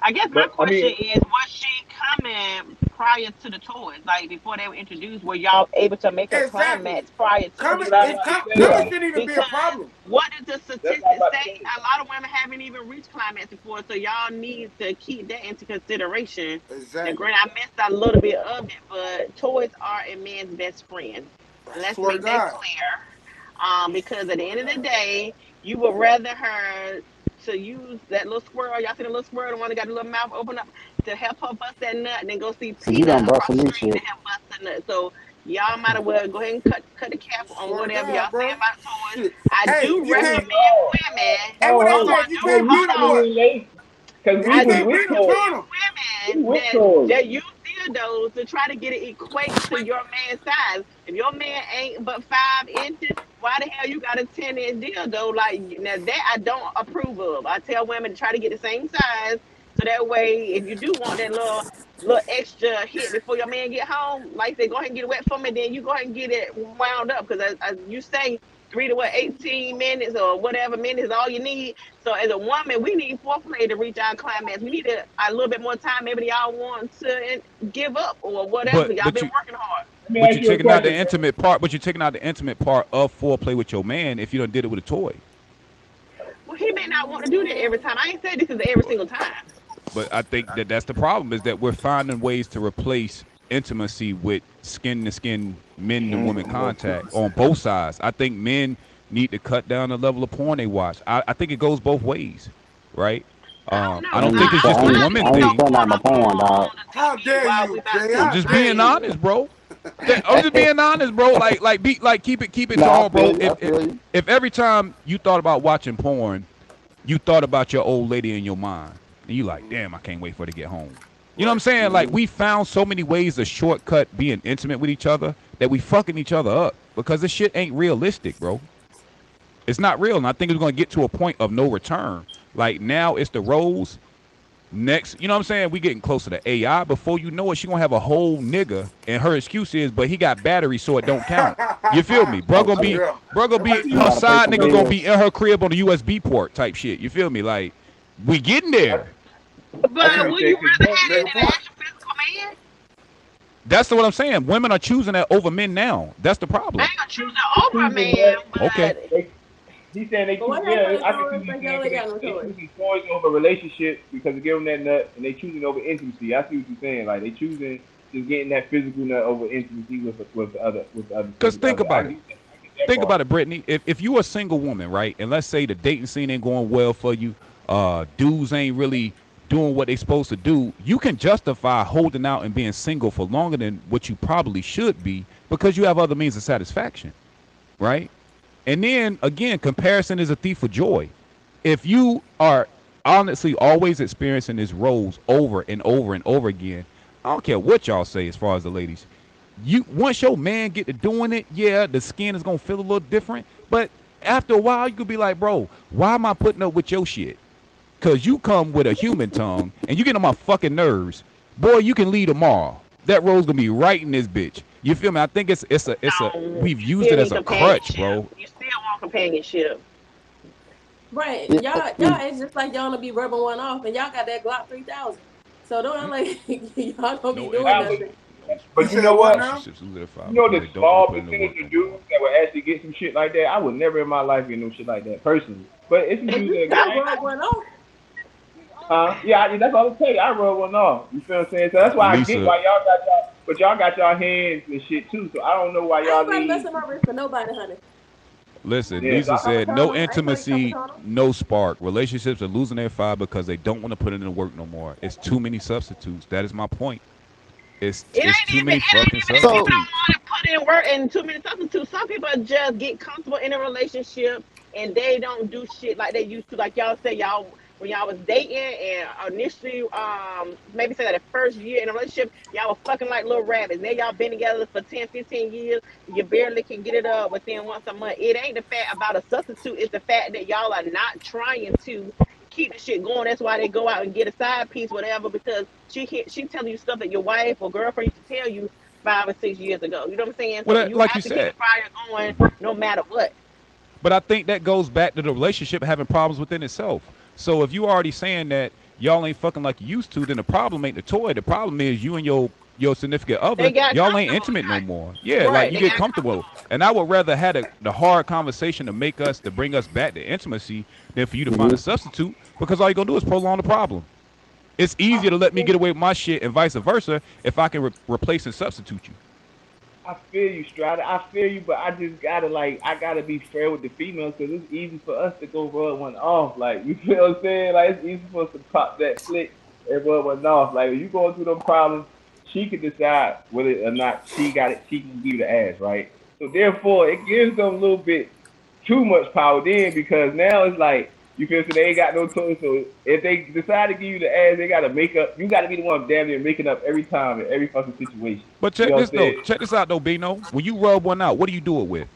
I guess my question is, was she coming prior to the toys? Like before they were introduced, were y'all able to make a climax prior to coming shouldn't even be a problem. What does the statistics say? A lot of women haven't even reached climax before, so y'all need to keep that into consideration. Exactly. And granted, I missed a little bit of it, but toys are a man's best friend. Let's make that clear. Because at the end of the day, you would rather her to use that little squirrel. Y'all see the little squirrel, the one that got the little mouth open up, to help her bust that nut, and then go see Tina across the street to help bust the nut. So y'all might as well go ahead and cut the cap on whatever y'all say about toys. I do recommend women. Women that use dildos to try to get it equate to your man's size. If your man ain't but 5 inches, why the hell you got a 10-inch dildo? Like, now that I don't approve of. I tell women to try to get the same size, so that way, if you do want that little extra hit before your man get home, like they go ahead and get it wet for me, then you go ahead and get it wound up. Because as you say, 3 to 18 minutes or whatever minutes is all you need. So as a woman, we need foreplay to reach our climax. We need a little bit more time. Maybe y'all want to give up or whatever. Y'all been working hard. But you're taking out the intimate part. But you're taking out the intimate part of foreplay with your man if you done did it with a toy. Well, he may not want to do that every time. I ain't said this is every single time. But I think that's the problem, is that we're finding ways to replace intimacy with skin-to-skin, men-to-women contact on both sides. I think men need to cut down the level of porn they watch. I think it goes both ways, right? I don't think it's just a woman thing. How dare you, Jay? I'm just being honest, bro. I'm just being honest, bro. Keep it tall, bro. If every time you thought about watching porn, you thought about your old lady in your mind, and you like, damn, I can't wait for her to get home. You know what I'm saying? Like, we found so many ways to shortcut being intimate with each other that we fucking each other up because this shit ain't realistic, bro. It's not real, and I think it's going to get to a point of no return. Like, now it's the roles. Next, you know what I'm saying? We getting closer to AI. Before you know it, she going to have a whole nigga, and her excuse is, but he got batteries, so it don't count. You feel me? Bro gonna be, her side nigga going to be in her crib on the USB port type shit. You feel me? Like, we getting there. But would you rather have an actual physical man? That's what I'm saying. Women are choosing that over men now. That's the problem. They are choosing over man. Okay. He's saying they choose. I think choosing toys over relationships because they give them that nut, and they choosing over intimacy. I see what you're saying. Like they choosing just getting that physical nut over intimacy with the other. Because think about it. Think about it, Brittany. If you're a single woman, right, and let's say the dating scene ain't going well for you, dudes ain't really doing what they supposed to do, you can justify holding out and being single for longer than what you probably should be because you have other means of satisfaction, right? And then again, comparison is a thief of joy. If you are honestly always experiencing these roles over and over and over again, I don't care what y'all say as far as the ladies, once your man get to doing it, yeah, the skin is gonna feel a little different, but after a while you could be like, bro, why am I putting up with your shit? Because you come with a human tongue and you get on my fucking nerves. Boy, you can leave tomorrow. that role's gonna be right in this bitch. You feel me? I think it's a we've used it as a crutch, bro. You still want companionship. Right. Y'all it's just like y'all gonna be rubbing one off and y'all got that Glock 3000. So don't act like y'all gonna be doing nothing. But you know what? You know the small percentage of dudes that would actually get some shit like that. I would never in my life get no shit like that personally. But it's some dudes that rub one off. Yeah, that's all I tell you. I rub one off. You feel what I'm saying? So that's why I get why y'all got y'all, but y'all got y'all hands and shit too. So I don't know why y'all need. Messing my wrist for nobody, honey. Listen, Lisa said no intimacy, no spark. Relationships are losing their fire because they don't want to put in the work no more. It's too many substitutes. That is my point. It's too many fucking substitutes. People don't want to put in work and too many substitutes. Some people just get comfortable in a relationship and they don't do shit like they used to. Like y'all say, when y'all was dating and initially, maybe say that the first year in a relationship, y'all were fucking like little rabbits. Now y'all been together for 10, 15 years. You barely can get it up within once a month. It ain't the fact about a substitute. It's the fact that y'all are not trying to keep the shit going. That's why they go out and get a side piece, whatever, because she telling you stuff that your wife or girlfriend used to tell you 5 or 6 years ago. You know what I'm saying? Well, so you like have you to said, keep the fire going no matter what. But I think that goes back to the relationship having problems within itself. So if you already saying that y'all ain't fucking like you used to, then the problem ain't the toy. The problem is you and your significant other, y'all ain't intimate no more. Yeah, like you get comfortable. And I would rather have the hard conversation to bring us back to intimacy than for you to find a substitute, because all you're going to do is prolong the problem. It's easier to let me get away with my shit and vice versa if I can replace and substitute you. I feel you, Strata. I feel you, but I just gotta be fair with the females because it's easy for us to go rub one off. Like, you feel what I'm saying? Like, it's easy for us to pop that flick and rub one off. Like, if you going through them problems, she can decide whether or not she can give you the ass, right? So therefore, it gives them a little bit too much power then, because now it's like, you feel, so they ain't got no choice. So if they decide to give you the ass, they gotta make up. You gotta be the one damn near making up every time in every fucking situation. But check this out though, Bino. When you rub one out, what do you do it with?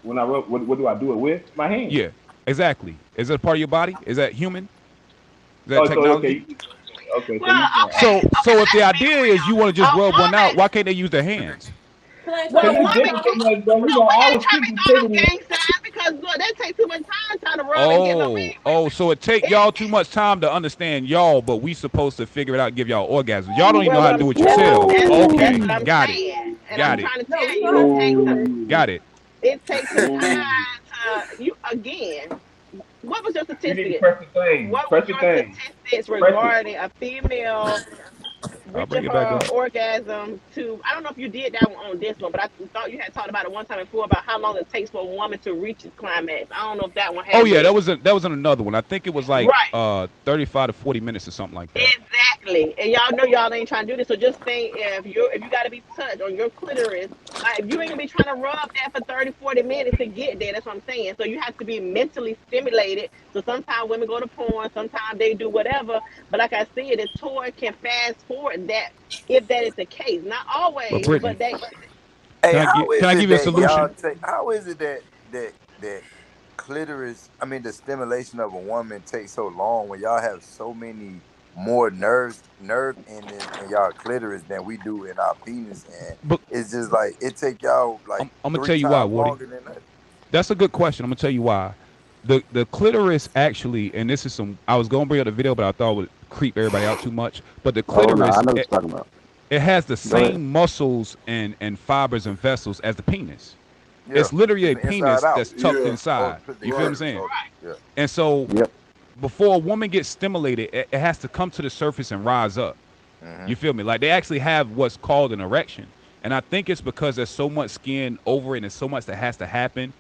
When I rub, what do I do it with? My hand. Yeah, exactly. Is that part of your body? Is that human? Is that technology? Okay. So if the idea is you want to just rub one out, why can't they use their hands? Because look, that takes too much time trying to rub and get no ring. So it take y'all too much time to understand y'all, but we supposed to figure it out and give y'all orgasms. Y'all don't even know how to do it yourselves. Okay, got it. Got it. Got it. It takes some time to you again. What was your statistic? What was your statistics regarding a female reaching her orgasm to? I don't know if you did that one on this one, but I thought you had talked about it one time before about how long it takes for a woman to reach its climax. I don't know if that one had. Oh yeah, that was in another one. I think it was like 35 to 40 minutes or something like that. Exactly. And y'all know y'all ain't trying to do this, so just think if you got to be touched on your clitoris, like if you ain't gonna be trying to rub that for 30, 40 minutes to get there. That's what I'm saying. So you have to be mentally stimulated. So sometimes women go to porn, sometimes they do whatever. But like I said, the toy can fast forward that if that is the case. Not always, but they. Hey, can I give you a solution? How is it that clitoris, I mean the stimulation of a woman takes so long when y'all have so many more nerve endings in y'all clitoris than we do in our penis, and it's just like it take y'all like I'm gonna tell you why, Woody. That's a good question. I'm gonna tell you why. The clitoris actually, and this is I was gonna bring up the video, but I thought it would creep everybody out too much. But the clitoris, I know what you're talking about. It has the same muscles and fibers and vessels as the penis. Yeah. It's literally a penis that's tucked inside. You feel what I'm saying? Yeah. And so before a woman gets stimulated, it has to come to the surface and rise up. You feel me? Like they actually have what's called an erection. And I think it's because there's so much skin over it and there's so much that has to happen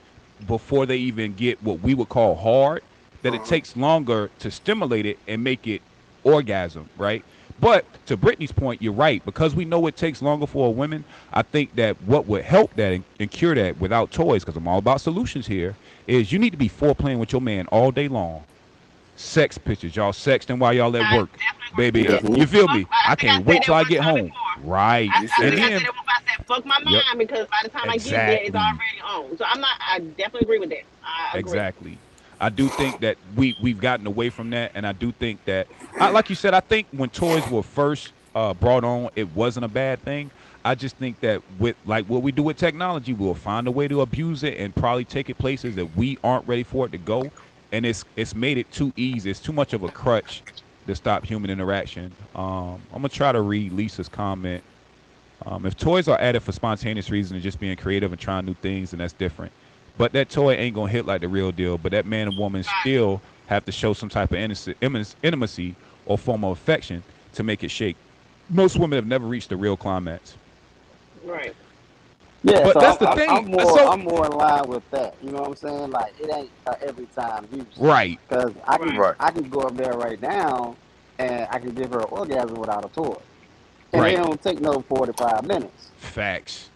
before they even get what we would call hard, that it takes longer to stimulate it and make it orgasm, right? But to Brittany's point, you're right. Because we know it takes longer for a woman, I think that what would help that and cure that without toys, because I'm all about solutions here, is you need to be foreplaying with your man all day long. Sex pictures, y'all sexting while y'all at work. Baby, you feel me? I can't wait till I get home. Right. And then fuck my mind because by the time I get there, it's already on. So I definitely agree with that. I agree. Exactly. I do think that we've gotten away from that, and I do think that, like you said, I think when toys were first brought on, it wasn't a bad thing. I just think that with like what we do with technology, we'll find a way to abuse it and probably take it places that we aren't ready for it to go. And it's made it too easy. It's too much of a crutch to stop human interaction. I'm gonna try to read Lisa's comment. If toys are added for spontaneous reasons and just being creative and trying new things, then that's different. But that toy ain't gonna hit like the real deal. But that man and woman still have to show some type of intimacy or form of affection to make it shake. Most women have never reached the real climax. Right. Yeah, but so that's the thing. I'm more in line with that. You know what I'm saying? Like it ain't every time use. Right. Because I can go up there right now and I can give her an orgasm without a toy. And it don't take no 45 minutes. Facts.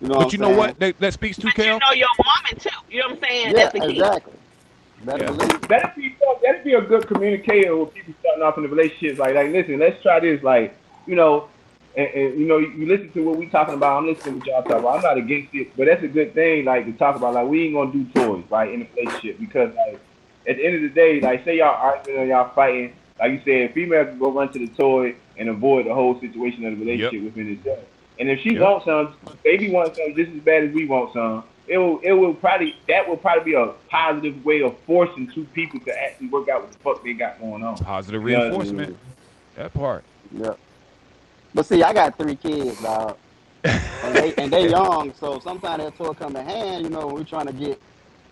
You know but you know what? That speaks to Kel. You know your woman too. You know what I'm saying? Yeah, That's the key. exactly. That'd be a good communicator with people starting off in the relationships. Like, listen, let's try this. Like, you know, and you know, you listen to what we talking about. I'm listening to what y'all talking about. I'm not against it, but that's a good thing. Like to talk about. Like, we ain't gonna do toys, right, in a relationship because, like, at the end of the day, like, say y'all arguing or y'all fighting. Like you said, females can go run to the toy and avoid the whole situation of the relationship within itself. And if she wants some, baby wants some just as bad as we want some. That will probably be a positive way of forcing two people to actually work out what the fuck they got going on. Positive reinforcement. That part. Yeah. But see, I got 3 kids, dog. and they young, so sometimes that toy come in hand, you know, when we're trying to get,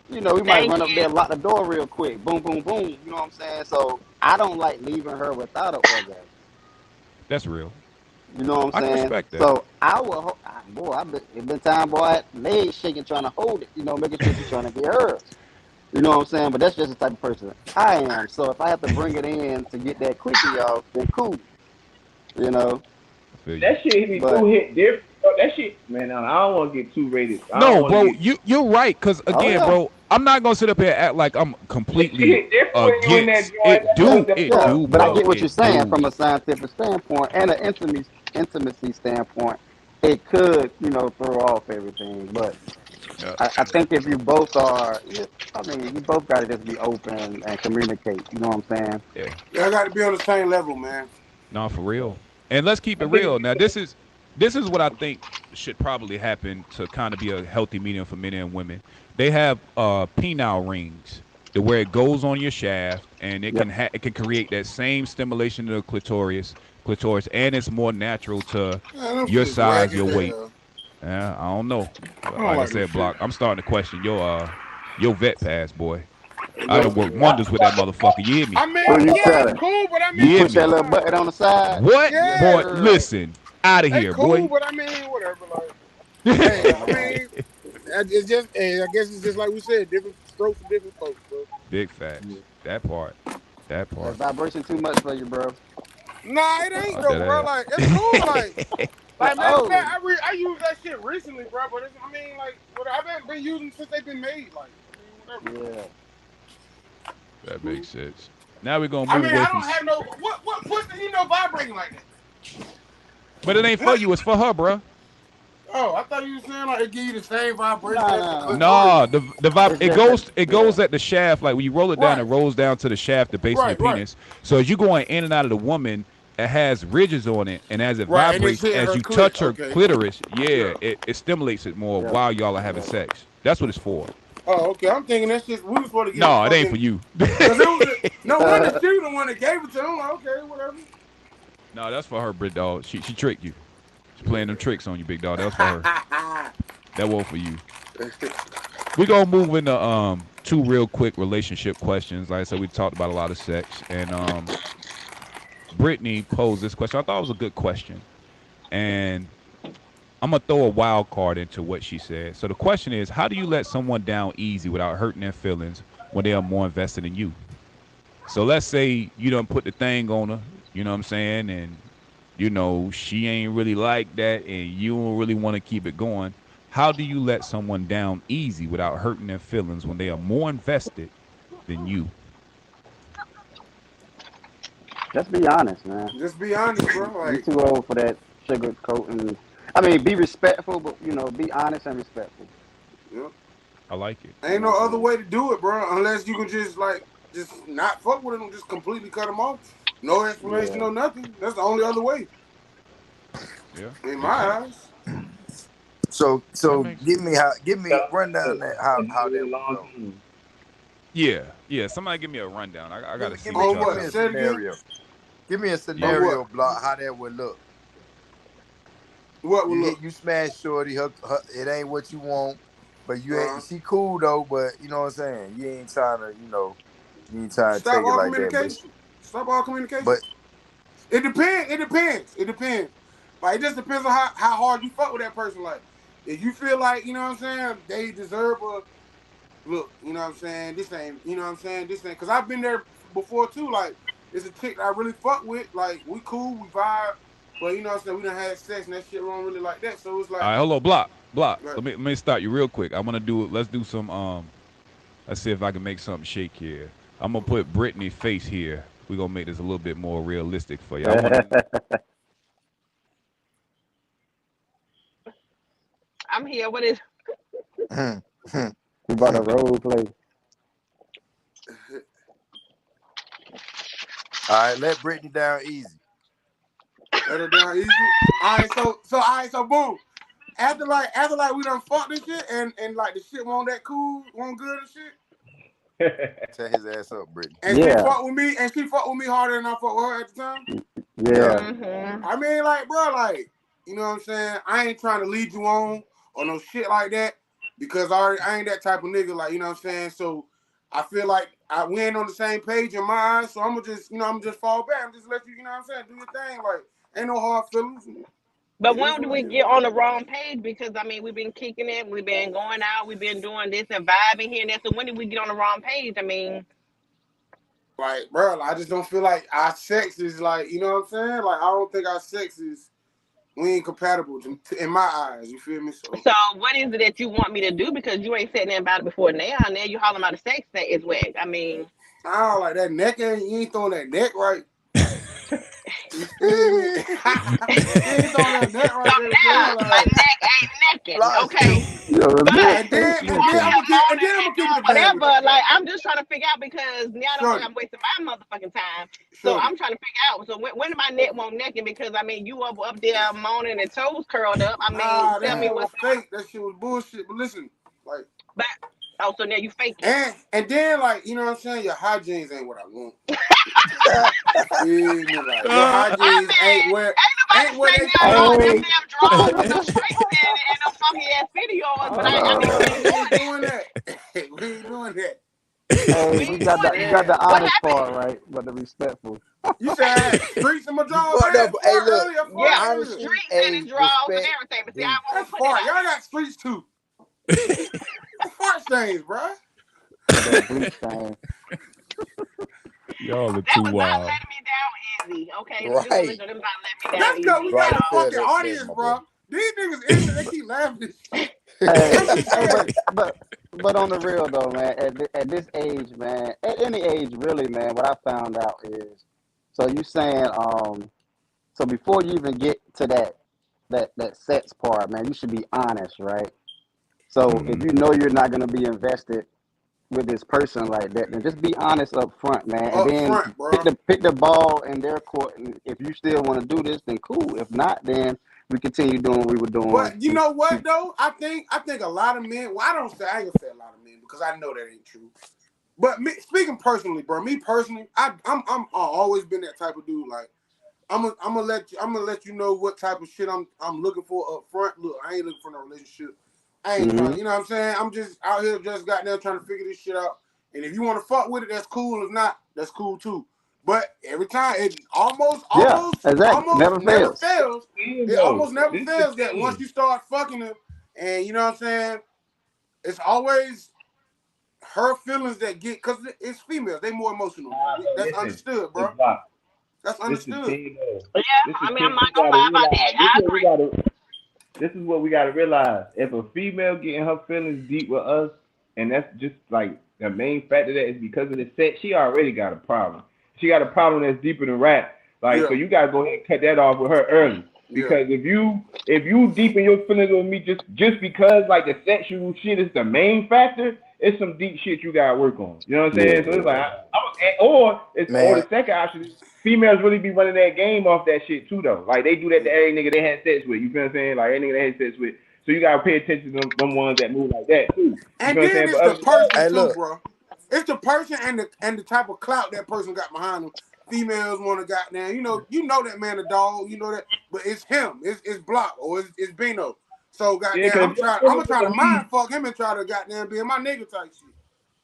you know, we might run up there and lock the door real quick. Boom, boom, boom. You know what I'm saying? So I don't like leaving her without an orgasm. That's real. You know what I'm saying? I respect that. So I will, it's been time, boy, legs shaking trying to hold it, you know, making sure she's trying to get hers. You know what I'm saying? But that's just the type of person I am. So if I have to bring it in to get that quickie off, then cool. You know? That shit hit me hit different. That shit, man, I don't want to get too rated. No, bro, you're right. Because, again, bro, I'm not going to sit up here and act like I'm completely against it. Do, but I get what you're saying from a scientific standpoint and an intimacy standpoint. It could, you know, throw off everything. But I think if you both are, I mean, you both got to just be open and communicate. You know what I'm saying? Yeah. Y'all got to be on the same level, man. No, for real. And let's keep it real. Now, this is what I think should probably happen to kind of be a healthy medium for men and women. They have penile rings where it goes on your shaft, and it can create that same stimulation to the clitoris, and it's more natural to your size, your weight. Yeah, I don't know. Like I said, Block, I'm starting to question your vet pass, boy. I done worked wonders with that motherfucker. You hear me? I mean, it's cool, but I mean, you put that little button on the side. What, boy? Listen, out of here, cool, boy. But I mean, whatever. Like, hey, I mean, it's just, I guess it's just like we said, different strokes for different folks, bro. Big facts. That part. That vibration too much for you, bro. Nah, it ain't though, bro. Like, it's cool. Like man, I used that shit recently, bro. But it's, I mean, like, I've been using since they've been made. Like, I mean, whatever. Yeah. That makes sense. Now we're gonna move away from. I don't have no what pussy he no vibrating like that. But it ain't for you. It's for her, bro. Oh, I thought you were saying like it give you the same vibration. No, it goes at the shaft. Like when you roll it down, it rolls down to the shaft, the base of your penis. So as you going in and out of the woman, it has ridges on it, and as it vibrates, as you touch her clitoris, it stimulates it more while y'all are having sex. That's what it's for. Oh, okay. I'm thinking that's just we was supposed to get. No, it ain't for you. No wonder she the one that gave it to him. Like, okay, whatever. No, that's for her, big dog. She tricked you. She's playing them tricks on you, big dog. That was for her. That wasn't for you. We gonna move into 2 real quick relationship questions. Like I said, we talked about a lot of sex, and Brittany posed this question. I thought it was a good question, and I'm going to throw a wild card into what she said. So the question is, how do you let someone down easy without hurting their feelings when they are more invested in you? So let's say you done put the thing on her, you know what I'm saying, and, you know, she ain't really like that, and you don't really want to keep it going. How do you let someone down easy without hurting their feelings when they are more invested than you? Just be honest, man. Just be honest, bro. Like, you're too old for that sugar coating. I mean, be respectful, but, you know, be honest and respectful. Yep. I like it. Ain't no other way to do it, bro, unless you can just not fuck with them, just completely cut them off. No explanation, no nothing. That's the only other way. Yeah. In my eyes. So give me run down that how that would go. Yeah. Somebody give me a rundown. I gotta see Give what me y'all a got. scenario. Give me a scenario block how that would look. What would look? You smash shorty, her, it ain't what you want, but you ain't. She cool though, but you know what I'm saying. You ain't trying to, you ain't trying to Stop take it all like that. communication. Stop all communication. But it depends. Like it just depends on how hard you fuck with that person. Like if you feel like, you know what I'm saying, they deserve a look, you know what I'm saying, this ain't, you know what I'm saying, this ain't, because I've been there before too. Like it's a chick I really fuck with. Like we cool, we vibe, but you know what I'm saying, we done had sex and that shit don't really like that. So it's like, All right, hello, block. Right. Let me stop you real quick. I want to let's do some let's see if I can make something shake here. I'm gonna put Brittany's face here. We're gonna make this a little bit more realistic for you. I'm here. What is? We about to role play. All right, let Brittany down easy. Let her down easy. All right, so boom. After we done fucked this shit and like the shit won't that cool, won't good and shit. Tear his ass up, Brittany. And she fucked with me harder than I fucked with her at the time. Yeah. Mm-hmm. I mean, like, bro, like, you know what I'm saying? I ain't trying to lead you on or no shit like that because I ain't that type of nigga, like, you know what I'm saying? So I feel like we ain't on the same page in my eyes, so I'm gonna just, I'm just fall back. I'm just let you, you know what I'm saying, do your thing. Like, ain't no hard feelings. But when do we get on the wrong page? Because I mean, we've been kicking it, we've been going out, we've been doing this and vibing here and there. So when did we get on the wrong page? I mean, like, bro, I just don't feel like our sex is like, you know what I'm saying? Like, I don't think our sex is, we ain't compatible in my eyes. You feel me? So what is it that you want me to do? Because you ain't said nothing about it before now. Now you hollering about the sex that is whack. I mean, I don't like that neck. You ain't throwing that neck right. You feel me? You ain't throwing that neck right. So now my neck ain't necking, okay? And then I'm gonna keep it whatever. Like I'm just trying to figure out because now I don't think I'm wasting my motherfucking time. So I'm trying to figure out. So when my neck won't necking? Because I mean you up there moaning and toes curled up. I mean, tell me what's fake. That shit was bullshit. But listen, like, so now you faking. And then like, you know what I'm saying? Your hygienes ain't what I want. Like, your hygienes ain't where they damn drawers with no strings in it and no funky ass videos. But I mean, we ain't doing that. We ain't doing that. Hey, you got the honest part right, but the respectful. You said streets in my drawers. Hey, look, honestly, streets and in drawers and everything. But see, I won't put that. Y'all got streets too. Fart stains, bro. Bleach stain. Y'all are that too was wild. not letting me down easy. Okay, right. Them not letting me down That's because we got a fucking audience, bro. These niggas ignorant. They keep laughing. But on the real though, man, at this age, man, at any age really, man, what I found out is, so you saying, so before you even get to that sex part, man, you should be honest, right? So if you know you're not gonna be invested with this person like that, then just be honest up front, man, and then pick the ball in their court. And if you still want to do this, then cool. If not, then we continue doing what we were doing. But you know what though? I think a lot of men. Well, I ain't gonna say a lot of men because I know that ain't true. But speaking personally, bro, me personally, I'm always been that type of dude. Like I'm gonna let you know what type of shit I'm looking for up front. Look, I ain't looking for no relationship. I ain't trying, you know what I'm saying? I'm just out here just goddamn trying to figure this shit out. And if you want to fuck with it, that's cool. If not, that's cool too. But every time it almost never fails. It almost never fails that once you start fucking them, and you know what I'm saying, it's always her feelings that get, because it's females, they more emotional. That's understood, bro. That's understood. Yeah, I mean, I'm not gonna lie about that. I agree. This is what we gotta realize. If a female getting her feelings deep with us, and that's just like the main factor that is because of the sex, she already got a problem. She got a problem that's deeper than rap. Like, so you gotta go ahead and cut that off with her early. Because if you deep in your feelings with me just because like the sexual shit is the main factor, it's some deep shit you gotta work on. You know what I'm saying? So it's like, or the second option is females really be running that game off that shit too though. Like they do that to every nigga they had sex with. You feel what I'm saying? Like every nigga they had sex with. So you gotta pay attention to them ones that move like that too. And then it's the person too, bro. It's the person and the type of clout that person got behind them. Females want to goddamn, you know that man a dog, you know that, but it's him, it's Block or it's Bino. So goddamn, I'm gonna try to mind fuck him and try to goddamn be in my nigga type shit.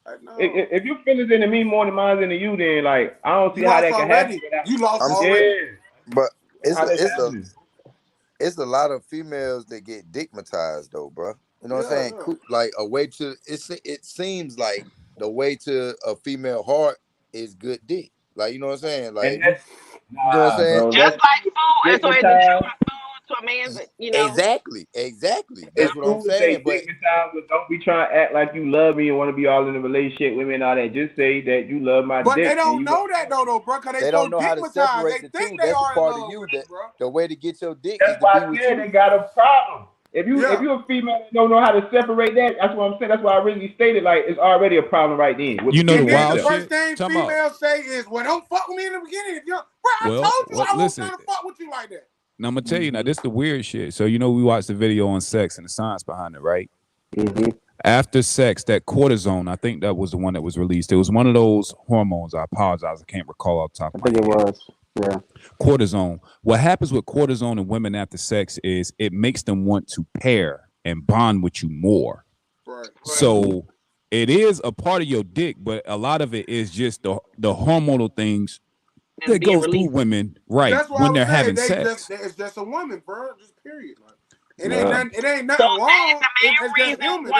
Like, no. If you feelings into me more than mine's into you, then like I don't see how that can happen. You lost already. But it's a lot of females that get dickmatized though, bro. You know what I'm saying? Yeah. Like a way to it seems like the way to a female heart is good dick. Like, you know what I'm saying? Like, you know what I'm saying? Bro, just like food, so it's the truth of food to a man's, you know. Exactly. That's what I'm saying. But don't be trying to act like you love me and want to be all in a relationship with me and all that. Just say that you love my dick. But they don't know that though, bro, because they don't know how to separate the two. That's a part of you that the way to get your dick is to be with you. They got a problem. If you a female that don't know how to separate that, that's what I'm saying. That's why I originally stated like it's already a problem right then. You know the wild shit. The first thing females say is, "Well, don't fuck with me in the beginning." If you're, I told you I wasn't trying to fuck with you like that. Now I'm gonna tell you. Now this is the weird shit. So you know we watched the video on sex and the science behind it, right? Mm-hmm. After sex, that cortisone, I think that was the one that was released. It was one of those hormones. I apologize, I can't recall off the top of my head. I think it was. Yeah. Cortisone. What happens with cortisone in women after sex is it makes them want to pair and bond with you more. Right. So it is a part of your dick, but a lot of it is just the hormonal things that go through women, right? When they're having sex. It's just a woman, bro. Just period. Like, it ain't nothing wrong. It's just human.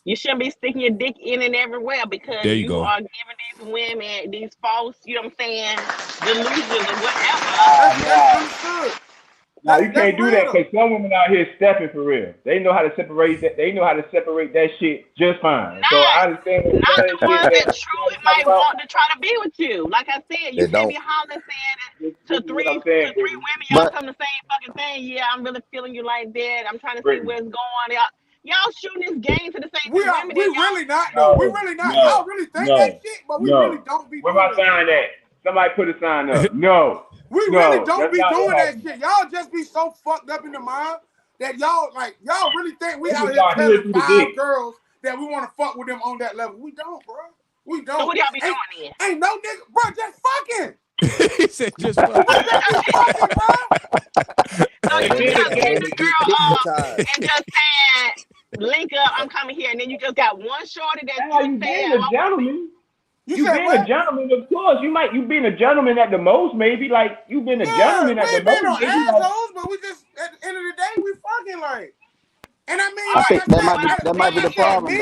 You shouldn't be sticking your dick in and everywhere because you are giving these women these false, you know what I'm saying, delusions or whatever. That's understood. Now you can't do that because some women out here stepping for real. They know how to separate that. They know how to separate that shit just fine. So I understand. Not the ones that truly might want to try to be with you. Like I said, you can't be hollering saying to three women, y'all come the same fucking thing. Yeah, I'm really feeling you like that. I'm trying to see where it's going. Y'all shooting this game to the same women. We really not though. We really not. Y'all really think that shit, but we really don't be. Where my sign at? Somebody put a sign up. No. We really don't be doing that shit. Y'all just be so fucked up in the mind that y'all really think we out here telling 5 girls that we want to fuck with them on that level. We don't, bro. We don't. So what y'all be doing then? Ain't no nigga, bro. Just fucking. He said just fucking. So you just hit the girl up and just saying, link up, I'm coming here, and then you just got one shorty that's you being a gentleman. You being a gentleman, of course. You being a gentleman at the most, maybe. Like you been a gentleman at the most. We ain't been no assholes, but we just at the end of the day, we fucking like. And I mean, I think that might be the problem.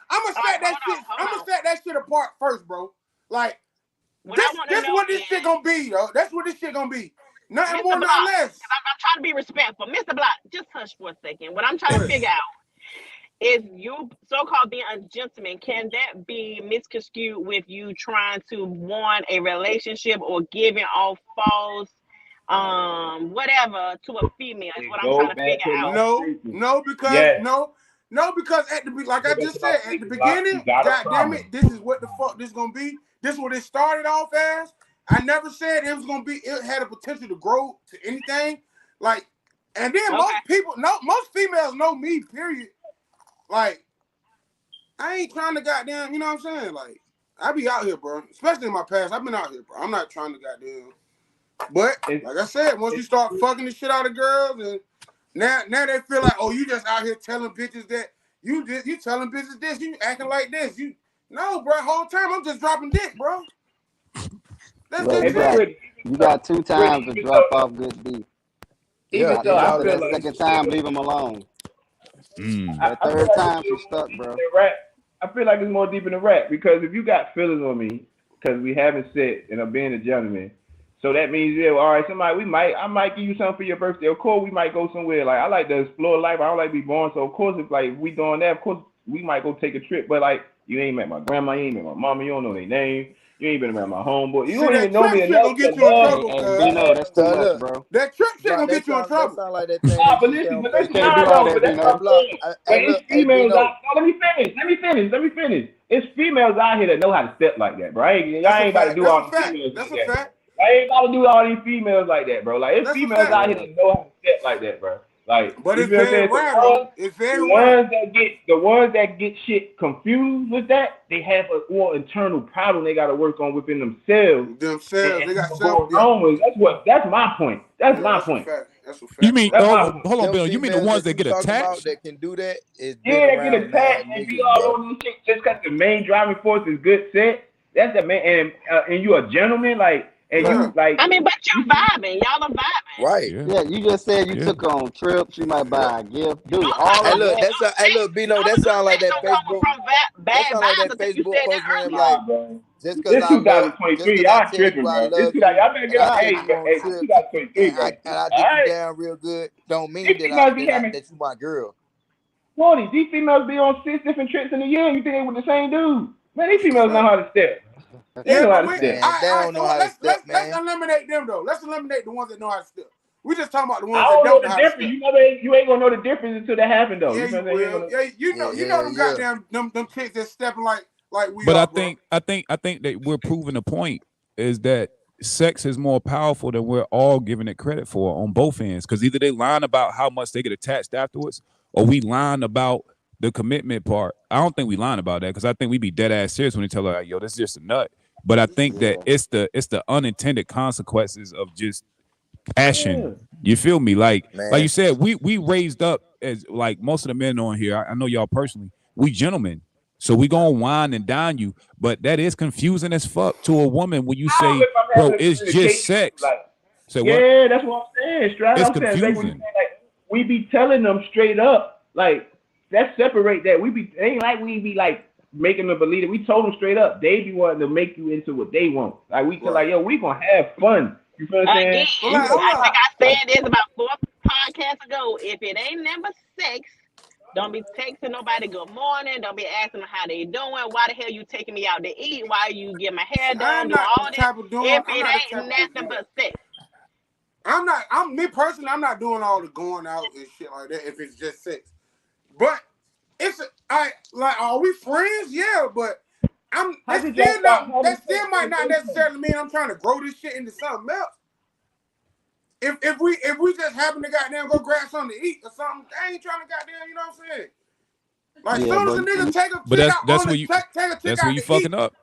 I'm gonna set that shit apart first, bro. Like this what this shit gonna be, yo. That's what this shit gonna be. Nothing more, nothing less. I'm trying to be respectful, Mr. Block. Just hush for a second. What I'm trying to figure out. Is you so-called being a gentleman, can that be misconstrued with you trying to warn a relationship or giving off false whatever to a female is what I'm trying to figure out. No, because at the like I just said at the beginning, god damn it, this is what the fuck this gonna be. This is what it started off as. I never said it was gonna be, it had a potential to grow to anything. Like, and then most females know me, period. Like, I ain't trying to goddamn, you know what I'm saying? Like, I be out here, bro. Especially in my past, I've been out here, bro. I'm not trying to goddamn. But like I said, once you start fucking the shit out of girls, and now they feel like, oh, you just out here telling bitches that you telling bitches this, you acting like this. No, bro. Whole time I'm just dropping dick, bro. That's you got 2 times to drop off good beef. Even so, I feel like second time, leave them alone. That I third time she's stuck, bro. I feel like it's more deep in the rap because if you got feelings on me because we haven't sex and I'm being a gentleman, so that means all right, I might give you something for your birthday. Of course, we might go somewhere. Like I like to explore life. I don't like to be born. So of course, if like we doing that, of course we might go take a trip. But like you ain't met my grandma, you ain't met my mama, you don't know their name. You ain't been around my homeboy. You See, don't that even know me trip shit enough gonna to get you in love. trouble, Hey, cuz. Dino, that's too much, look, bro. That trip shit bro, gonna that get you in sound trouble. like that thing Nah, that but you say listen, on but You listen, Facebook. can't nah, do all though, that, but that's Dino. what Hey, I'm block. saying. But Hey, it's look, hey, females Bino. out. No, let me finish. It's females out here that know how to step like that, bro. I ain't That's a about to fact. do That's all a these fact. females That's like a that, bro. fact. I ain't about to do all these females like that, bro. Like, it's That's a females fact. out here that know how to step like that, bro. Like, But you it's feel what I'm very saying? rare, though. It's very rare. The ones that get shit confused with that, they have a more internal problem they got to work on within themselves. They got What's self. going on with? That's my point. That's my That's a point. fact. That's a fact. You mean? That's my Oh, point. hold on, Them Bill. You mean the females ones that that you get talking about attached? that can do that is been Yeah, they get around mad attacked and be niggas, all bro. on this shit just because the main driving force is good sex. That's the main, and you a gentleman, like, and you like. I mean, but you vibing. Y'all are vibing. Right. Yeah, you just said you Yeah. took on trips. You might buy a gift, dude. Don't All take Hey, of look, that. hey, look, Bino, that sound like sex that don't come Facebook. from That bad sound like vibes that until you Facebook said post that when them earlier. like, Nah, bro. just This cause 2023, I y'all tell you tripping, I bro. This love 2000, you y'all better and get I out. take Hey, you on hey, this trips 2023, bro. and I All dick you right. down real good, don't mean These females be having that you my girl. 40. These females be on 6 different trips in a year. You think they with the same dude? Man, these females know how to step. They Yeah, know how but to we, step. Man, they don't so know how to step, let's man. eliminate them though. Let's eliminate the ones that know how to step. We just talking about the I ones that don't know don't the know how to difference. step. You ain't gonna know the difference until that happen though. Yeah, You know you what I'm saying? will. Yeah, you know Yeah, them yeah. goddamn them chicks that stepping like we But are, bro. I think that we're proving the point is that sex is more powerful than we're all giving it credit for on both ends. Because either they lying about how much they get attached afterwards, or we lying about the commitment part. I don't think we lying about that because I think we be dead ass serious when we tell her, like, yo, this is just a nut. But I think that it's the unintended consequences of just passion. You feel me? Like Man, you said, we raised up as like most of the men on here. I know y'all personally. We gentlemen. So we gonna wine and dine you, but that is confusing as fuck to a woman when you How say, if I'm bro, having a it's just communication with you, sex. like, Say what? yeah, that's what I'm saying. Straight It's I'm saying, like, when you confusing. say, like, we be telling them straight up, like, let's separate that. It ain't like we be like making them believe it. We told them straight up. They be wanting to make you into what they want. Like we tell like, yo, we gonna have fun. You feel what I'm saying? Again, I think I said this about 4 podcasts ago. If it ain't never sex, don't be texting nobody good morning. Don't be asking them how they doing. Why the hell you taking me out to eat? Why you get my hair done? I'm Do not all the this. type of doing. If I'm it not the ain't type of nothing but sex. I'm me personally. I'm not doing all the going out and shit like that if it's just sex. But are we friends? Yeah, but that still might not necessarily mean I'm trying to grow this shit into something else. If we just happen to goddamn go grab something to eat or something, I ain't trying to goddamn, you know what I'm saying? Like soon as a nigga take a But chick out that's on where the you take a chick that's out where you to eat, fucking up.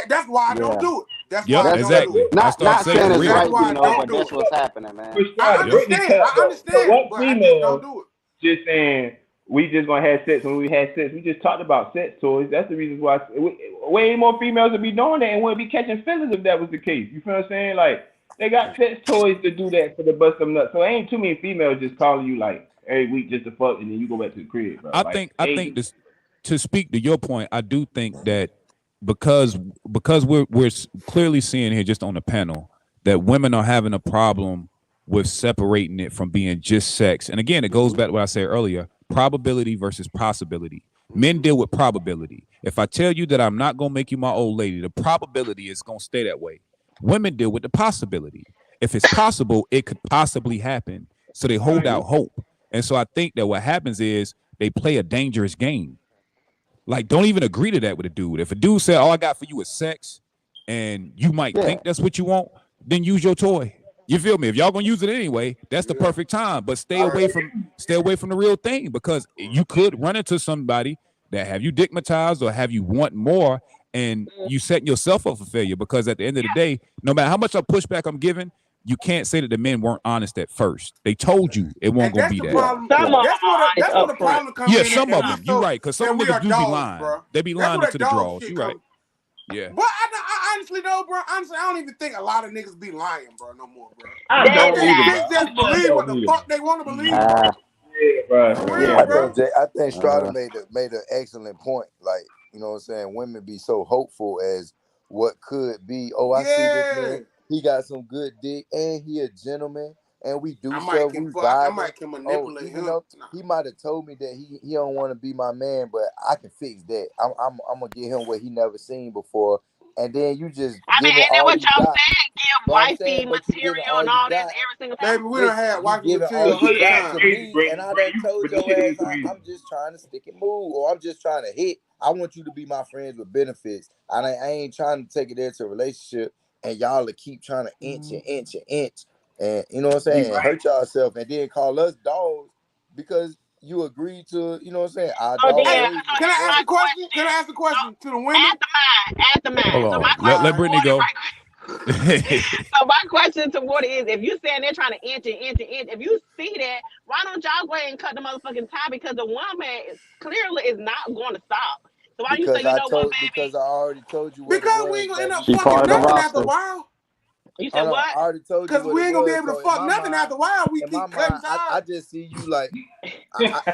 that's why I don't do it. That's Yep, why I don't do exactly. it. That's what I'm Not saying saying for it's real. right, why I Dino, don't but do that's it. what's happening, man. I understand, But but I just don't do it. Just saying, we just gonna have sex when we had sex. We just talked about sex toys. That's the reason why way more females would be doing that and wouldn't be catching feelings if that was the case. You feel what I'm saying? Like they got sex toys to do that for the bust them nuts. So ain't too many females just calling you like every week just to fuck and then you go back to the crib, bro. I Like think this, to speak to your point, I do think that because we're clearly seeing here just on the panel that women are having a problem with separating it from being just sex. And again, it goes back to what I said earlier, probability versus possibility. Men deal with probability. If I tell you that I'm not going to make you my old lady, the probability is going to stay that way. Women deal with the possibility. If it's possible, it could possibly happen. So they hold out hope. And so I think that what happens is they play a dangerous game. Like, don't even agree to that with a dude. If a dude said, all I got for you is sex, and you might think that's what you want, then use your toy. You feel me? If y'all gonna use it anyway, that's the perfect time. But stay away from the real thing, because you could run into somebody that have you digmatized or have you want more, and you setting yourself up for failure. Because at the end of the day, no matter how much pushback I'm giving, you can't say that the men weren't honest at first. They told you it won't gonna be that. Problem. That's where the problem comes in. Yeah, some of them. You're right, because some niggas do be lying. Bro. They be lying into the draws. You're right. Yeah. But I honestly know, bro. Honestly, I don't even think a lot of niggas be lying, bro, no more, bro. I don't either, They just believe what the fuck they want to believe, bro. Yeah, bro. For real, bro. I think Strada made an excellent point. Like, you know what I'm saying? Women be so hopeful as what could be. Oh, I see this man. He got some good dick, and he a gentleman, and we do stuff. We I vibing. might can manipulate even him. though he might have told me that he don't want to be my man, but I can fix that. I'm gonna get him what he never seen before, and then you just I mean, give it ain't that all what you y'all got. said? Give But I'm saying, wifey but you give it material all and you all this got. every single time. Baby, we done had You wifey give it material all you 100 got times. to me, and I done told your ass I'm just trying to stick and move, or I'm just trying to hit. I want you to be my friends with benefits. I ain't trying to take it into a relationship, and y'all to keep trying to inch and inch and inch, and you know what I'm saying, hurt yourself, and then call us dogs because you agreed to, you know what I'm saying, our So dog then, raising. so Can here's I ask my a question? question. Can I ask a question to the women? After mine. Hold So my on. question Let Brittany go. So my question to Woody is, if you saying they're trying to inch and inch and inch, if you see that, why don't y'all go ahead and cut the motherfucking tie? Because the woman clearly is not going to stop. So why don't you say, you know what, baby? Because I already told you what it Because we was, ain't gonna end up baby. fucking nothing after a while. You said what? I already told you Because what we it ain't gonna be was. able to So fuck nothing after a while. We in my keep cutting mind, I ties. just see you like,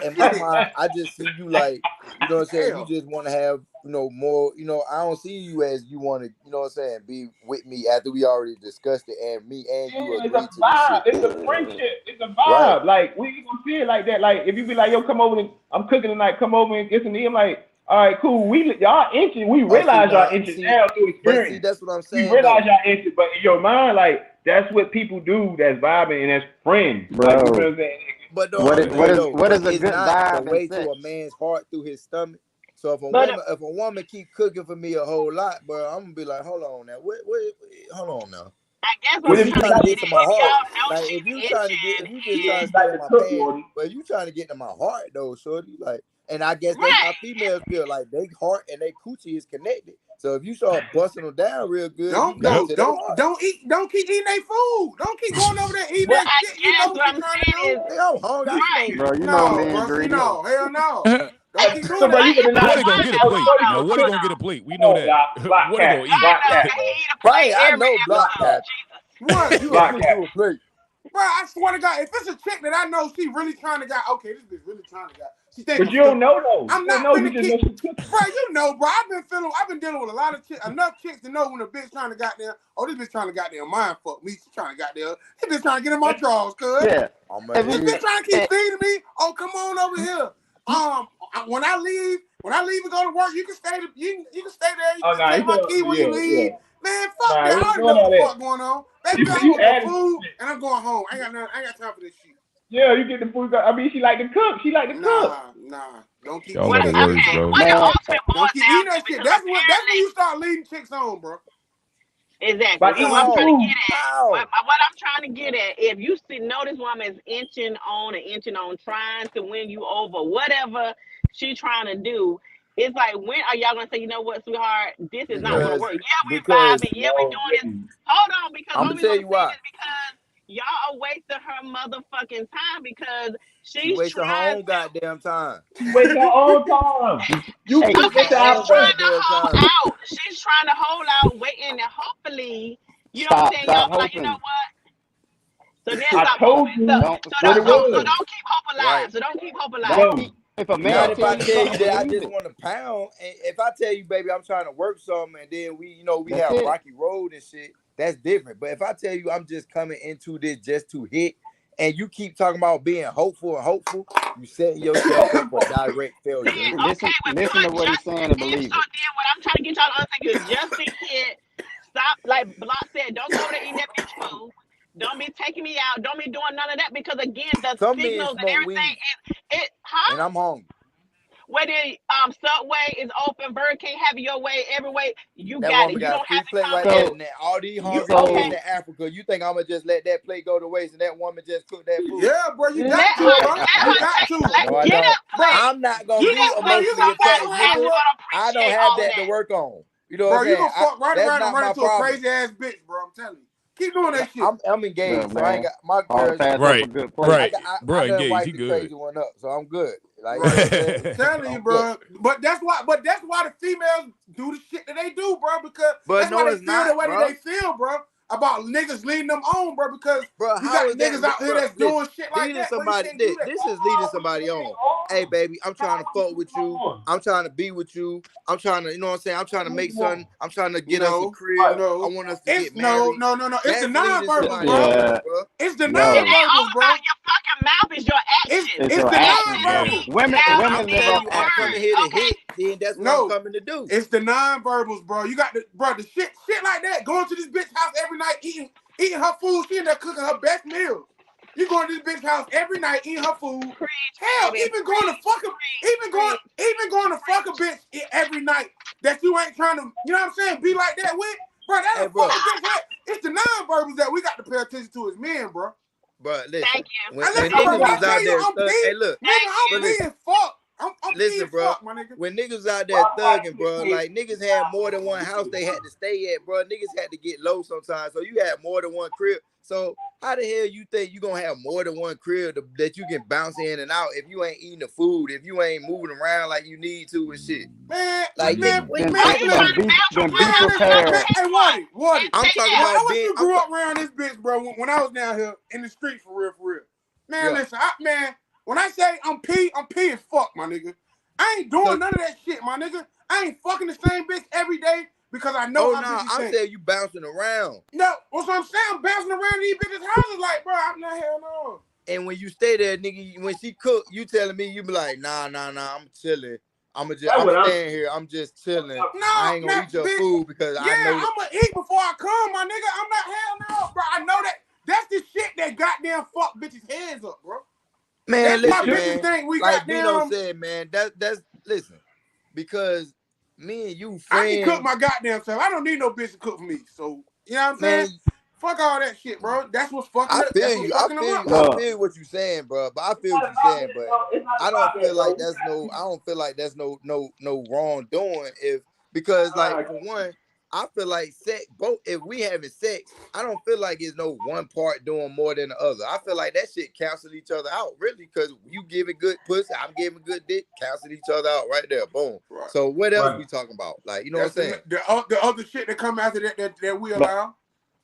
in my mind, I just see you like, you know what I'm saying? You just want to have, you know, more, you know, I don't see you as you want to, you know what I'm saying, be with me after we already discussed it and me and you It's agreed a to this vibe. shit. It's a friendship. It's a vibe. Right. Like, we ain't gonna see it like that. Like, if you be like, yo, come over and I'm cooking tonight, come over and get some meat. I'm like, all right, cool. Y'all inching. We realize y'all inching now through experience. But see, that's what I'm saying. We realize y'all inching, but in your mind, like, that's what people do. That's vibing and that's friends. Bro. Like, you know what I'm saying? But What is a it's good not the vibe way in to sex? a man's heart through his stomach. So if a woman keep cooking for me a whole lot, bro, I'm gonna be like, hold on now, hold on now. I guess What what you I'm trying to get to my heart? y'all Like know if you she trying to get, if you just trying to like stay in the my cook, pants, Morty. but you trying to get to my heart though, shorty. Like, and I guess that's how females feel. Like they heart and they coochie is connected. So if you start busting them down real good, you got to their heart. Don't keep eating their food. Don't keep going over there eating Well, that shit. You know what you're trying to do. I'm hungry. I smoke. Bro, you know men bro. greedy. No, hell no. Don't keep doing Bro, that. you gonna Woody gonna get a plate. Now Woody gonna get a plate. We know that. Woody gonna eat. Right, I know block cap. What? You gonna put you a plate. Bro, I swear to God, if it's a chick that I know she really trying to get, okay, this bitch really trying to get. She think But you don't know though. I'm You not don't know. You finna just keep. know Bro, you know, bro. I've been dealing with a lot of chicks, enough chicks to know when a bitch trying to goddamn. Oh, this bitch trying to goddamn mind fuck me. She trying to goddamn. This bitch trying to get in my drawers, cuz. Yeah. This bitch trying to keep feeding me. Oh, come on over here. When I leave and go to work, you can stay. You can stay there. You can take my key when you leave. Man, fuck that. I already know what the fuck going on. Baby, I want the food and I'm going home. I ain't got time for this shit. Yeah, you get the food. I mean, she like to cook. She like to cook. Nah. Don't keep Y'all are the worst, bro. Don't keep eating that shit. That's when you start leading chicks on, bro. Exactly. But So what I'm trying to get at, how? what I'm trying to get at, if you know this woman is inching on, trying to win you over, whatever she trying to do, it's like, when are y'all gonna say, you know what, sweetheart, this is not gonna work? Yeah, we vibing. Yeah, we doing this. Hold on, because I'm gonna tell you why. because y'all are wasting her motherfucking time because She wasting her own goddamn time. She wasting her own time. You okay, she's trying to hold time. out. She's trying to hold out, waiting, and hopefully, you know what I'm saying? Y'all like, you know what? So then I told you. So don't keep hope alive. Right. So don't keep hope alive. If a man Not if I tell you something, that I believe just it. want to pound, and if I tell you, baby, I'm trying to work something, and then we That's have it. rocky road and shit, that's different. But if I tell you I'm just coming into this just to hit, and you keep talking about being hopeful, you setting yourself up for direct failure. Listen to what he's saying and believe it. So then what I'm trying to get y'all to understand is just to hit. Stop, like Block said, don't go there eating that bitch food. Don't be taking me out. Don't be doing none of that because again, the Some signals men and smoke everything weed, huh? and I'm hungry. Whether Subway is open, Burger King, have your way, every way, you That got woman it. You got a don't free have to plate come right there, and all these hungry kids in Africa. You think I'm gonna just let that plate go to waste, and that woman just cook that food? Yeah, bro, you got to, bro. You got to. No, I don't. I'm not gonna be emotionally attached, nigga. I don't have that to work on. You know what I'm saying? You gonna fuck right that's around not and run my into problem. a crazy ass bitch, bro. I'm telling you. Keep doing that shit. I'm engaged, so I ain't got my All girl. pass up a good plate. Right. Bro, I done engaged. wiped He the good. crazy one up, so I'm good. Like, you know what I'm saying? I'm telling you, bro. But that's why the females do the shit that they do, bro. Because that's why they feel the way that they feel, bro. About niggas leading them on, bro. Because you got niggas out here that's doing shit like that. This is leading somebody on. Hey, baby, I'm trying to fuck with you. I'm trying to be with you. I'm trying to, you know what I'm saying? I'm trying to make something. I'm trying to get us a crib. I want us to get married. No. It's the nonverbals, bro. Yeah. It's the nonverbals, bro. Your fucking mouth is your actions. It's the nonverbal. Women I'm live telling off you, I'm coming actions. here to hit. Then that's what I'm coming to do. It's the nonverbals, bro. You got the shit like that. Going to this bitch house every night, eating her food. She in there cooking her best meals. You going to this bitch house every night, eating her food. Hell, even going to fuck a bitch every night that you ain't trying to, you know what I'm saying, be like that with, bro. That's a fucking bitch. It's the nonverbals that we got to pay attention to as men, bro. Bro, listen. Thank you. When niggas is out there, hey, look. I'm being fucked. I'm listen, bro. Fuck, my nigga. When niggas out there thugging, bro, like niggas had more than one house they had to stay at, bro. Niggas had to get low sometimes, so you had more than one crib. So how the hell you think you gonna have more than one crib that you can bounce in and out if you ain't eating the food, if you ain't moving around like you need to and shit? Man, like then be prepared. Hey, Waddy. I'm talking about how you grew up around this bitch, bro? When I was down here in the street for real. Man, listen, when I say I'm P as fuck, my nigga. I ain't doing none of that shit, my nigga. I ain't fucking the same bitch every day because I know I'm saying you bouncing around. No, what's what I'm saying? I'm bouncing around these bitches' houses like, bro, I'm not hell no. And when you stay there, nigga, when she cook, you telling me, you be like, nah, I'm chilling. I'm staying here. I'm just chilling. I ain't gonna eat your food because I know. I'm gonna eat before I come, my nigga. I'm not hell no, bro. I know that. That's the shit that goddamn fuck bitches' heads up, bro. Man, that's listen, man. We like Bino said, man, that's listen, because me and you friends. I can cook my goddamn self. I don't need no bitch to cook for me. So you know what I'm saying? Fuck all that shit, bro. That's what's fucking. I feel you. I feel what you're saying, bro. But I feel what you're saying, but I don't feel like that's no. I don't feel like that's no wrongdoing because like for one. I feel like if we having sex, I don't feel like it's no one part doing more than the other. I feel like that shit cancel each other out, really, because you giving good pussy, I'm giving good dick, cancel each other out right there. Boom. Right. So what else we talking about? Like, you know what I'm saying? The other shit that come after that we allow.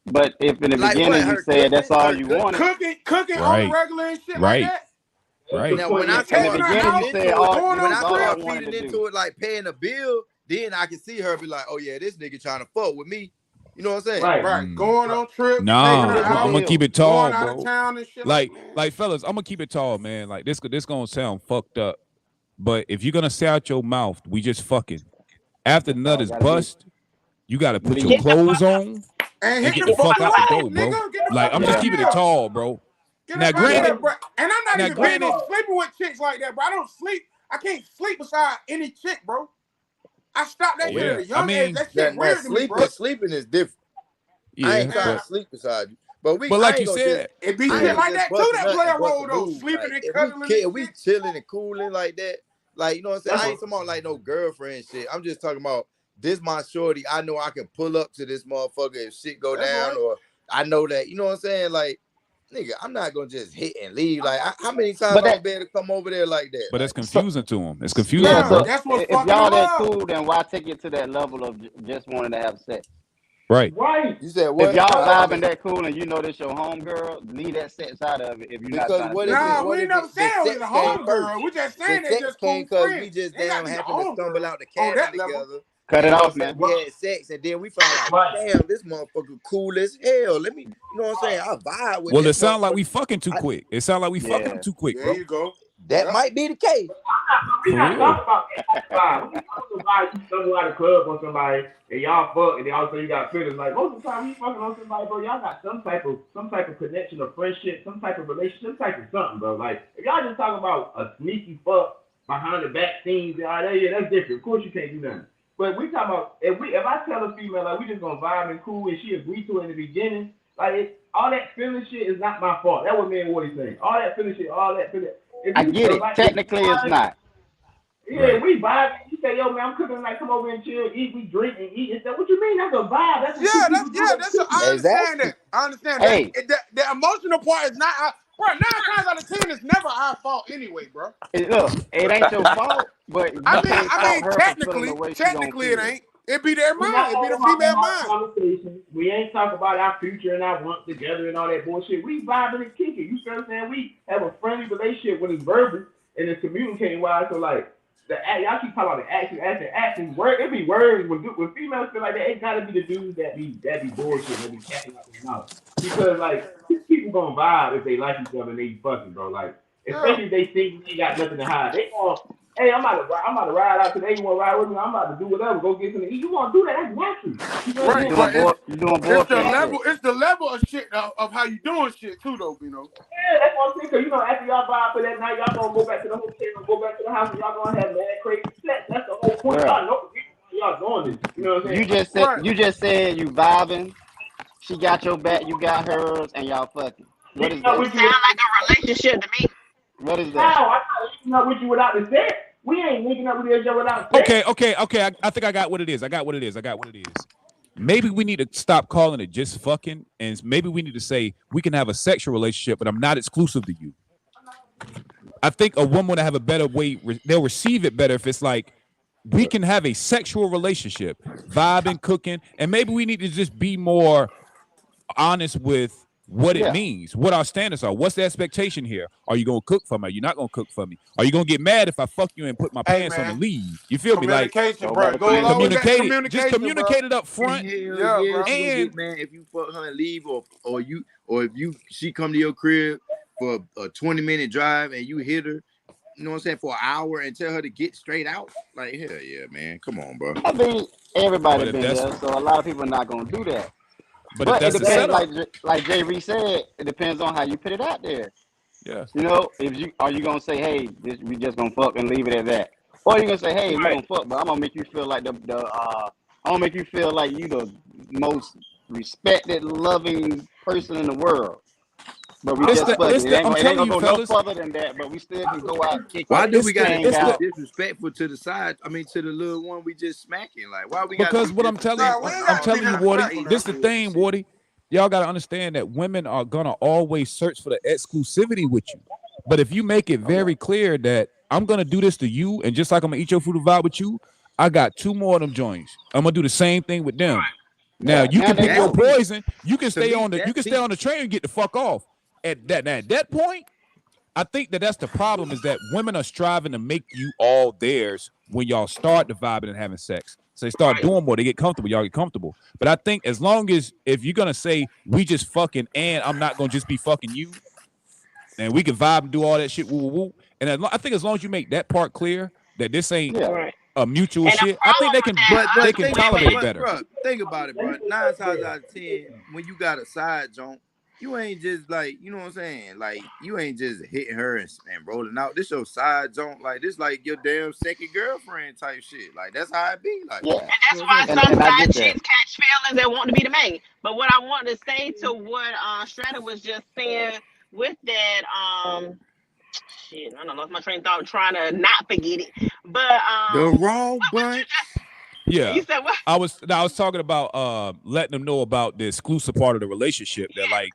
But if in the beginning you said that's all you wanted. Cooking on the regular and shit like that. Right. Now when I start feeding into it like paying a bill, then I can see her be like, oh yeah, this nigga trying to fuck with me. You know what I'm saying? Right. Going on trips. Nah, I'm gonna keep it tall, going out bro. of town and shit like fellas, I'm gonna keep it tall, man. Like this gonna sound fucked up, but if you're gonna say out your mouth, we just fucking. After the nut is bust, you gotta put your clothes on and get the fuck out the door, bro. Like I'm just keeping it tall, bro. Now, granted, and I'm not even sleeping with chicks like that, bro. I can't sleep beside any chick, bro. I stopped that shit at a young age. That shit weird to me, bro. Sleeping is different. Yeah, I ain't trying to sleep beside you. But like you said, it be shit like that too that play a role though. Sleeping and cuddling. If we chilling and cooling like that, like you know what I'm saying? I ain't talking about like no girlfriend shit. I'm just talking about this my shorty. I know I can pull up to this motherfucker if shit go down, or I know that, you know what I'm saying? Like, nigga, I'm not gonna just hit and leave. Like, how many times I've been to come over there like that? But that's confusing to him. It's confusing. Yeah, so that's what's if fucking y'all that up. cool, then why take it to that level of just wanting to have sex? Right. You said what? If y'all vibing that cool and you know this your home girl, leave that sex out of it. If you're not trying to. Nah, we ain't never saying it was a home girl. We just saying it just cool because friends. we just damn happened to stumble out the cabin together. Cut it off, man. We had sex and then we found like, damn, this motherfucker cool as hell. Let me, you know what I'm saying? I vibe with. Well, it sounds like we fucking too quick. It sounds like we fucking too quick, bro. There you go. That might be the case. We not talking about that. We talking about you stumble out of the club on somebody and y'all fuck and then all of a sudden you got feelings. Like most of the time you fucking on somebody, bro, y'all got some type of connection or friendship, some type of relationship, some type of something, bro. Like if y'all just talking about a sneaky fuck behind the back scenes, yeah, that's different. Of course you can't do nothing. But we talking about if I tell a female like we just gonna vibe and cool and she agreed to it in the beginning, like all that feeling shit is not my fault. That's what me and Woody saying. All that feeling shit, all that feeling. I get it. Like, technically, it's not. Yeah, we vibe. You say, yo, man, I'm cooking. Like, come over and chill, eat. We drink and eat. And stuff. What you mean? That's a vibe. That's I understand that. I understand that. The emotional part is not. Bro, 9 times out of 10, it's never our fault anyway, bro. Look, it ain't your fault, but I mean, technically, it ain't. It be their mind. It be the female mind. We ain't talking about our future and our want together and all that bullshit. We vibing and kicking. You feel what I'm saying? We have a friendly relationship when it's verbal and it's communicating wise. So like y'all keep talking about the action. It be words when females feel like that. It gotta be the dudes that be bullshit. That be catching up in the mouth. Because like people people gonna vibe if they like each other and they fucking, bro. Like, especially if they think they got nothing to hide. They gonna, hey, I'm about to ride out today. You wanna ride with me? I'm about to do whatever. Go get something to eat. You wanna do that? That's natural. You know what I'm saying? It's the level of shit of how you doing shit too, though, you know. Yeah, that's what I'm saying. Cause you know, after y'all vibe for that night, y'all gonna go back to the hotel and go back to the house, and y'all gonna have mad crazy sex. That's the whole point. Y'all know y'all doing this. You know what I'm saying? You just said you vibing. She got your back, you got hers, and y'all fucking. What is that? Sound like a relationship to me. What is that? No, I'm not linking up with you without the sex. We ain't linking up with each other without sex. Okay. I think I got what it is. Maybe we need to stop calling it just fucking, and maybe we need to say we can have a sexual relationship, but I'm not exclusive to you. I think a woman would have a better way. They'll receive it better if it's like we can have a sexual relationship, vibing, cooking, and maybe we need to just be more honest with what it means, what our standards are. What's the expectation here? Are you gonna cook for me? Are you not gonna cook for me? Are you gonna get mad if I fuck you and put my pants on and leave? You feel me? Like Communication, bro. Just communicate it up front. Yeah, bro. She gonna get mad if you fuck her and leave, or if she come to your crib for a 20-minute drive and you hit her, you know what I'm saying, for an hour and tell her to get straight out. Like, hell yeah, man. Come on, bro. I think everybody been there, so a lot of people are not gonna do that. But it depends, like Jay Reese said, it depends on how you put it out there. Yeah. You know, are you gonna say, hey, we just gonna fuck and leave it at that, or are you gonna say, hey, we gonna fuck, but I'm gonna make you feel like I'm gonna make you feel like you the most respected, loving person in the world. But we just fuck. It ain't gonna go no further than that. But we still can go out and kick. Why do we gotta be so disrespectful to the side? I mean, to the little one we just smacking. Like, why we? Because what I'm telling you, Wardy, this is the thing, Wardy. Y'all gotta understand that women are gonna always search for the exclusivity with you. But if you make it very clear that I'm gonna do this to you, and just like I'm gonna eat your food and vibe with you, I got 2 more of them joints. I'm gonna do the same thing with them. Now you can pick your poison. You can stay on the train and get the fuck off. At that point, I think that's the problem, is that women are striving to make you all theirs when y'all start the vibing and having sex. So they start doing more, they get comfortable, y'all get comfortable. But I think as long as, if you're gonna say we just fucking and I'm not gonna just be fucking you, and we can vibe and do all that shit, woo woo woo. And I think as long as you make that part clear that this ain't a mutual shit, I think they can tolerate it better. Bro, think about it, bro. 9 times out of 10, when you got a side joint, you ain't just like, you know what I'm saying? Like, you ain't just hitting her and rolling out. This your side joint. Like, this like your damn second girlfriend type shit. Like, that's how it be. Like, and that's why some side chicks catch feelings and want to be the main. But what I want to say to what Strata was just saying with that, shit, I don't know, my train of thought, trying to not forget it. But the wrong bunch. Yeah, you said what? I was talking about letting them know about the exclusive part of the relationship. That like.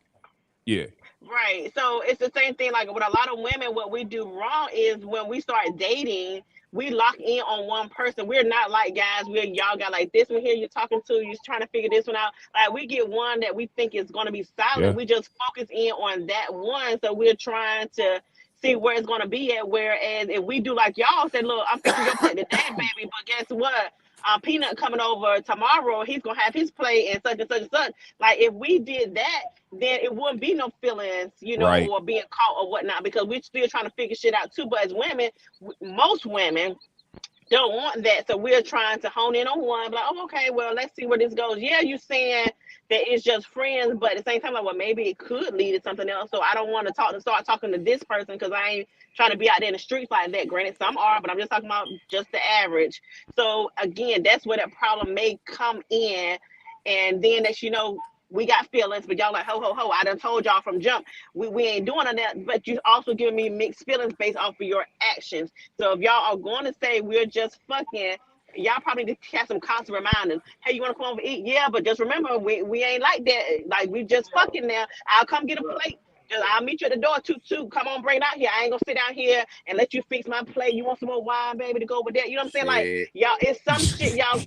Yeah. Right. So it's the same thing. Like with a lot of women, what we do wrong is when we start dating, we lock in on one person. We're not like guys. Y'all got like this one here you're talking to. You're trying to figure this one out. Like we get one that we think is going to be solid. Yeah. We just focus in on that one. So we're trying to see where it's going to be at. Whereas if we do like y'all said, look, I'm fixing your plate today, baby. But guess what? Peanut coming over tomorrow, he's gonna have his play and such and such and such. Like if we did that, then it wouldn't be no feelings, you know, or being caught or whatnot, because we're still trying to figure shit out too. But as women, most women don't want that, so we're trying to hone in on one. Like, oh, okay, well, let's see where this goes. Yeah, you're saying that it's just friends, but at the same time, like, well, maybe it could lead to something else. So I don't want to start talking to this person because I ain't trying to be out there in the streets like that. Granted, some are, but I'm just talking about just the average. So again, that's where that problem may come in, and then that we got feelings, but y'all like, ho, ho, ho, I done told y'all from jump, we ain't doing that, but you also giving me mixed feelings based off of your actions. So if y'all are going to say we're just fucking, y'all probably need to have some constant reminders. Hey, you want to come over and eat? Yeah, but just remember, we ain't like that. Like, we just fucking now. I'll come get a plate. I'll meet you at the door, toot. Come on, bring it out here. I ain't gonna sit down here and let you fix my plate. You want some more wine, baby, to go with that? You know what I'm saying? Like, y'all, it's some shit, y'all.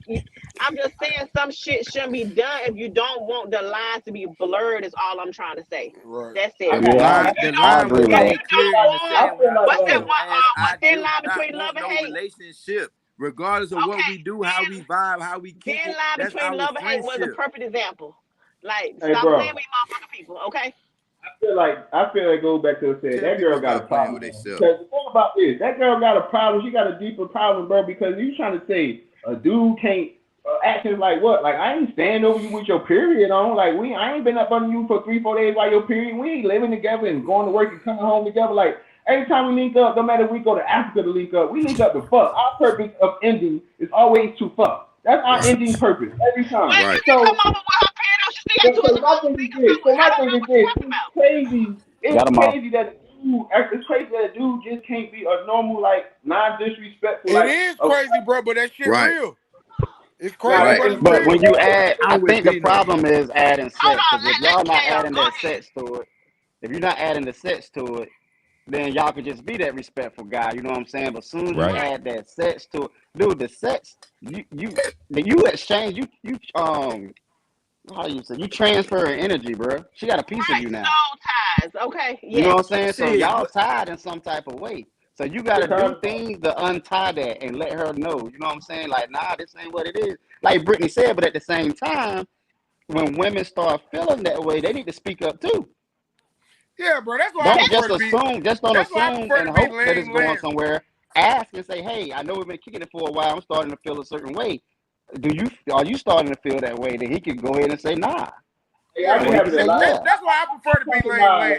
I'm just saying some shit shouldn't be done if you don't want the lines to be blurred. Is all I'm trying to say. Right. That's it. The line was made clear in the same. What's that thin line between love and hate? Relationship, regardless of what we do, how we vibe, how we kick it. Thin line between love and hate was a perfect example. Like, stop playing with motherfucking people, okay? feel like it goes back to saying that girl got a problem. Because the thing about this, that girl got a problem. She got a deeper problem, bro. Because you trying to say a dude can't actions like what? Like I ain't staying over you with your period on. Like I ain't been up under you for 3-4 days while your period. We ain't living together and going to work and coming home together. Like every time we link up, no matter if we go to Africa to link up, we link up to fuck. Our purpose of ending is always to fuck. That's our ending purpose every time. Right. So my thing is this. It's crazy. It's crazy that a dude just can't be a normal, like, non-disrespectful. It is crazy, bro, but that shit real. It's crazy, right. But when you add, I think the problem is adding sex. Because if y'all not adding that sex to it, if you're not adding the sex to it, then y'all could just be that respectful guy. You know what I'm saying? But as soon as you add that sex to it, dude, the sex, you exchange, how you say, you transfer her energy, bro. She got a piece of you now. Soul ties, okay. Yes. You know what I'm saying? So y'all tied in some type of way. So you gotta do things to untie that and let her know. You know what I'm saying? Like, nah, this ain't what it is. Like Brittany said, but at the same time, when women start feeling that way, they need to speak up too. Yeah, bro. That's why don't just assume and hope that it's going somewhere. Ask and say, hey, I know we've been kicking it for a while. I'm starting to feel a certain way. Are you starting to feel that way? Then he can go ahead and say, nah. Yeah, that's why I prefer to be lame.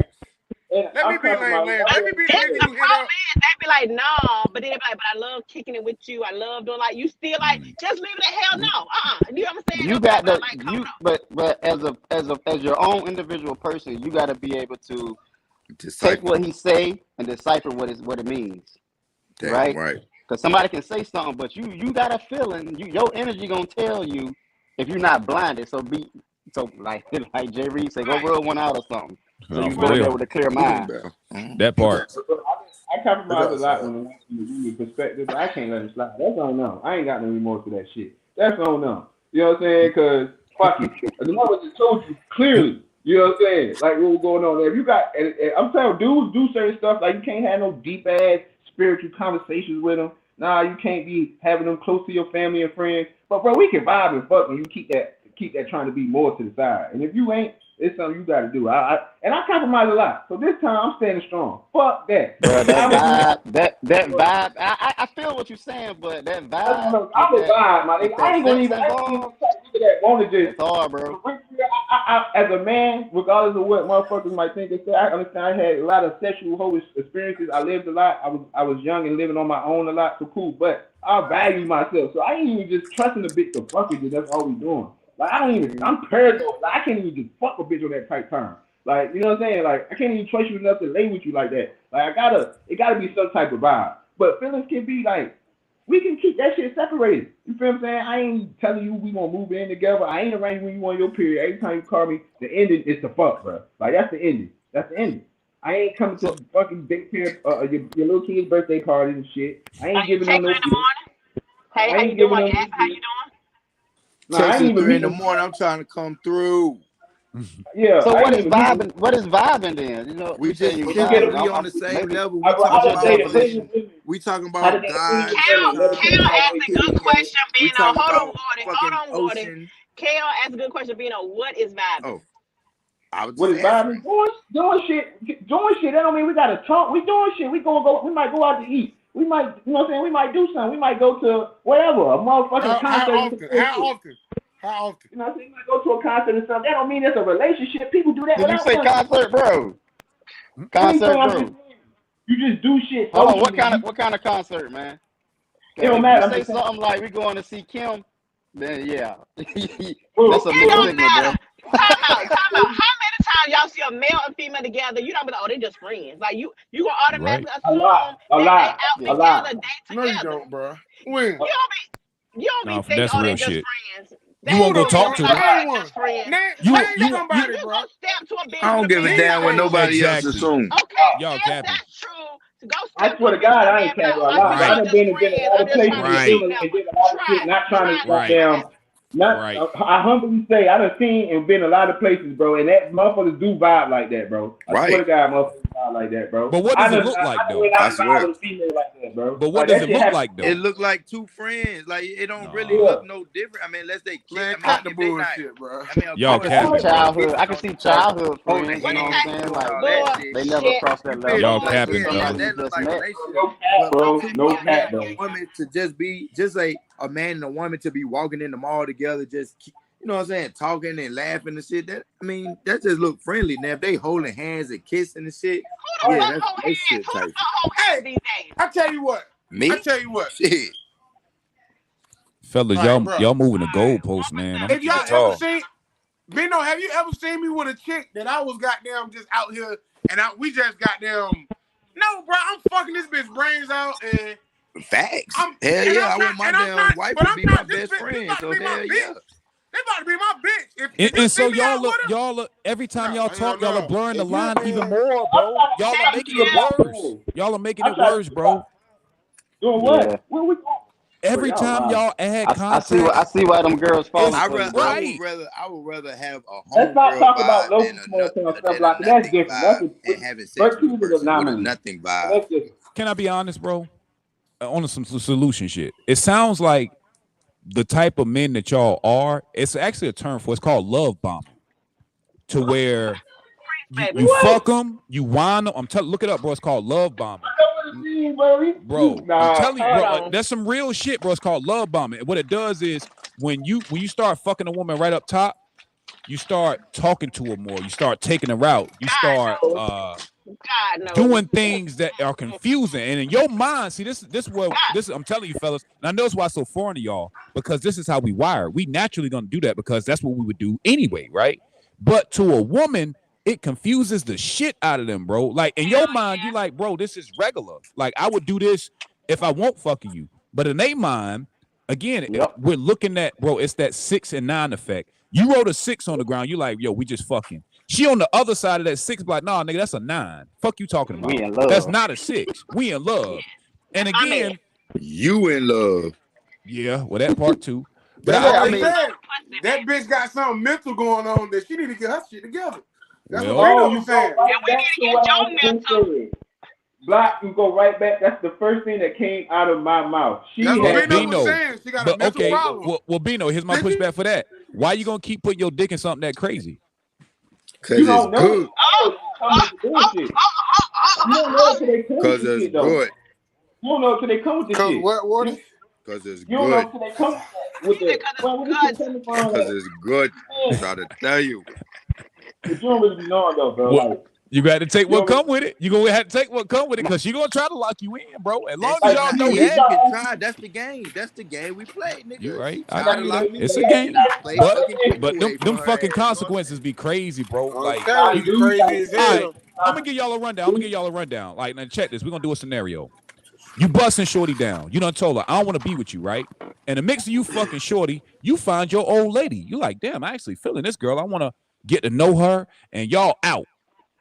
Let me be lame. Let me be the nigga you hit up. They be like, no, but they be like, but I love kicking it with you. I love doing like you still like just leave it the hell no. You know what I'm saying? You got to but as your own individual person, you got to be able to take what he say and decipher what it means. Damn, right? Right. Because somebody can say something, but you got a feeling. Your energy gonna tell you if you're not blinded. So like Jay Reed say, go roll one out or something. So you go there with a clear mind. That part. I compromise a lot when it comes to perspective, but I can't let it slide. That's on them. I ain't got no remorse for that shit. That's on them. You know what I'm saying? Because fuck it. The mother just told you clearly. You know what I'm saying? Like what was going on there. If you got, and I'm telling dudes do certain stuff like you can't have no deep ass spiritual conversations with them. Nah, you can't be having them close to your family and friends. But bro, we can vibe and fuck when you keep that trying to be more to the side. And if you ain't, it's something you got to do. I compromise a lot. So this time I'm standing strong. Fuck that. Bro, that vibe. I feel what you're saying, but that vibe. I'm a vibe, my nigga. I ain't gonna even that want to just. It's hard, bro. I, as a man, regardless of what motherfuckers might think, I understand. I had a lot of sexual experiences. I lived a lot. I was young and living on my own a lot. So cool, but I value myself. So I ain't even just trusting a bitch to fuck with you. That's all we doing. Like I'm paranoid. Like, I can't even just fuck a bitch on that tight term. Like, you know what I'm saying? Like, I can't even trust you enough to lay with you like that. Like, it gotta be some type of vibe. But feelings can be like, we can keep that shit separated. You feel what I'm saying? I ain't telling you we gonna move in together. I ain't arranging when you on your period. Every time you call me, the ending is the fuck, bro. Like, that's the ending. That's the ending. I ain't coming to the fucking big parent, your little kid's birthday party and shit. I ain't giving them no shit. Hey, how you doing? How you doing? Texting 3 in the morning, I'm trying to come through. Yeah. So what is vibing? What is vibing then? You know, we just we on the same level. We talking about God. Kale asked a good question. Being on, hold on, Wardy. Kale asked a good question. Being on, what is vibing? Oh, what is vibing? Doing shit. That don't mean we gotta talk. We doing shit. We might go out to eat. We might, you know what I'm saying? We might do something. We might go to whatever, a motherfucking concert. How often? You know what I'm saying? You might go to a concert or something. That don't mean it's a relationship. People do that. Did you say concert, bro? Concert, bro. You just do shit. Hold on, what kind of concert, man? It don't matter. If you say something like we going to see Kim, then yeah. That's a mixed signal, bro. Time out. How many times y'all see a male and female together? You don't be like, oh, they just friends. Like you gonna automatically assume a lot. They together. No, you don't, bro. When? You don't be thinking, oh, they just friends. You won't go talk to them. You I don't give a damn what nobody else assumes. Okay, y'all capping. That's true. I swear to God, I ain't capping. I done been in a lot of places and did a lot of shit, not trying to goddamn Right. I humbly say I done seen and been a lot of places, bro, and that motherfuckers do vibe like that, bro. I swear to God, motherfuckers vibe like that, bro. But what does it look like though? I vibe with a female like that, bro. But what does it look like though? It look like two friends. Like it don't really look no different. I mean, unless they kick. Man, I mean, cut the if they not, bullshit, bro. I mean, of Y'all course, capping. Childhood. I can see childhood friends. You What know is what I'm saying? that? Like they never crossed that level. Y'all Like, capping, somebody bro. you that look just like met. relationship. No cap, bro. But No a man cap, though. and a woman to just be a man and a woman to be walking in the mall together, just you know what I'm saying, talking and laughing and shit. That I mean, that just look friendly. Now if they holding hands and kissing and shit, Who the yeah, fuck that's hold relationship hands? Who the type. fuck hold hands these days? I tell you what. Me? I tell you what. Shit. Fellas, Like, bro. y'all moving the goalposts, man. I'm If y'all tall. ever seen, Bino, have you ever seen me with a chick that I was goddamn just out here and we just goddamn? No, bro, I'm fucking this bitch brains out and Facts. I'm, Hell and yeah, I'm I not- want my and I'm damn not- wife but to I'm be not- my this best bitch- friend. This about So to be my hell bitch. yeah. They about to be my bitch. If you And see so me out with her, y'all every time y'all No, talk, no, y'all no. are blurring the If you- line even more, bro. Y'all are making it worse. Y'all are making it worse, bro. Doing what? Yeah. What we Every y'all time lying. y'all add I context, see why them girls falling It's for you, I bro. right. would rather have a Let's not homegirl talk vibe about local than a small town stuff than a like that. That's nothing different. That's vibe a and having sex with a virtues of person with a anomaly. nothing vibe. That's different. Can I be honest, bro? On some solution shit. It sounds like the type of men that y'all are. It's actually a term for. It's called love bombing. To where you fuck them, you whine them. Look it up, bro. It's called love bombing. Bro, I'm telling you, bro. That's some real shit, bro. It's called love bombing. And what it does is when you start fucking a woman right up top, you start talking to her more. You start taking her out. You start doing things that are confusing. And in your mind, see, this I'm telling you, fellas, and I know it's why it's so foreign to y'all, because this is how we wire. We naturally gonna do that because that's what we would do anyway, right? But to a woman, it confuses the shit out of them, bro. Like in your mind, you like, bro, this is regular. Like I would do this if I won't fucking you. But in their mind, again, we're looking at, bro, it's that 6 and 9 effect. You wrote a 6 on the ground, you like, yo, we just fucking. She on the other side of that 6, like, nah, nigga, that's a 9. Fuck you talking about? We in love. That's not a 6. We in love. And again, you in love. Yeah, well, that part too. But I I mean, that bitch got something mental going on that she need to get her shit together. That's Well, what Reno was saying. Black, you go right back. That's the first thing that came out of my mouth. That's what Bino was saying. She got a mental okay, problem. well, Bino, here's my pushback for that. Why you gonna keep putting your dick in something that crazy? Because it's good. Because it's good. You don't know until they come with the shit. What? Because it's You don't know good. until they come with the. Because it's good. I'm trying to tell you. But you don't really be knowing though, bro. Well, like, you got to take what come with it. You gonna have to take what come with it because she gonna try to lock you in, bro. As long as y'all know that. That's the game. That's the game we play, nigga. You right. It's a game. But them fucking consequences be crazy, bro. Like crazy as hell. I'm gonna give y'all a rundown. Like, now check this. We're gonna do a scenario. You busting shorty down. You done told her, I don't want to be with you, right? And the mix of you fucking shorty, you find your old lady. You like, damn, I actually feeling this girl. I want to get to know her. And y'all out.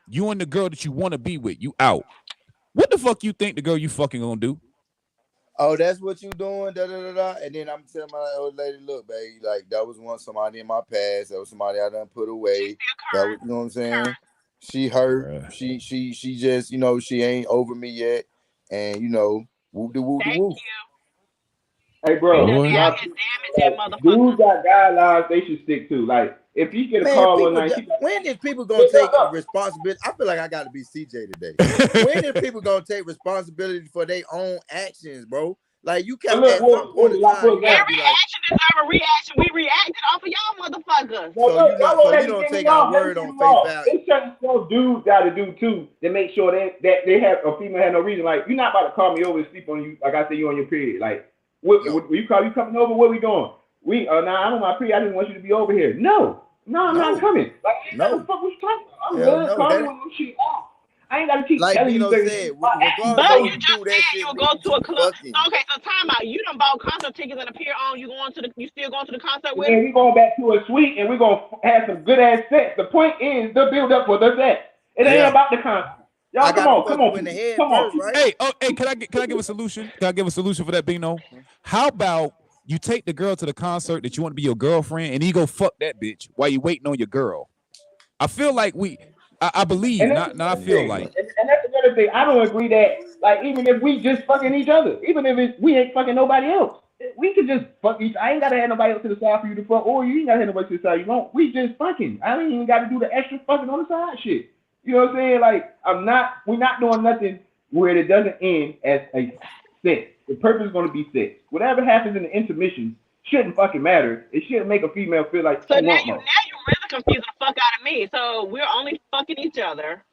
You and the girl that you want to be with, you out. What the fuck you think the girl you fucking gonna do? Oh, that's what you doing, and then I'm telling my old lady, look, baby, like that was somebody in my past. That was somebody I done put away. That was, you know what I'm saying? She hurt. She just, she ain't over me yet. And whoop de whoop de whoop. Hey, bro, dudes got guidelines they should stick to. Like, if you get a call one night, when is people gonna take responsibility? I feel like I got to be CJ today. When is people gonna take responsibility for their own actions, bro? Like you can't. At some point in time, every action deserves a reaction. We reacted off of y'all motherfuckers. So you don't take our word on face value. It's certain stuff dudes got to do too to make sure that they have a female had no reason. Like, you're not about to call me over and sleep on you. Like I said, you on your period. Like, what you coming over? What we doing? Nah, I'm on my period. I didn't want you to be over here. No, I'm not coming. Like, what the fuck was you talking about? I'm good. Call me when you shit off. I ain't got to keep telling you things. But you just said you'll go to a club. Okay, so time out. You done bought concert tickets and appear on. You still going to the concert with? Yeah, we going back to a suite and we gonna have some good ass sex. The point is the build up for the sex. It ain't about the concert. Y'all come on. Right? Hey, can I give a solution? Can I give a solution for that, Bino? How about you take the girl to the concert that you want to be your girlfriend, and you go fuck that bitch while you waiting on your girl. I feel like I believe, not I feel like. And that's another thing. I don't agree that, like, even if we just fucking each other, even if we ain't fucking nobody else, we could just fuck each. I ain't gotta have nobody else to the side for you to fuck, or you ain't gotta have nobody to the side you want. We just fucking. I ain't even gotta do the extra fucking on the side shit. You know what I'm saying? Like, we're not doing nothing where it doesn't end as a sex. The purpose is gonna be sex. Whatever happens in the intermission shouldn't fucking matter. It shouldn't make a female feel like So she now want you more. really confusing the fuck out of me. So we're only fucking each other.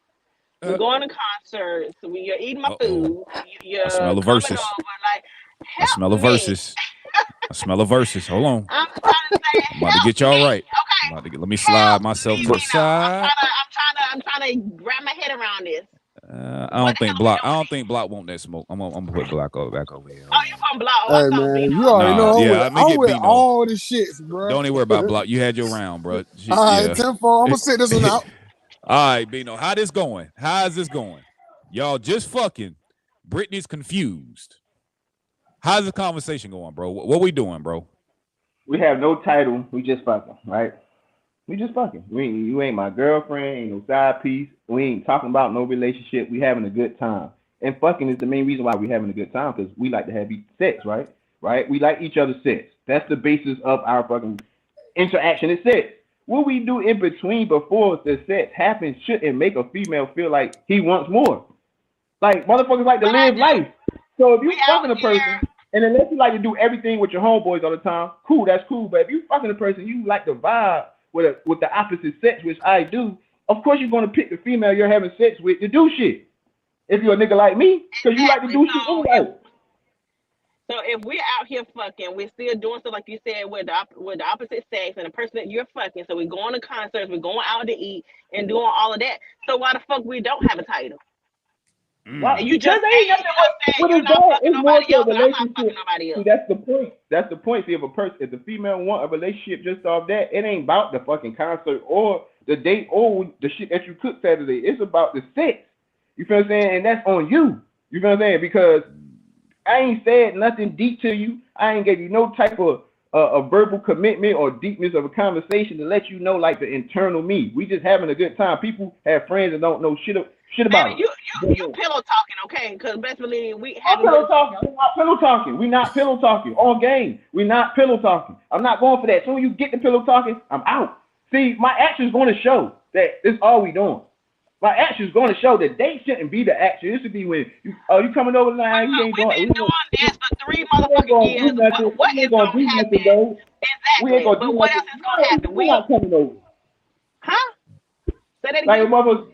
We're going to concerts. You're eating my food. You're I smell the coming verses. over. Like, I smell the verses. I smell the verses. Hold on. I'm trying to say, I'm about to get y'all right. Okay. Let me slide myself to the side. I'm trying to wrap my head around this. I don't think Block want that smoke. I'm gonna put Block back over here. Oh, you from Block? Oh, Hey man, you already know I'm with all the shits, bro. Don't even worry about Block. You had your round, bro. All right, 10-4. I'm gonna sit this one out. All right, Bino. How this going? How is this going? Y'all just fucking. Brittany's confused. How's the conversation going, bro? What we doing, bro? We have no title. We just fucking, right? We just fucking. You ain't my girlfriend. Ain't no side piece. We ain't talking about no relationship. We having a good time. And fucking is the main reason why we having a good time, because we like to have sex, right? Right? We like each other's sex. That's the basis of our fucking interaction is sex. What we do in between before the sex happens shouldn't make a female feel like he wants more. Like, motherfuckers like to live life. So if you fucking a person, and unless you like to do everything with your homeboys all the time, cool, that's cool. But if you fucking a person, you like to vibe with the opposite sex, which I do, of course you're gonna pick the female you're having sex with to do shit. If you're a nigga like me, because you like to do shit anyway. So if we're out here fucking, we're still doing stuff like you said with the opposite sex and the person that you're fucking. So we're going to concerts, we're going out to eat and doing all of that. So why the fuck we don't have a title? Well, you just what is that? It's more to a relationship. See, that's the point. That's the point. See, if the female want a relationship just off that, it ain't about the fucking concert or the date or the shit that you cook Saturday. It's about the sex. You feel what I'm saying? And that's on you. You feel what I'm saying? Because I ain't said nothing deep to you. I ain't gave you no type of a verbal commitment or deepness of a conversation to let you know, like, the internal me. We just having a good time. People have friends that don't know shit about it. You pillow talking, okay? Because best believe we have pillow talking. We're not pillow talking. We're not pillow talking. On game. We're not pillow talking. I'm not going for that. Soon you get the pillow talking, I'm out. See, my action's going to show that this is all we doing. My action's going to show that they shouldn't be the action. It should be when you coming over the line. You ain't going. We've been doing this for 3 motherfucking years. What is going to happen? Exactly. We ain't gonna but do what nothing. else is going to happen? We're not coming over. Huh? Say that Like again.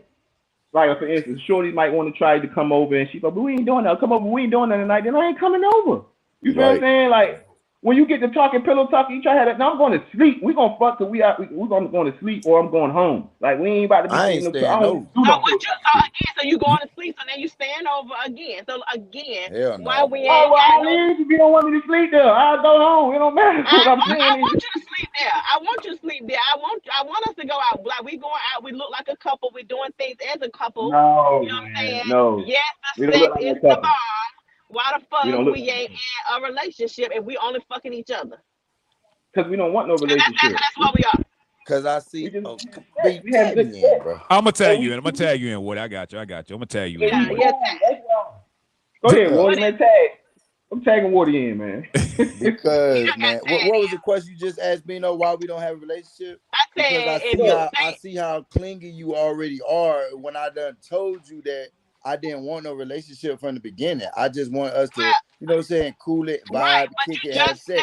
Like, for instance, Shorty might want to try to come over, and she's like, but we ain't doing that. Come over, we ain't doing that tonight. Then I ain't coming over. You feel what I'm saying? Like, when you get to pillow talking, you try to have that. Now I'm going to sleep. We're going to fuck till we're going to sleep, or I'm going home. Like, we ain't about to be I ain't staying over. So you going to sleep, so then you staying over again. So again, Hell no. why we ain't if you don't want me to sleep there, I'll go home. It don't matter what I'm saying. I want you to sleep there. I want you to sleep there. I want us to go out. Like, we going out, we look like a couple, we doing things as a couple. No, you know what I'm saying? no. Yes, We the don't sex look like is a the couple. bomb. Why the fuck We ain't in a relationship if we only fucking each other? Because we don't want no relationship. That's why we are. Because I see. We tag me in, bro. I'm gonna tag you in. I'm gonna tag you in, Woody. I got you. I'm gonna tag you in. Go ahead, Woody, man. I'm tagging Woody in, man. Because, man, what was the question you just asked, Bino? Why we don't have a relationship? Because I see how clingy you already are when I done told you that I didn't want no relationship from the beginning. I just want us to, you know what I'm saying, cool it, vibe, kick it, have sex.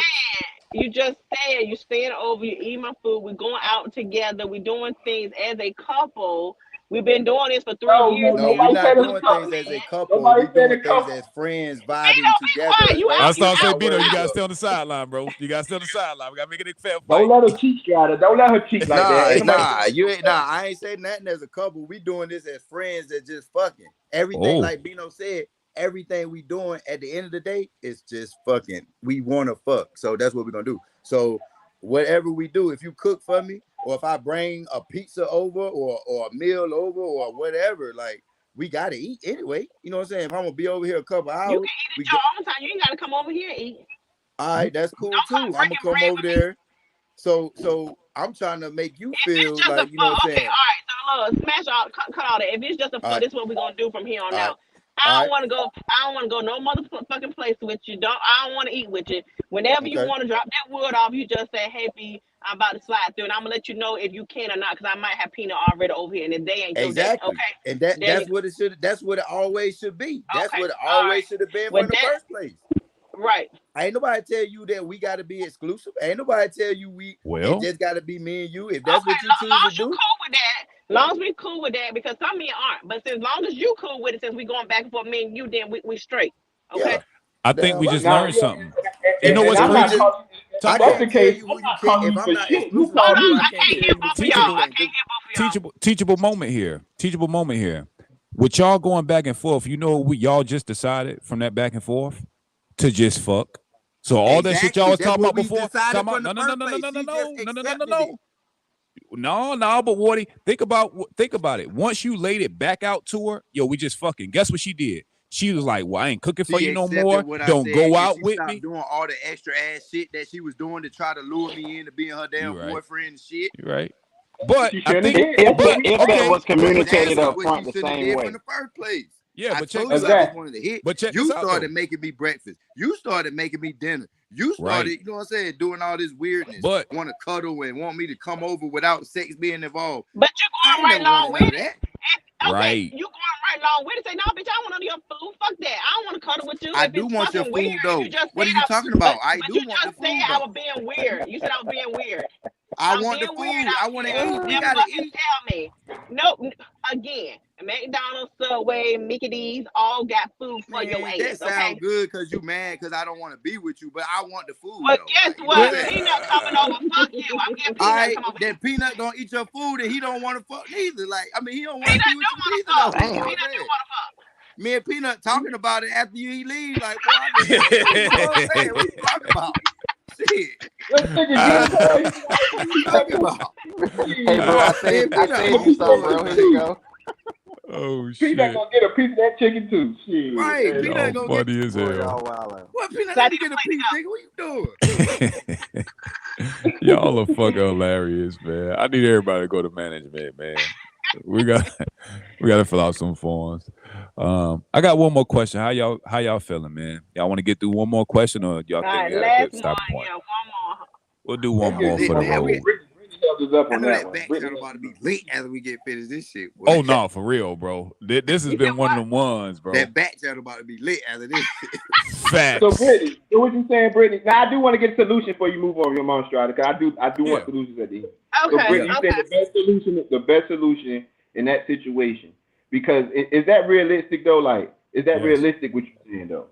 You just said you staying over, you eat my food, we're going out together, we're doing things as a couple. We've been doing this for 3 years. No, we're not doing things as a couple. We're doing things as friends, vibing together. I started saying, Bino, you gotta stay on the sideline, bro. You gotta stay on the sideline. We gotta make it a fair fight. Don't let her cheat, Strata. Don't let her cheat like that. I ain't saying nothing as a couple. We doing this as friends that just fucking. Everything, like Bino said, everything we doing at the end of the day is just fucking. We want to fuck. So that's what we're going to do. So whatever we do, if you cook for me, or if I bring a pizza over or a meal over or whatever, like, we got to eat anyway. You know what I'm saying? If I'm going to be over here a couple hours. You can eat at your own time. You ain't got to come over here and eat. All right, that's cool too. I'm gonna come over there. So I'm trying to make you feel like, you know what I'm saying? All right, so look, smash all, cut all that. If it's just a fuck, this is what we're gonna do from here on out. I don't want to go no motherfucking place with you. I don't want to eat with you. Whenever you want to drop that wood off, you just say, "Hey, B, I'm about to slide through," and I'm gonna let you know if you can or not, because I might have peanut already over here, and if they ain't your day, okay? And that's what it should. That's what it always should be. That's what it always should have been from the first place. Right. Ain't nobody tell you that we got to be exclusive. Ain't nobody tell you it just got to be me and you. If that's what you choose to do. Cool with that. Long as we cool with that, because some men aren't. But as long as you cool with it, since we going back and forth, me and you, then we straight. Okay. Yeah. I think we just learned something. You know what's crazy? I can't the case. If I'm not exclusive, I can't teachable moment here. Teachable moment here. With y'all going back and forth, you know what y'all just decided from that back and forth? To just fuck. So all that shit y'all was talking about before. No, but Wardy, think about it. Once you laid it back out to her, yo, we just fucking. Guess what she did? She was like, "Well, I ain't cooking for you no more. Don't go out with me." Doing all the extra ass shit that she was doing to try to lure me into being her damn boyfriend and shit. You're right. But I think if that was communicated up front the same way in the first place. Yeah, but check this out. Wanted to hit. But check you this out, started making me breakfast. You started making me dinner. You started, you know what I'm saying, doing all this weirdness. But want to cuddle and want me to come over without sex being involved. But you're going right along with it. Right. You going right along with it. Say, no, bitch, I want none of your food. Fuck that. I don't want to cuddle with you. I do want your food, though. What are you talking about? I do want the food. You just said I was being weird. You said I was being weird. I want the food. I want to eat. We gotta eat. Tell me. Nope. Again, McDonald's, Subway, Mickey D's all got food for your ass. That sounds good because you mad because I don't want to be with you, but I want the food. But guess what? Peanut coming over. Fuck you. I'm getting Peanut come over. Then Peanut don't eat your food and he don't want to fuck neither. Like, I mean, he don't want to be with you neither. Peanut do want to fuck. Me and Peanut talking about it after you leave. Like, what you talking about? Shit. What you talking about? Hey, bro, I saved you some, bro. Here you go. Oh, shit. Peanut gonna get a piece of that chicken, too. Shit. Right. Man, Peanut gonna funny get as hell. What, Peanut gonna get a piece, nigga? What you doing? Y'all are fucking hilarious, man. I need everybody to go to management, man. We got to fill out some forms. I got one more question. How y'all feeling, man? Y'all want to get through one more question, or y'all think we got a good stopping point? Yeah, one more. We'll do one more for the road. I know that back channel about to be lit as we get finished this shit. Boy. Oh no, for real, bro. This has been one of them ones, bro. That back channel about to be lit as it is. Facts. So Brittany, what you saying, Brittany? Now I do want to get a solution for you move on your mom's stride, because I do want solutions at the end. Okay. So Brittany, you said the best solution in that situation, because is that realistic though? Like, is that realistic? What you're saying though?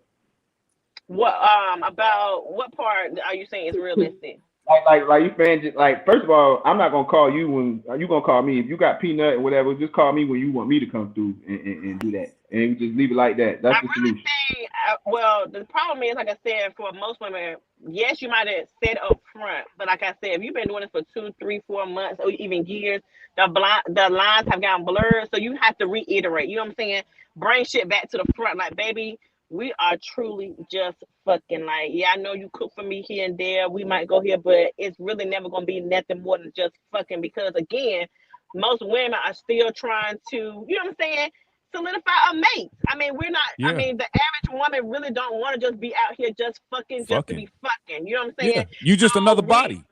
What about what part are you saying is realistic? Like you fans, like, first of all, I'm not gonna call you when you gonna call me. If you got Peanut and whatever, just call me when you want me to come through and do that, and just leave it like that. That's the solution. Well, the problem is, like I said, for most women, yes, you might have said up front, but like I said, if you've been doing it for 2, 3, 4 months or even years, the lines have gotten blurred, so you have to reiterate. You know what I'm saying? Bring shit back to the front, like, baby, we are truly just fucking, like, yeah, I know you cook for me here and there. We might go here, but it's really never going to be nothing more than just fucking, because, again, most women are still trying to, you know what I'm saying, solidify a mate. I mean, we're not, I mean, the average woman really don't want to just be out here just fucking just to be fucking. You know what I'm saying? Yeah. You just another body.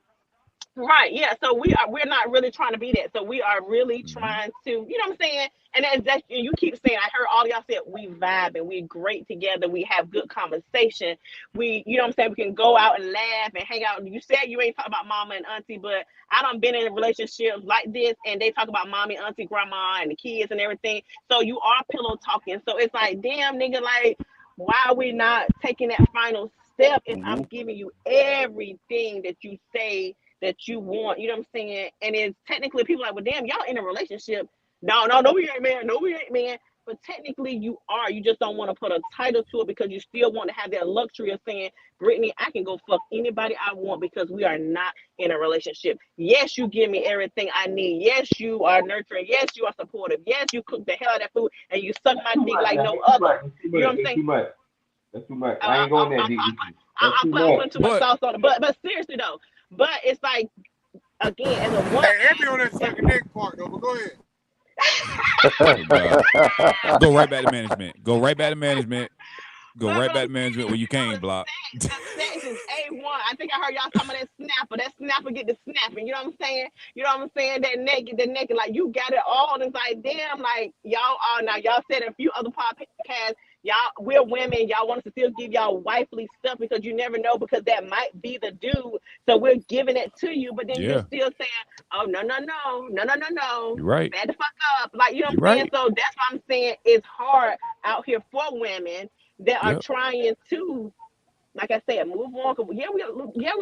Right, yeah. So we're not really trying to be that. So we are really trying to, you know what I'm saying? And that's you keep saying, I heard all y'all said we vibe and we great together. We have good conversation. We, you know what I'm saying? We can go out and laugh and hang out. You said you ain't talking about mama and auntie, but I done been in relationships like this and they talk about mommy, auntie, grandma, and the kids and everything. So you are pillow talking. So it's like, damn, nigga, like, why are we not taking that final step if I'm giving you everything that you say that you want, you know what I'm saying? And it's technically people like, well, damn, y'all in a relationship. No, we ain't, man. No, we ain't, man. But technically you are. You just don't want to put a title to it because you still want to have that luxury of saying, Brittany, I can go fuck anybody I want because we are not in a relationship. Yes, you give me everything I need. Yes, you are nurturing. Yes, you are supportive. Yes, you cook the hell out of that food and you suck my dick like no other. You know what I'm saying? That's too much. I ain't going that deep. I'm putting too much sauce on it. But seriously though, but it's like again as a woman. Hey, Andy on that second neck part though, but go ahead. Go right back to management. Go right back to management. Go right back to management where you came, Block. The sex is A1. I think I heard y'all talking about that snapper. That snapper get the snapping. You know what I'm saying? You know what I'm saying? That naked, like you got it all. And it's like, damn, like y'all are now. Y'all said in a few other podcasts, y'all, we're women. Y'all want us to still give y'all wifely stuff because you never know because that might be the dude. So we're giving it to you, but then you're still saying, oh no. You're right. Back the fuck up. Like you know what I'm saying? So that's why I'm saying it's hard out here for women that are trying to, like I said, move on. We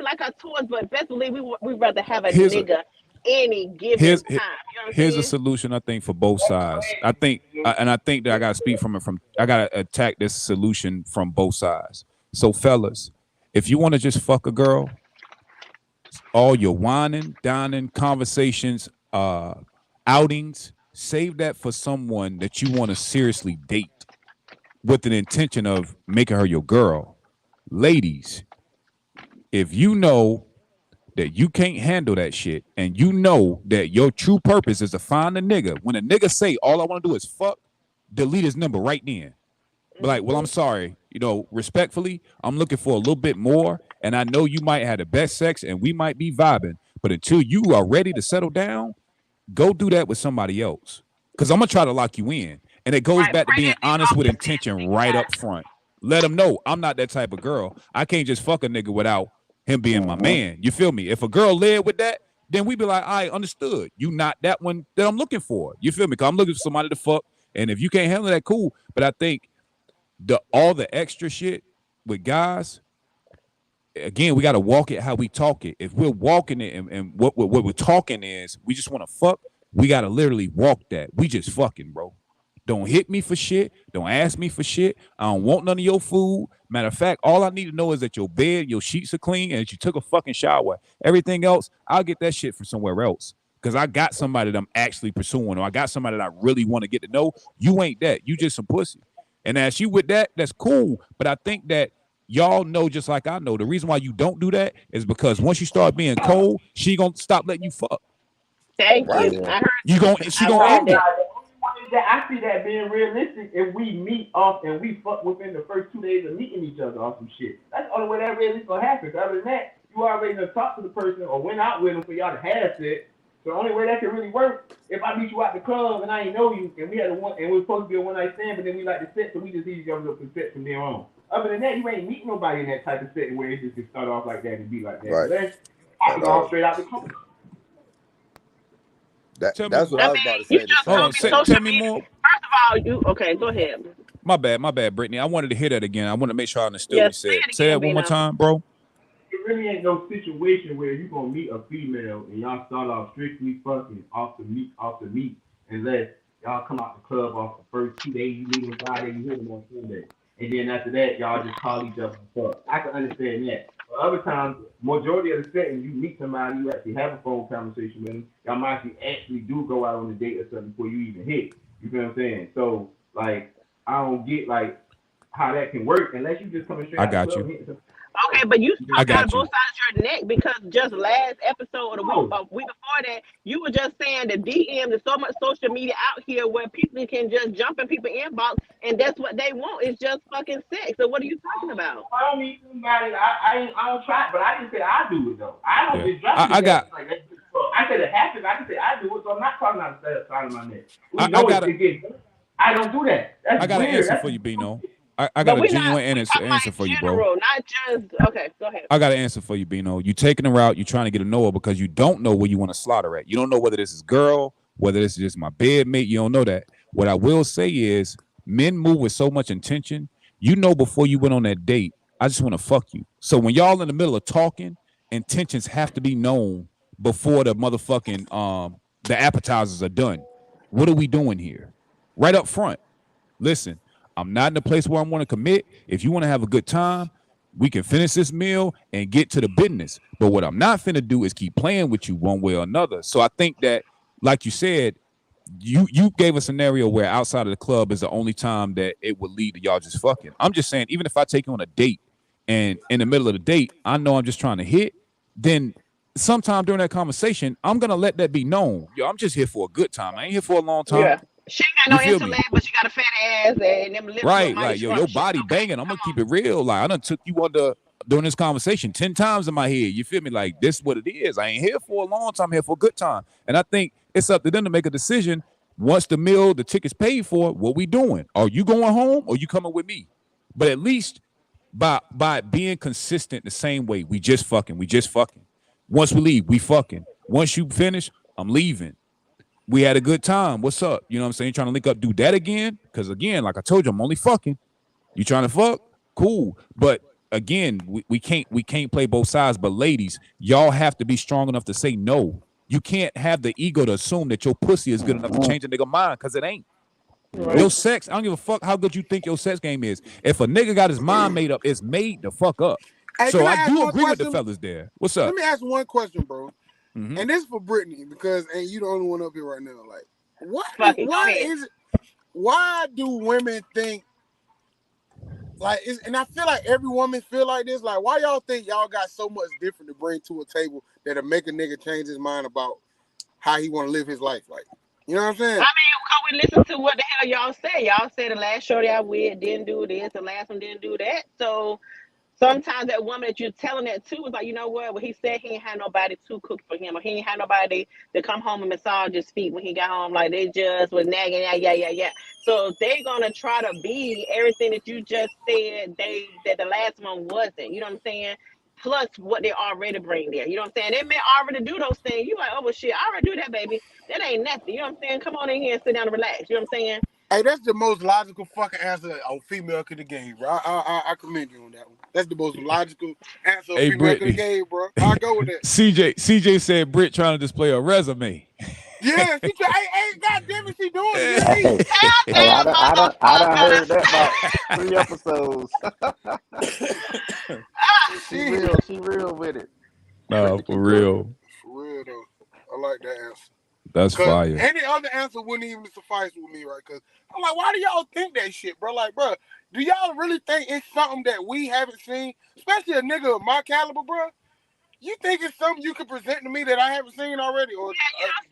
like our toys, but best believe we'd rather have a nigga any given time. You know what here's a solution, I think, for both sides. I think that I gotta speak from it. I gotta attack this solution from both sides. So, fellas, if you want to just fuck a girl, all your whining, dining, conversations, outings, save that for someone that you want to seriously date with an intention of making her your girl. Ladies, if you know that you can't handle that shit and you know that your true purpose is to find a nigga, when a nigga say all I want to do is fuck, delete his number right then. Be like, well, I'm sorry, respectfully, I'm looking for a little bit more, and I know you might have the best sex and we might be vibing, but until you are ready to settle down, go do that with somebody else, because I'm gonna try to lock you in. And it goes back to being honest with intention right up front. Let them know I'm not that type of girl. I can't just fuck a nigga without him being my man. You feel me? If a girl led with that, then we be like, I understood. You not that one that I'm looking for. You feel me? Because I'm looking for somebody to fuck. And if you can't handle that, cool. But I think all the extra shit with guys, again, we got to walk it how we talk it. If we're walking it and what we're talking is we just want to fuck, we got to literally walk that. We just fucking, bro. Don't hit me for shit. Don't ask me for shit. I don't want none of your food. Matter of fact, all I need to know is that your bed, your sheets are clean, and that you took a fucking shower. Everything else, I'll get that shit from somewhere else. Because I got somebody that I'm actually pursuing, or I got somebody that I really want to get to know. You ain't that. You just some pussy. And as you with that, that's cool. But I think that y'all know, just like I know, the reason why you don't do that is because once you start being cold, she gonna stop letting you fuck. Thank you. I heard she gonna end it. I see that being realistic if we meet off and we fuck within the first 2 days of meeting each other or some shit. That's the only way that really gonna happen. Other than that, you already done talked to the person or went out with them for y'all to have sex. So the only way that can really work, if I meet you out the club and I ain't know you and we had we're supposed to be a one night stand, but then we like to set, so we just leave each other to set from there on. Other than that, you ain't meet nobody in that type of setting where it just can start off like that and be like that. Right. I go straight out the club. That's what I was about to say. Hold on, tell me more. First of all, go ahead. My bad, Brittany. I wanted to hear that again. I want to make sure I understood what you said. Say that one more time, bro. It really ain't no situation where you gonna meet a female and y'all start off strictly fucking off the meat, unless y'all come out the club off the first 2 days, you meet them Friday, you hit them on Sunday. And then after that, y'all just call each other and fuck. I can understand that. But other times, majority of the setting, you meet somebody, you actually have a phone conversation with them. Y'all might actually do go out on a date or something before you even hit. You feel what I'm saying? So, like, I don't get, like, how that can work unless you just coming straight out got the club. you. Okay, but you talk out of both sides of your neck because just last episode or the week before that, you were just saying the DM, there's so much social media out here where people can just jump in people's inbox and that's what they want. It's just fucking sex. So what are you talking about? I don't meet somebody. I don't try, but I didn't say I do it though. I don't just drop I got. Like that. I said it happens. I can say I do it, so I'm not talking out the side of my neck. I don't do that. That's I got weird. an answer for you, Bino. I got a genuine answer for you, bro. Not just okay. Go ahead. I got an answer for you, Bino. You taking a route. You're trying to get to know her because you don't know where you want to slaughter at. You don't know whether this is girl, whether this is just my bedmate. You don't know that. What I will say is, men move with so much intention. You know, before you went on that date, I just want to fuck you. So when y'all in the middle of talking, intentions have to be known before the motherfucking the appetizers are done. What are we doing here? Right up front. Listen. I'm not in a place where I want to commit. If you want to have a good time, we can finish this meal and get to the business. But what I'm not finna do is keep playing with you one way or another. So I think that, like you said, you gave a scenario where outside of the club is the only time that it would lead to y'all just fucking. I'm just saying, even if I take you on a date and in the middle of the date, I know I'm just trying to hit, then sometime during that conversation, I'm gonna let that be known. Yo, I'm just here for a good time. I ain't here for a long time. Yeah. She ain't got no intellect, but she got a fat ass and them lips Right, look mighty like yo, your scrumptious. body banging. I'm gonna keep it real. Like I done took you under during this conversation 10 times in my head. You feel me? Like this is what it is. I ain't here for a long time. I'm here for a good time. And I think it's up to them to make a decision. Once the ticket's paid for, what we doing? Are you going home or you coming with me? But at least by being consistent the same way, we just fucking. Once we leave, we fucking. Once you finish, I'm leaving. We had a good time. What's up? You know what I'm saying? Trying to link up, do that again? Because again, like I told you, I'm only fucking. You trying to fuck? Cool. But again, we can't play both sides. But ladies, y'all have to be strong enough to say no. You can't have the ego to assume that your pussy is good enough to change a nigga mind, because it ain't. Right. Your sex, I don't give a fuck how good you think your sex game is. If a nigga got his mind made up, it's made the fuck up. Hey, so I do agree question? with the fellas there. What's up? Let me ask one question, bro. Mm-hmm. And this is for Brittany, because you the only one up here right now. Like, what is it? Why do women think like? And I feel like every woman feel like this. Like, why y'all think y'all got so much different to bring to a table that'll make a nigga change his mind about how he want to live his life? Like, you know what I'm saying? I mean, we listen to what the hell y'all say. Y'all said the last show that I with didn't do this, the last one didn't do that. So sometimes that woman that you're telling that to is like, you know what? Well, he said he ain't had nobody to cook for him, or he ain't had nobody to come home and massage his feet when he got home. Like, they just was nagging, yeah. So they're gonna try to be everything that you just said that the last one wasn't. You know what I'm saying? Plus what they already bring there. You know what I'm saying? They may already do those things. You like, oh well, shit, I already do that, baby. That ain't nothing. You know what I'm saying? Come on in here and sit down and relax. You know what I'm saying? Hey, that's the most logical fucking answer a female could have gave, bro. I commend you on that one. That's the most logical answer a female could have gave, bro. I'll go with that. CJ said Britt trying to display a resume. Yeah, she ain't goddamn it, she doing it. Hey, I done heard that about 3 episodes. She real with it. No, for real. For real though. I like that answer. That's fire. Any other answer wouldn't even suffice with me, right? Because I'm like, why do y'all think that shit, bro? Like, bro, do y'all really think it's something that we haven't seen? Especially a nigga of my caliber, bro. You think it's something you can present to me that I haven't seen already? Or you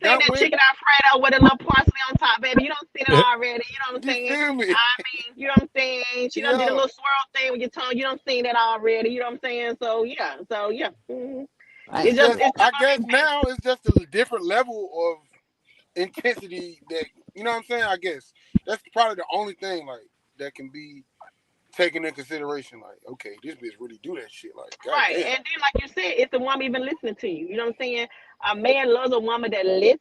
don't see that chicken Alfredo with a little parsley on top, baby. You don't see that already. You know what I'm saying? You feel me? I mean, you know what I'm saying? She done did a little swirl thing with your tongue. You don't see that already. You know what I'm saying? So yeah. Mm-hmm. I guess now it's just a different level of intensity that, you know what I'm saying? I guess that's probably the only thing like that can be taken into consideration. Like, okay, this bitch really do that shit. Like, right. And then, like you said, it's the woman even listening to you. You know what I'm saying? A man loves a woman that listen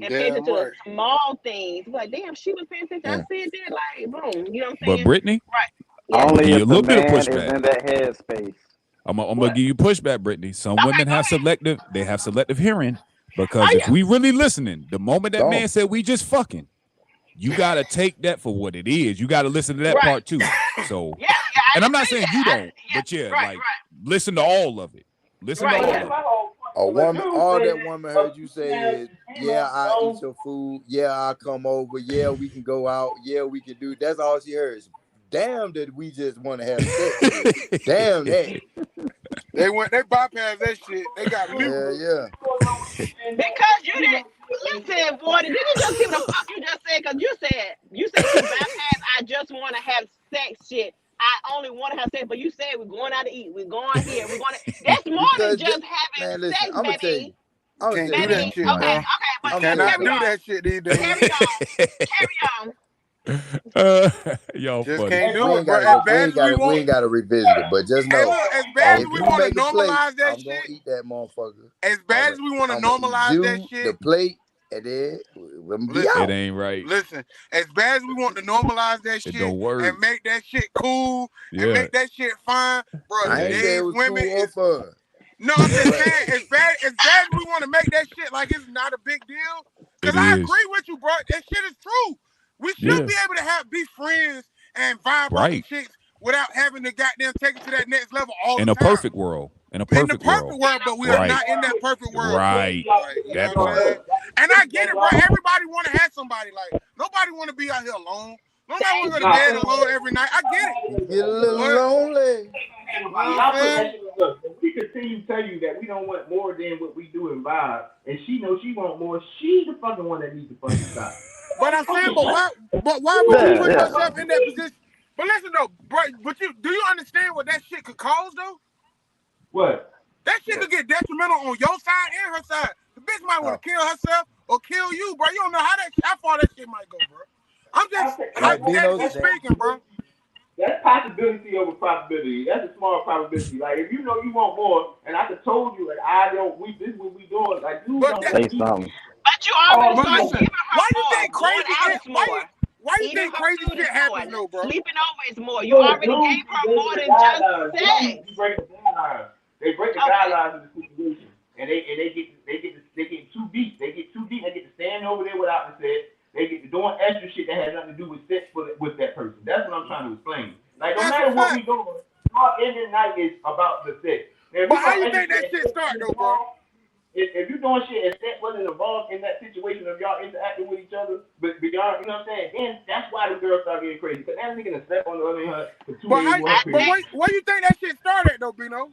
and pay attention to the small things. Like, damn, she was paying attention. I said that. Like, boom. You know what I'm saying? But Brittany, right? Only give if you a little the bit of man is pushback. in that headspace. I'm gonna give you pushback, Brittany. Some women have selective hearing, because if we really listening, the moment that man said we just fucking, you gotta take that for what it is. You gotta listen to that part too. So and I'm not saying you don't, but listen to all of it. Listen to all of it. All that woman heard you say is, yeah, I eat your food. Yeah, I come over. Yeah, we can go out. Yeah, we can do. That's all she heard. Damn, that we just want to have sex. Damn that. They bypassed that shit. They got me. Yeah. Because you didn't listen, boy. Did you just give the fuck you just said? Because you said you bypassed. I just want to have sex shit. I only want to have sex, but you said we're going out to eat. We're going here. We're going to. That's more than just having sex, I'm gonna tell you. I can't do that shit. Okay, but cannot do that shit these days. Carry on. Yo, just funny. can't do it, bro. We ain't gotta revisit it, but just know, as bad as we want to normalize that I'm shit, gonna eat that motherfucker. As bad as we want to normalize that shit, the plate, and then it ain't right. Listen, as bad as we want to normalize that shit and make that shit cool and make that shit fine, bro. I ain't say it was women cool or fun. No, I'm just saying, as bad as we want to make that shit like it's not a big deal. Because I agree with you, bro. That shit is true. We should be able to be friends and vibe with chicks without having to goddamn take it to that next level all the time. In a perfect world, but we are not in that perfect world. Right. That part. And I get it, bro. Everybody want to have somebody. Like, nobody want to be out here alone. Nobody want to go to bed alone every night. I get it. Get a little lonely. We continue to tell you that we don't want more than what we do in vibe, and she knows she want more. She the fucking one that needs to fucking stop. But I'm saying, but why would you put yourself in that position? But listen though, bro, do you understand what that shit could cause though? What? That shit could get detrimental on your side and her side. The bitch might want to kill herself or kill you, bro. You don't know how far that shit might go, bro. I'm just hypothetically speaking, bro. That's possibility over probability. That's a small probability. Like if you know you want more, and I could told you like this is what we doing. Like you don't say something. But you already started giving her why you think crazy shit? Why you think crazy shit happens though, bro? Sleeping over is more. You already gave her more than just sex. You break the guidelines. They break the guidelines of the situation, and they get too deep. They get too deep. They get to stand over there without the sex. They get to doing extra shit that has nothing to do with sex with that person. That's what I'm trying to explain. Like no matter what we doing, our end of the night is about the sex. But how you think that shit start though, bro? If you're doing shit and sex wasn't involved in that situation of y'all interacting with each other, but beyond, you know what I'm saying? Then that's why the girls start getting crazy. Because that nigga done slept on the other hand for 2 days. But where you think that shit started though, Bino?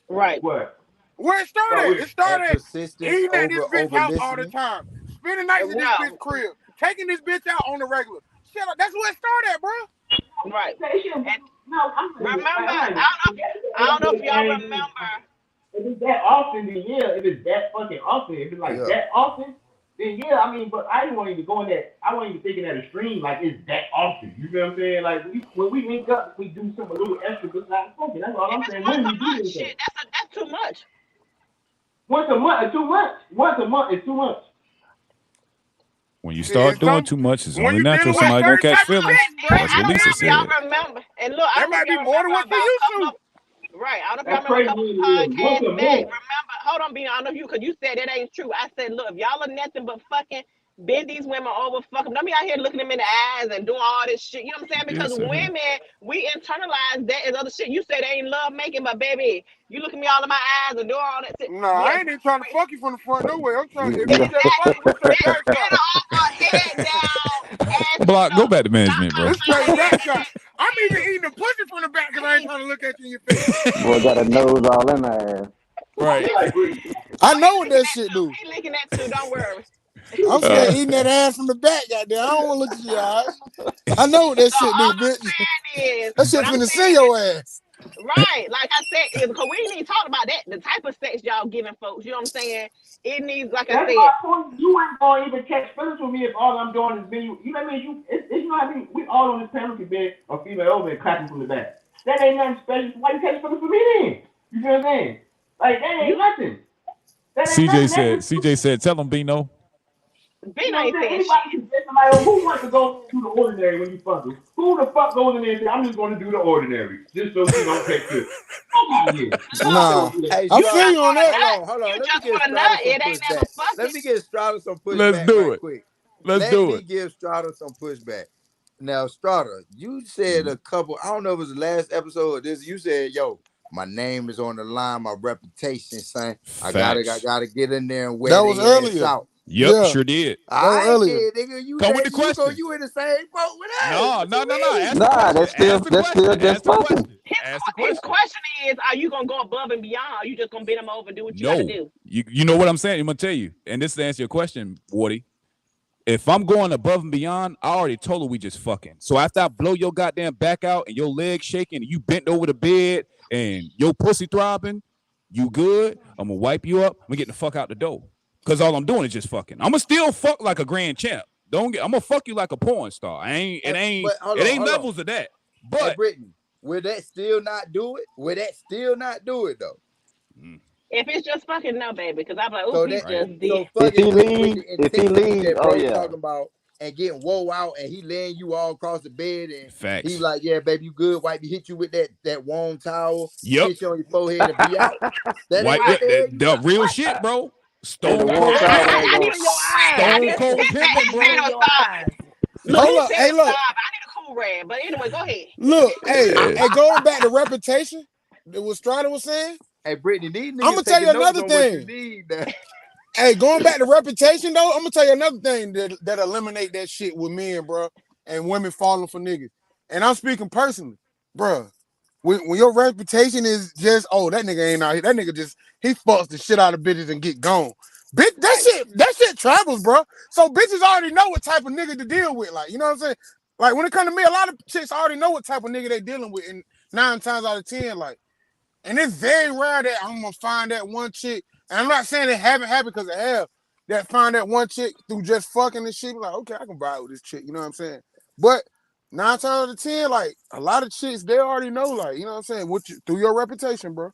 Right. What? Where it started? It started eating at this bitch house all the listening. time, spending nights in this bitch crib, taking this bitch out on the regular. Shit, that's where it started, bro. Right. Remember, I don't know if y'all remember. If it's that often, then yeah. If it's that fucking often, if it's like that often, then yeah. I mean, but I didn't want to even go in that. I wasn't even thinking that extreme. Like it's that often. You know what I'm saying? Like when we link up, we do something a little extra, but not fucking. That's all I'm saying. When we do this, shit, that's too much. Once a month is too much. Once a month is too much. When you start doing too much, it's only natural somebody gonna catch feelings. That's what Lisa said. Y'all remember? And look, that might be more than what you used to. Right. I don't know if y'all remember a couple podcasts back. Remember, hold on, Bino, I don't know if you, because you said that ain't true. I said, look, if y'all are nothing but fucking bend these women over, fuck them. Don't be out here looking them in the eyes and doing all this shit. You know what I'm saying? Because women, we internalize that as other shit. You say they ain't love making, but baby, you look at me all in my eyes and do all that shit. No, I ain't even trying to fuck you from the front. No way. I'm trying to get Block, go back to management, bro. I'm even eating the pussy from the back because I ain't trying to look at you in your face. Boy, got a nose all in my ass. Right. I know what that shit do. He licking that too, don't worry. I'm still eating that ass from the back, goddamn. I don't want to look at your eyes. I know what that shit do, bitch. That shit finna see your ass. Right, like I said, because we ain't even talking about that. The type of sex y'all giving folks, you know what I'm saying? It needs, like I said, you ain't gonna even catch feelings with me if all I'm doing is being, you know what I mean? You know what I mean? We all on this panel can be a female over and clapping from the back. That ain't nothing special. Why you catch feelings for me then? You know what I'm saying? Like that ain't nothing. CJ said, tell him Bino. Bino ain't saying shit. Who wants to go do the ordinary when you fucking? Who the fuck goes in there and say, I'm just going to do the ordinary just so you don't take this? Nah, I feel you on that. Hold on. Let me get Strata some pushback. Let's do it. Quick. Let me give Strata some pushback. Now, Strata, you said a couple. I don't know if it was the last episode of this. You said, "Yo, my name is on the line, my reputation, son. I gotta get in there and wear that was earlier. Yep, sure did. Earlier. Nigga, you come with the question. You in the same boat with us? No. That's still just fucking. His question is, are you gonna go above and beyond? Or are you just gonna bend him over and do what you gotta do? You know what I'm saying? I'm gonna tell you, and this is to answer your question, Woody. If I'm going above and beyond, I already told her we just fucking. So after I blow your goddamn back out and your legs shaking and you bent over the bed and your pussy throbbing, you good? I'm gonna wipe you up. I'm getting the fuck out the door. Cause all I'm doing is just fucking. I'm gonna still fuck like a grand champ. I'm gonna fuck you like a porn star. It ain't levels of that. But hey, Brittany, will that still not do it? Will that still not do it though? If it's just fucking, no, baby, because I'm like, oh, just did. If he leaves, oh yeah. Talking about and getting woe out, and he laying you all across the bed, and facts. He's like, yeah, baby, you good? Wipe you, hit you with that warm towel, hit you on your forehead and be out. The real shit, bro. Stone cold pimping, bro. Hold up, hey, look. I need a cool rag, but anyway, go ahead. Look, hey, going back to reputation, what Strata was saying. Hey, Brittany, I'm gonna tell you another thing. Hey, going back to reputation though, I'm gonna tell you another thing that eliminate that shit with men, bro. and women falling for niggas. And I'm speaking personally, bruh. When your reputation is just, oh, that nigga ain't out here. That nigga just, he fucks the shit out of bitches and get gone. Bitch, that shit travels, bro. So bitches already know what type of nigga to deal with. Like, you know what I'm saying? Like, when it comes to me, a lot of chicks already know what type of nigga they dealing with. And 9 times out of 10, like, and it's very rare that I'm going to find that one chick. And I'm not saying it haven't happened because it have. That find that one chick through just fucking and shit. Like, okay, I can vibe with this chick. You know what I'm saying? But 9 times out of 10, like, a lot of chicks, they already know, like, you know what I'm saying? Through your reputation, bro.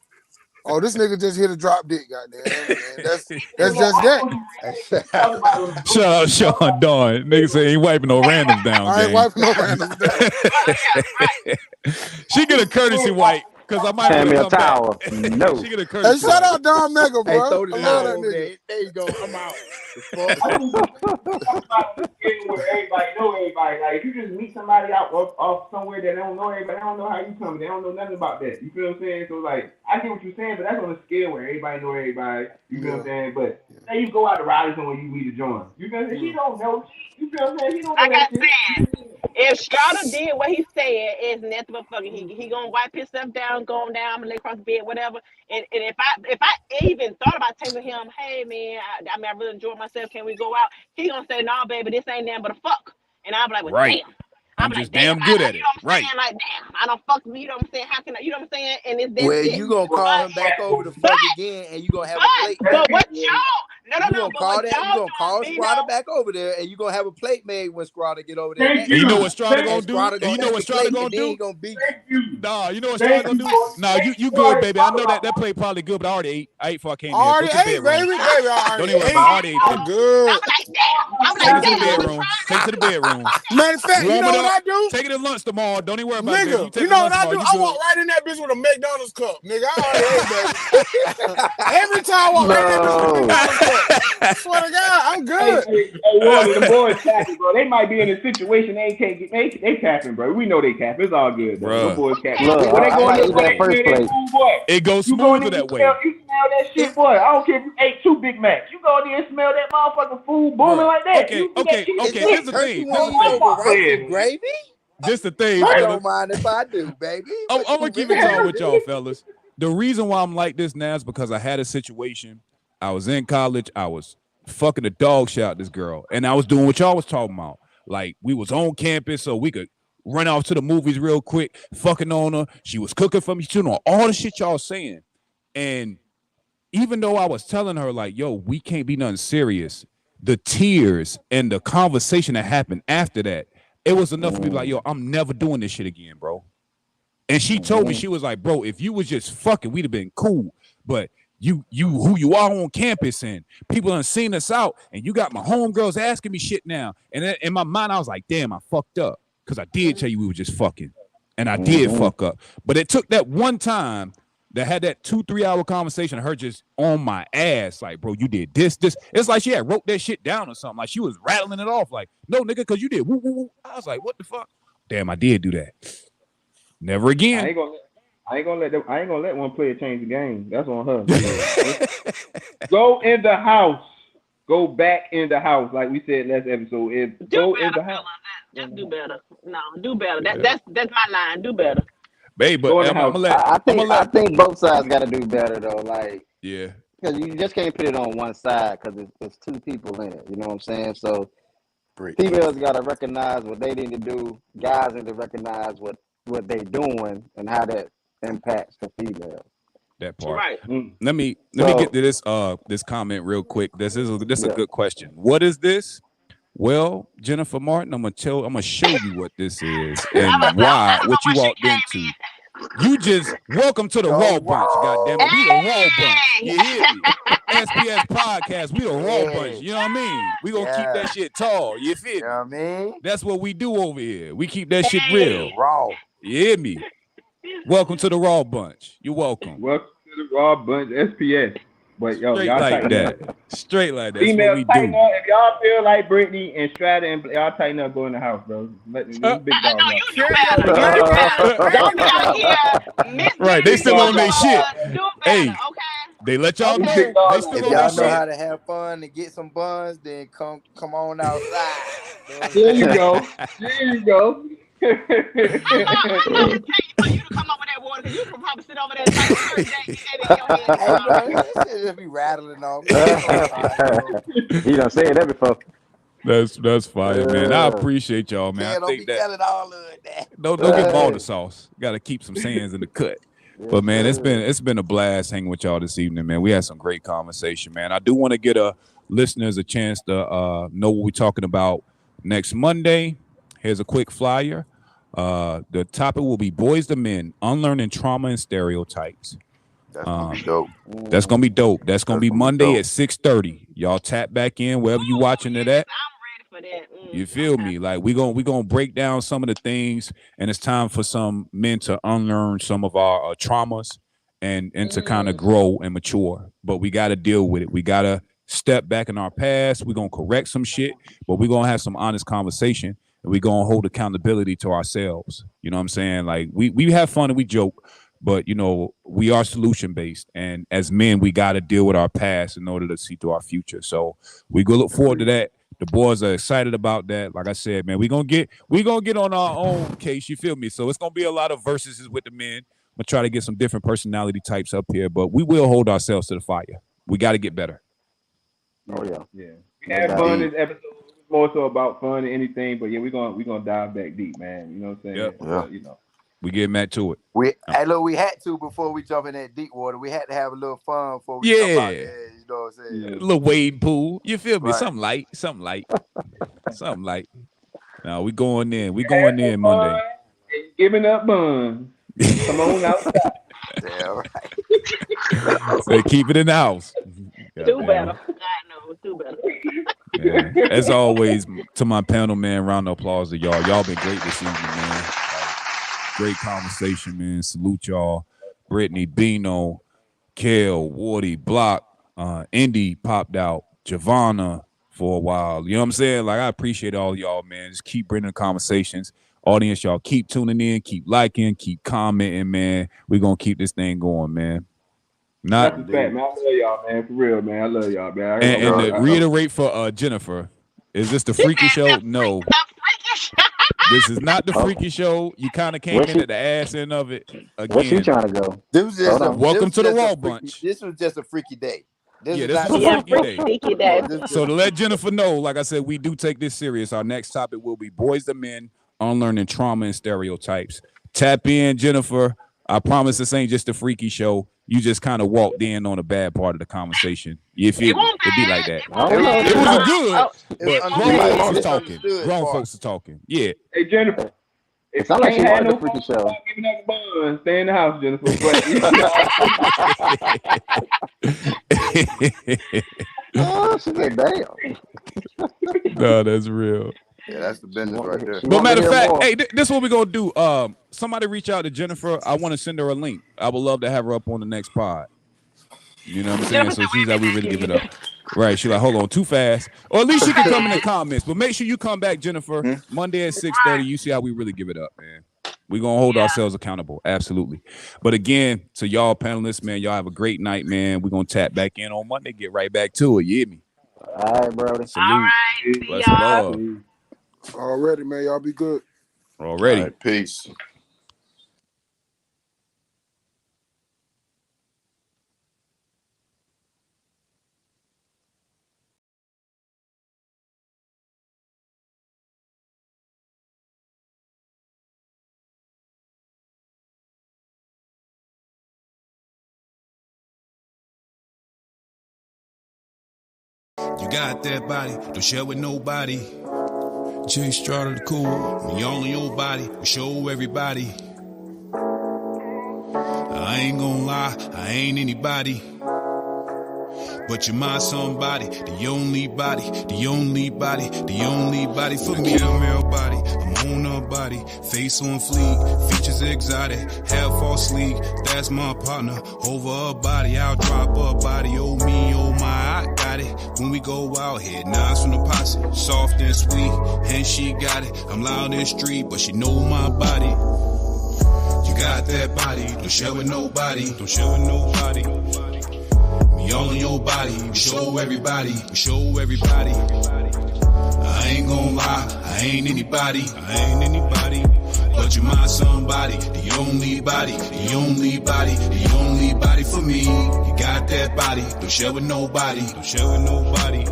Oh, this nigga just hit a drop dick, goddamn. That's just that. Shut up, Sean Dawn. Nigga say he ain't wiping no randoms down. I ain't wiping no randoms down. She get a courtesy wipe. Because I might Hand me a come back. towel. No. She get a courtesy Hey, shout out Don Mega, bro. Hey, throw the I love towel that over nigga. there. There you go. I'm out. Where everybody know everybody. Like if you just meet somebody out off somewhere that they don't know everybody, they don't know how you coming. They don't know nothing about that. You feel what I'm saying? So like I get what you're saying, but that's on a scale where everybody know everybody. You feel what I'm saying? But say you go out to Raleigh somewhere you meet a joint. You feel what I'm saying? He don't know. You feel what I'm saying? He don't know Like that I shit. said, if Strada did what he said, it's nothing but fucking. He gonna wipe himself down, go on down, lay across the bed, whatever. And if I even thought about telling him, hey man, I really enjoyed myself. Can we go out? He gonna say, no, baby, this ain't nothing but a fuck. And I'm like, well, right. damn. I'm just damn good at it. Right. Like, damn, I don't fuck me. You know what I'm saying? How can I? You know what I'm saying? And it's Well, it. you gonna call him back over to fuck again, and you gonna have a plate. But what y'all? No. You gonna call Squatter back over there, and you gonna have a plate made when Squatter get over there. And you know what Strada gonna do? And You know what Strada gonna do? He gonna beat Nah, you know what Strada gonna do? Nah, you good, baby. I know that play probably good, but I already ate. I ate before I came here. Already ate, baby. Don't even worry about it. I already ate. I'm good. Take it to the bedroom. Take it to the bedroom. Matter of fact, you know what I do? Take it to lunch tomorrow. Don't even worry about it. Nigga, you know what I do? I walk right in that bitch with a McDonald's cup. Nigga, I already ate, baby. Every time I walk right in that bitch with a McDonald's cup. I swear to God, I'm good. Hey, Warren, the boys capping, bro. They might be in a situation they can't get. They capping, bro. We know they capping. It's all good, bro. The boys capping. Look, When they I go might in eat that first place. It goes smoother that way. You smell that shit, boy. I don't care if you ate 2 Big Macs. You go in there and smell that motherfucking food booming like that. Okay. Here's the thing. Gravy? This the thing, I fellas. don't mind if I do, baby. I'm gonna keep it on with y'all, fellas. The reason why I'm like this now is because I had a situation. I was in college. I was fucking the dog shit out this girl, and I was doing what y'all was talking about. Like we was on campus, so we could run off to the movies real quick. Fucking on her. She was cooking for me. She know all the shit y'all saying, and even though I was telling her like, "Yo, we can't be nothing serious," the tears and the conversation that happened after that, it was enough for me. Like, "Yo, I'm never doing this shit again, bro." And she told me, she was like, "Bro, if you was just fucking, we'd have been cool. But you who you are on campus, and people done seen us out, and you got my homegirls asking me shit now." And then in my mind, I was like, "Damn, I fucked up." Because I did tell you we were just fucking. And I did fuck up. But it took that one time that had that 2-3 hour conversation, her just on my ass, like, "Bro, you did this. It's like she had wrote that shit down or something. Like she was rattling it off, like, "No, nigga, because you did woo, woo, woo." I was like, "What the fuck?" Damn, I did do that. Never again. I ain't gonna let one player change the game. That's on her. Go in the house. Go back in the house, like we said last episode. Go in the house. Just do better. No, do better. That's my line. Do better. Babe, but I think both sides got to do better though. Like, yeah, because you just can't put it on one side because it's 2 people in it. You know what I'm saying? So females got to recognize what they need to do. Guys need to recognize what they doing and how that impacts the female. That part. Right. Let me get to this comment real quick. This is a good question. What is this? Well, Jennifer Martin, I'm gonna show you what this is and why, what you walked into. You just welcome to the Raw Bunch, goddammit. We the Raw Bunch. You hear me? SPS Podcast, we the Raw Bunch. You know what I mean? We gonna keep that shit tall. You feel me? You know what I mean? That's what we do over here. We keep that shit real. Raw. You hear me? Welcome to the Raw Bunch. You're welcome. Welcome to the Raw Bunch, SPS. But yo, Straight y'all like that. Up. Straight like that. Females tighten up. If y'all feel like Brittany and Strata and y'all tighten up, go in the house, bro. Let these big dogs out. Right, they still on their shit. Hey, they let y'all know. They still If on y'all their know how shit. to have fun and get some buns, then come on outside. There you go. There you go. I would pay for you to come over that water because you can probably sit over there and take a shirt in your Hey, head. bro, that shit just be rattling off. You done said that before. That's fire, man. I appreciate y'all, man. Yeah, I don't think be that telling all of that. don't get ball the sauce. Got to keep some sands in the cut. But man, it's been a blast hanging with y'all this evening, man. We had some great conversation, man. I do want to get listeners a chance to know what we're talking about next Monday. Here's a quick flyer. The topic will be Boys to Men, Unlearning Trauma and Stereotypes. That's gonna be dope. That's gonna be dope. That's gonna be Monday at 6:30. Y'all tap back in wherever you watching it at. I'm ready for that. You feel me? Like we gonna break down some of the things, and it's time for some men to unlearn some of our traumas and to kind of grow and mature. But we got to deal with it. We got to step back in our past. We're gonna correct some shit, but we're gonna have some honest conversation, and we're gonna hold accountability to ourselves. You know what I'm saying? Like we have fun and we joke. But, you know, we are solution-based. And as men, we got to deal with our past in order to see through our future. So we go look forward to that. The boys are excited about that. Like I said, man, we're gonna get on our own case. You feel me? So it's going to be a lot of versuses with the men. I'm going to try to get some different personality types up here. But we will hold ourselves to the fire. We got to get better. Oh, yeah. Yeah. We had fun this episode. It was more so about fun than anything. But, yeah, we're gonna dive back deep, man. You know what I'm saying? Yep. Yeah. You know. We get back to it. Hey, look, we had to before we jump in that deep water. We had to have a little fun before we jump out there. You know what I'm saying? A little wade pool. You feel me? Right. Something light. Something light. Now we going in. We going in Monday. Giving up buns. Come on outside. Yeah, right. So keep it in the house. Do better. I know. Do better. Yeah. As always, to my panel, man, round of applause to y'all. Y'all been great this evening, man. Great conversation, man. Salute y'all. Brittany, Bino, Kale, Wardy, Block, Indy popped out, Giovanna for a while. You know what I'm saying? Like, I appreciate all y'all, man. Just keep bringing conversations. Audience, y'all keep tuning in, keep liking, keep commenting, man. We're going to keep this thing going, man. That's a fact, man. I love y'all, man. For real, man. I love y'all, man. And to reiterate for Jennifer, is this the freaky show? No. This is not the freaky show. You kind of came in at the ass end of it. Again, where's she trying to go? Welcome to the Raw Bunch. This was just a freaky day. This is a freaky day. So to let Jennifer know, like I said, we do take this serious. Our next topic will be Boys to Men, Unlearning Trauma and Stereotypes. Tap in, Jennifer. I promise this ain't just a freaky show. You just kind of walked in on a bad part of the conversation. You feel me? It'd be like that. It was good, but grown folks is talking. Grown folks is talking. Yeah. Hey, Jennifer. It sounds like you wanted the freaky show. Giving up buns. Stay in the house, Jennifer. Oh, she said, damn. No, that's real. Yeah, that's the business right there. But matter of fact, hey, this is what we're gonna do. Somebody reach out to Jennifer. I want to send her a link. I would love to have her up on the next pod. You know what I'm saying? So she's like, we really give it up. Right. She's like, hold on, too fast. Or at least she can come in the comments. But make sure you come back, Jennifer, Monday at 6:30. You see how we really give it up, man. We're gonna hold ourselves accountable. Absolutely. But again, to y'all panelists, man, y'all have a great night, man. We're gonna tap back in on Monday, get right back to it. You hear me? All right, bro. Salute. All right, bless love. Already, man. Y'all be good. Already. Right, peace. You got that body, don't share with nobody. Jay Strada the cool, when you all on your body, we show everybody. I ain't gonna lie, I ain't anybody. But you're my somebody, the only body, the only body, the only body for me. Caramel body, I'm on her body, face on fleek, features exotic, hair fall sleek. That's my partner, over her body, I'll drop her body. Oh me, oh my, I got it. When we go out here, nines from the posse, soft and sweet, and she got it. I'm loud in street, but she know my body. You got that body, don't share with nobody, don't share with nobody. Me Me all in your body, show everybody, show everybody. I ain't gon' lie, I ain't anybody, but you my somebody, the only body, the only body, the only body for me. You got that body, don't share with nobody, don't share with nobody.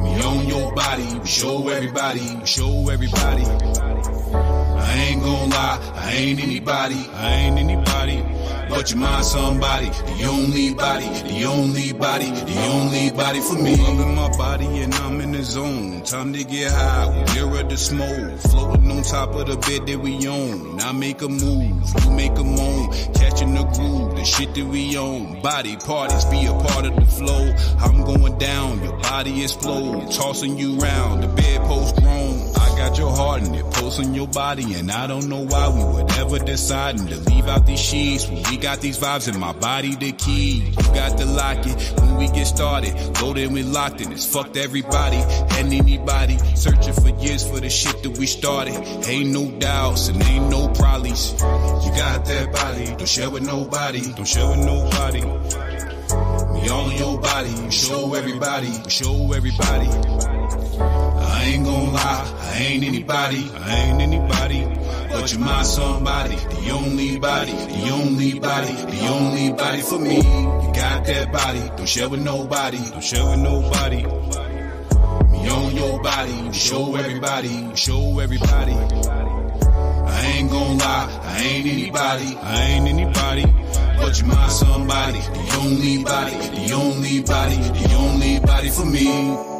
Me on your body, show everybody, show everybody. I ain't gon' lie, I ain't anybody, but you my somebody, the only body, the only body, the only body for me. I'm in my body and I'm in the zone. Time to get high, we mirror the smoke. Floating on top of the bed that we own. I make a move, you make a moan. Catching the groove, the shit that we own. Body parties, be a part of the flow. I'm going down, your body explode. Tossing you round, the bedpost grown. I got your heart and it pulse on your body. And I don't know why we would ever deciding to leave out these sheets. When we got these vibes in my body, the key. You got to lock it when we get started. Loaded, we locked in. It's fucked everybody and anybody. Searching for years for the shit that we started. Ain't no doubts and ain't no problems. You got that body, don't share with nobody, don't share with nobody. Me all in your body, show everybody, show everybody. I ain't gon' lie, I ain't anybody, but you my somebody, the only body, the only body, the only body for me. You got that body, don't share with nobody, don't share with nobody. Me on your body, show everybody, show everybody. I ain't gon' lie, I ain't anybody, but you my somebody, the only body, the only body, the only body for me.